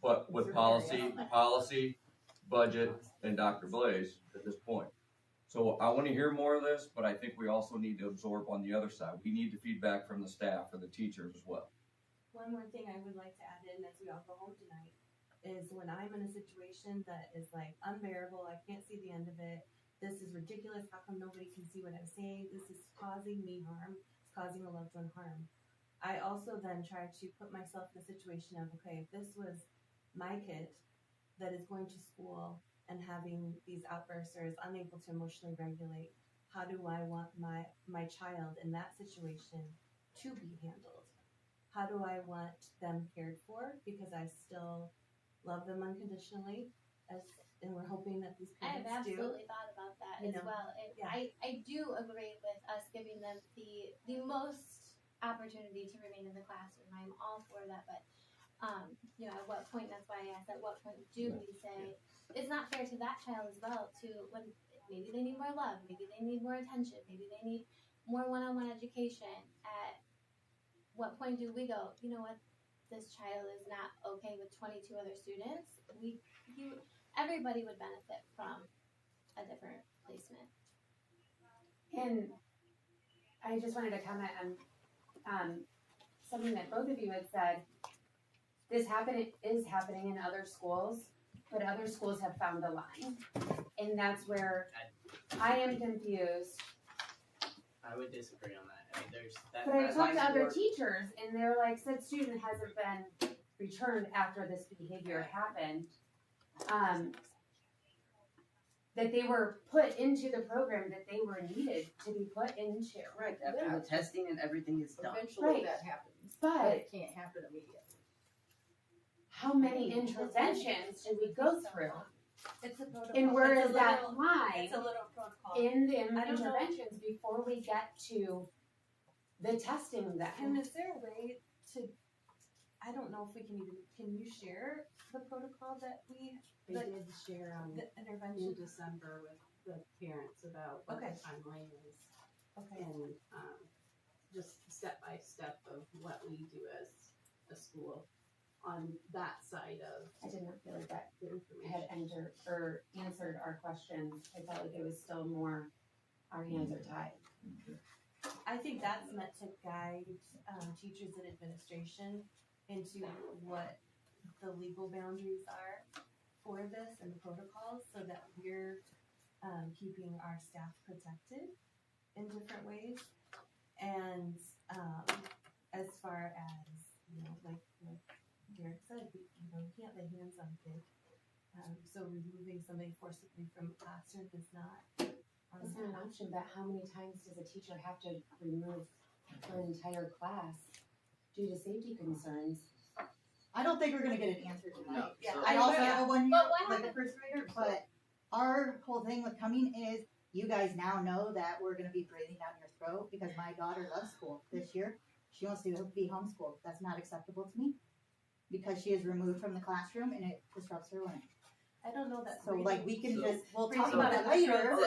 But with policy, budget, and Dr. Blaze at this point. So I want to hear more of this, but I think we also need to absorb on the other side. We need the feedback from the staff or the teachers as well. One more thing I would like to add in as we all go home tonight is when I'm in a situation that is like unbearable, I can't see the end of it. This is ridiculous. How come nobody can see what I'm saying? This is causing me harm. It's causing a loved one harm. I also then try to put myself in the situation of, okay, if this was my kid that is going to school and having these outbursts or is unable to emotionally regulate, how do I want my child in that situation to be handled? How do I want them cared for? Because I still love them unconditionally, and we're hoping that these I have parents do. absolutely thought about that You as know, well. I do agree with us giving them the most opportunity to remain in the classroom. I'm all for that, but you know, at what point, that's why I asked, at what point do we say it's not fair to that child as well, to when maybe they need more love, maybe they need more attention, maybe they need more one-on-one education. At what point do we go, you know what, this child is not okay with 22 other students? Everybody would benefit from a different placement. And I just wanted to comment on something that both of you had said. This is happening in other schools, but other schools have found a line. And that's where I am confused. I would disagree on that. I mean, there's that. But I that talked to line other work- teachers, and they're like, said student hasn't been returned after this behavior happened. That they were put into the program that they were needed to be put into. Right, after the testing and everything is done. Eventually Right. that happens, But but it can't happen immediately. how many interventions did we go through? It's a protocol. And where It's is a that little- line It's a little protocol. in the I don't know. interventions before we get to the testing And then? is there a way to, I don't know if we can you share the protocol that They did share the in intervention? December with the parents about what Okay. the timeline is. Okay. And just step by step of what we do as a school on that side of I did not feel like that the information. had entered or answered our questions. I felt like it was still more, our hands are tied. I think that's meant to guide teachers and administration into what the legal boundaries are for this and the protocols, so that we're keeping our staff protected in different ways. And as far as, you know, like Derek said, you can't lay hands on kids. So removing somebody forcibly from a classroom is not. It's not an option, but how many times does a teacher have to remove an entire class due to safety concerns? I don't think we're gonna get an answer tonight. No. I also have a 1 year, But what like a happened- first grader, but our whole thing with coming is you guys now know that we're gonna be breathing down your throat because my daughter loves school this year. She wants to be homeschooled. That's not acceptable to me because she is removed from the classroom and it disrupts her learning. I don't know that. So like we can So- we'll talk about it later.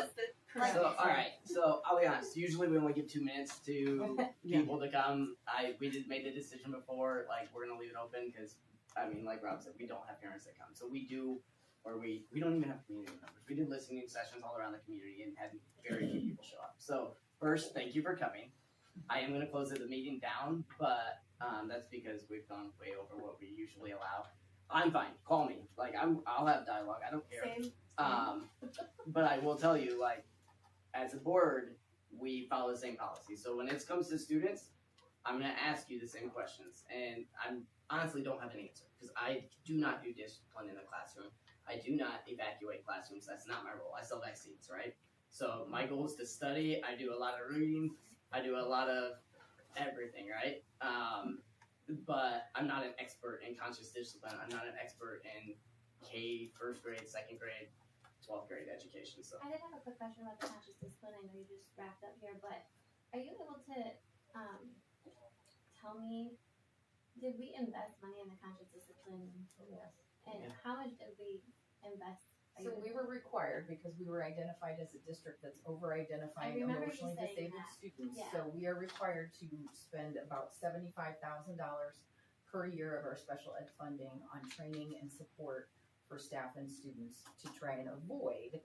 Like, So, all right. So I'll be honest. Usually, when we give 2 minutes to people to come, we did made the decision before. Like we're gonna leave it open because, I mean, like Rob said, we don't have parents that come. So we do, or we don't even have community members. We did listening sessions all around the community and had very few people show up. So first, thank you for coming. I am gonna close the meeting down, but that's because we've gone way over what we usually allow. I'm fine. Call me. Like I'll have dialogue. I don't care. Same. But I will tell you, like, as a board, we follow the same policy. So when it comes to students, I'm gonna ask you the same questions, and I'm honestly don't have an answer because I do not do discipline in the classroom. I do not evacuate classrooms. That's not my role. I sell vaccines, right? So my goal is to study. I do a lot of reading. I do a lot of everything, right? But I'm not an expert in conscious discipline. I'm not an expert in first grade, second grade, 12th grade education. So I did have a quick question about the conscious discipline. I know you just wrapped up here, but are you able to tell me, did we invest money in the conscious discipline? Yes. And how much did we invest? So we were required because we were identified as a district that's over-identifying emotionally disabled students. Yeah. So we are required to spend about $75,000 per year of our special ed funding on training and support for staff and students to try and avoid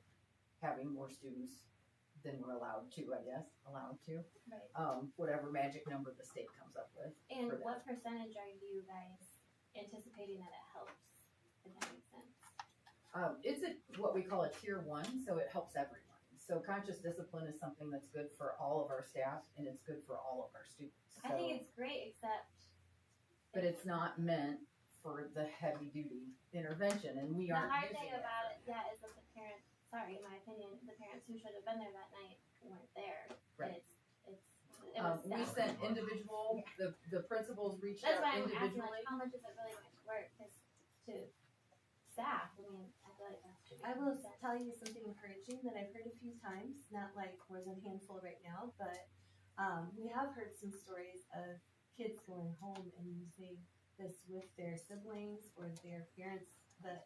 having more students than we're allowed to, I guess, Right. whatever magic number the state comes up with. And for that. what percentage are you guys anticipating that it helps, if that makes sense? It's what we call a tier 1, so it helps everyone. So conscious discipline is something that's good for all of our staff and it's good for all of our students. I think it's great, except But it's not meant for the heavy duty intervention, and we the aren't hard using thing it. about it, is that the parents, sorry, in my opinion, the parents who should have been there that night weren't there. Right. It was We staff. sent individual, the principals reached That's out why I'm asking, individually. like, how much is it really much work? Because to staff, I mean, I feel like that's I will tell you something encouraging that I've heard a few times, not like more than a handful right now, but we have heard some stories of kids going home and using this with their siblings or their parents that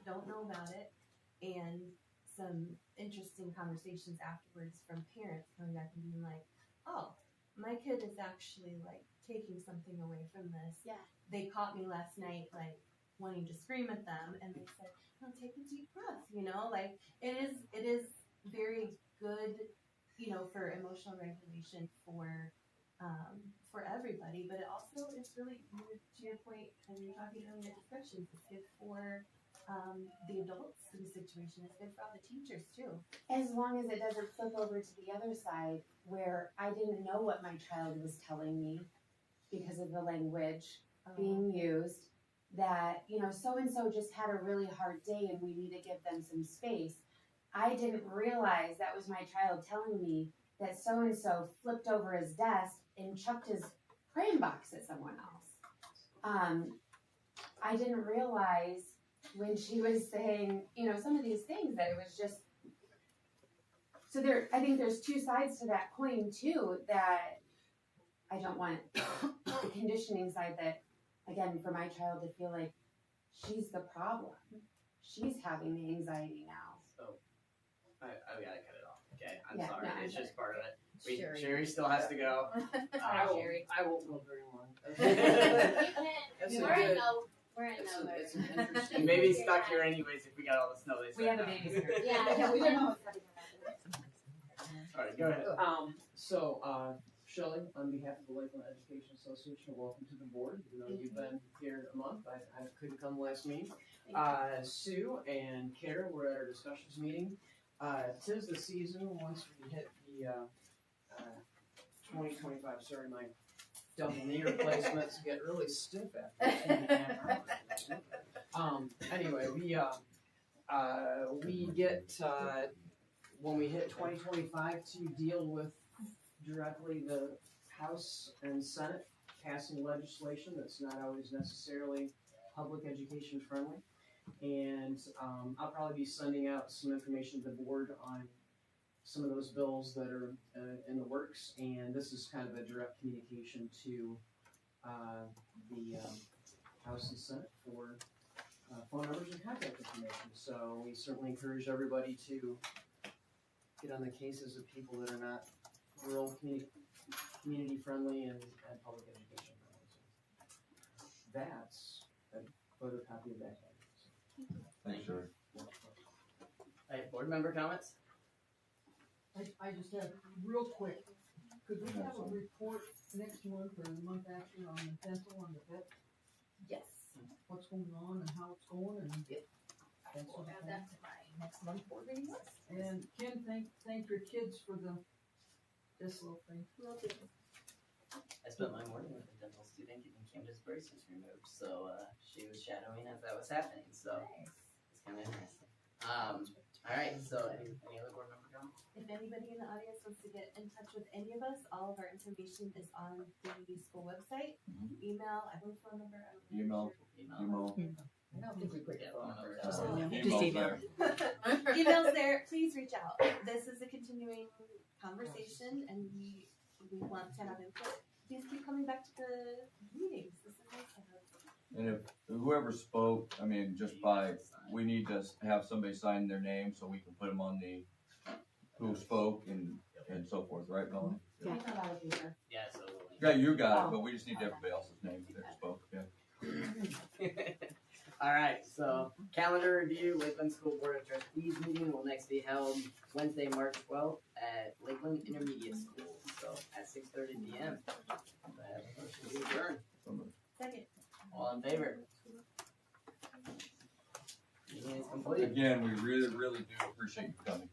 don't know about it, and some interesting conversations afterwards from parents coming back and being like, oh, my kid is actually like taking something away from this. Yeah. They caught me last night like wanting to scream at them, and they said, no, take a deep breath, like it is very good, for emotional regulation for everybody, but it also is really, to your point, and you're talking earlier discussions, it's good for the adults in the situation, it's good for all the teachers too. As long as it doesn't flip over to the other side where I didn't know what my child was telling me because of the language being used, that, so-and-so just had a really hard day and we need to give them some space. I didn't realize that was my child telling me that so-and-so flipped over his desk and chucked his praying box at someone else. I didn't realize when she was saying, some of these things that it was just, so I think there's two sides to that coin too, that I don't want the conditioning side that, again, for my child to feel like she's the problem. She's having the anxiety now. So I gotta cut it off. Okay, I'm Yeah, sorry. no, It's I'm just part of it. Sherry. Sherry still has to go. Hi, Sherry. I won't go very long. That's a We're in good- no mode. It's an interesting. And maybe stuck here anyways if we got all the snow they We have a said. babysitter. Yeah, we don't know what's happening. All right, go ahead. Shelley, on behalf of the Lakeland Education Association, welcome to the board. Even though you've been here a month, I couldn't come last meeting. Sue and Kara were at our discussions meeting. 'Tis the season once we hit the 2025. Sorry, my double knee replacements get really stiff after. Anyway, we get when we hit 2025 to deal with directly the House and Senate passing legislation that's not always necessarily public education friendly. And I'll probably be sending out some information to the board on some of those bills that are in the works, and this is kind of a direct communication to the House and Senate for phone numbers and contact information. So we certainly encourage everybody to get on the cases of people that are not rural community friendly and public education friendly. So that's a photocopy of that. Thanks, sir. Alright, board member comments? I just have real quick, could we have a report next month or the month after on the dental on the vet? Yes. What's going on and how it's going and. I will add that to my next month board meeting list. And Kim, thank your kids for this little thing. I spent my morning with a dental student getting Candace's braces removed, so she was shadowing as that was happening, so it's kind of interesting. Alright, so any other board member comments? If anybody in the audience wants to get in touch with any of us, all of our information is on the school website. Email, I have a phone number. I don't know. I Email. don't think we put your phone number. Email's there. Email's there. Please reach out. This is a continuing conversation, and we want to have input. Please keep coming back to the meetings. This is nice to have. And if whoever spoke, I mean, we need to have somebody sign their name so we can put them on the who spoke and so forth, right, Melanie? I got out of here. Yeah, so. Yeah, you got it, but we just need everybody else's name that spoke, yeah. Alright, so calendar review, Lakeland School Board of Trustees meeting will next be held Wednesday, March 12th at Lakeland Intermediate School, so at 6:30 p.m. Do I have a motion to adjourn? Second. All in favor? Meeting is complete. Again, we really, really do appreciate you coming.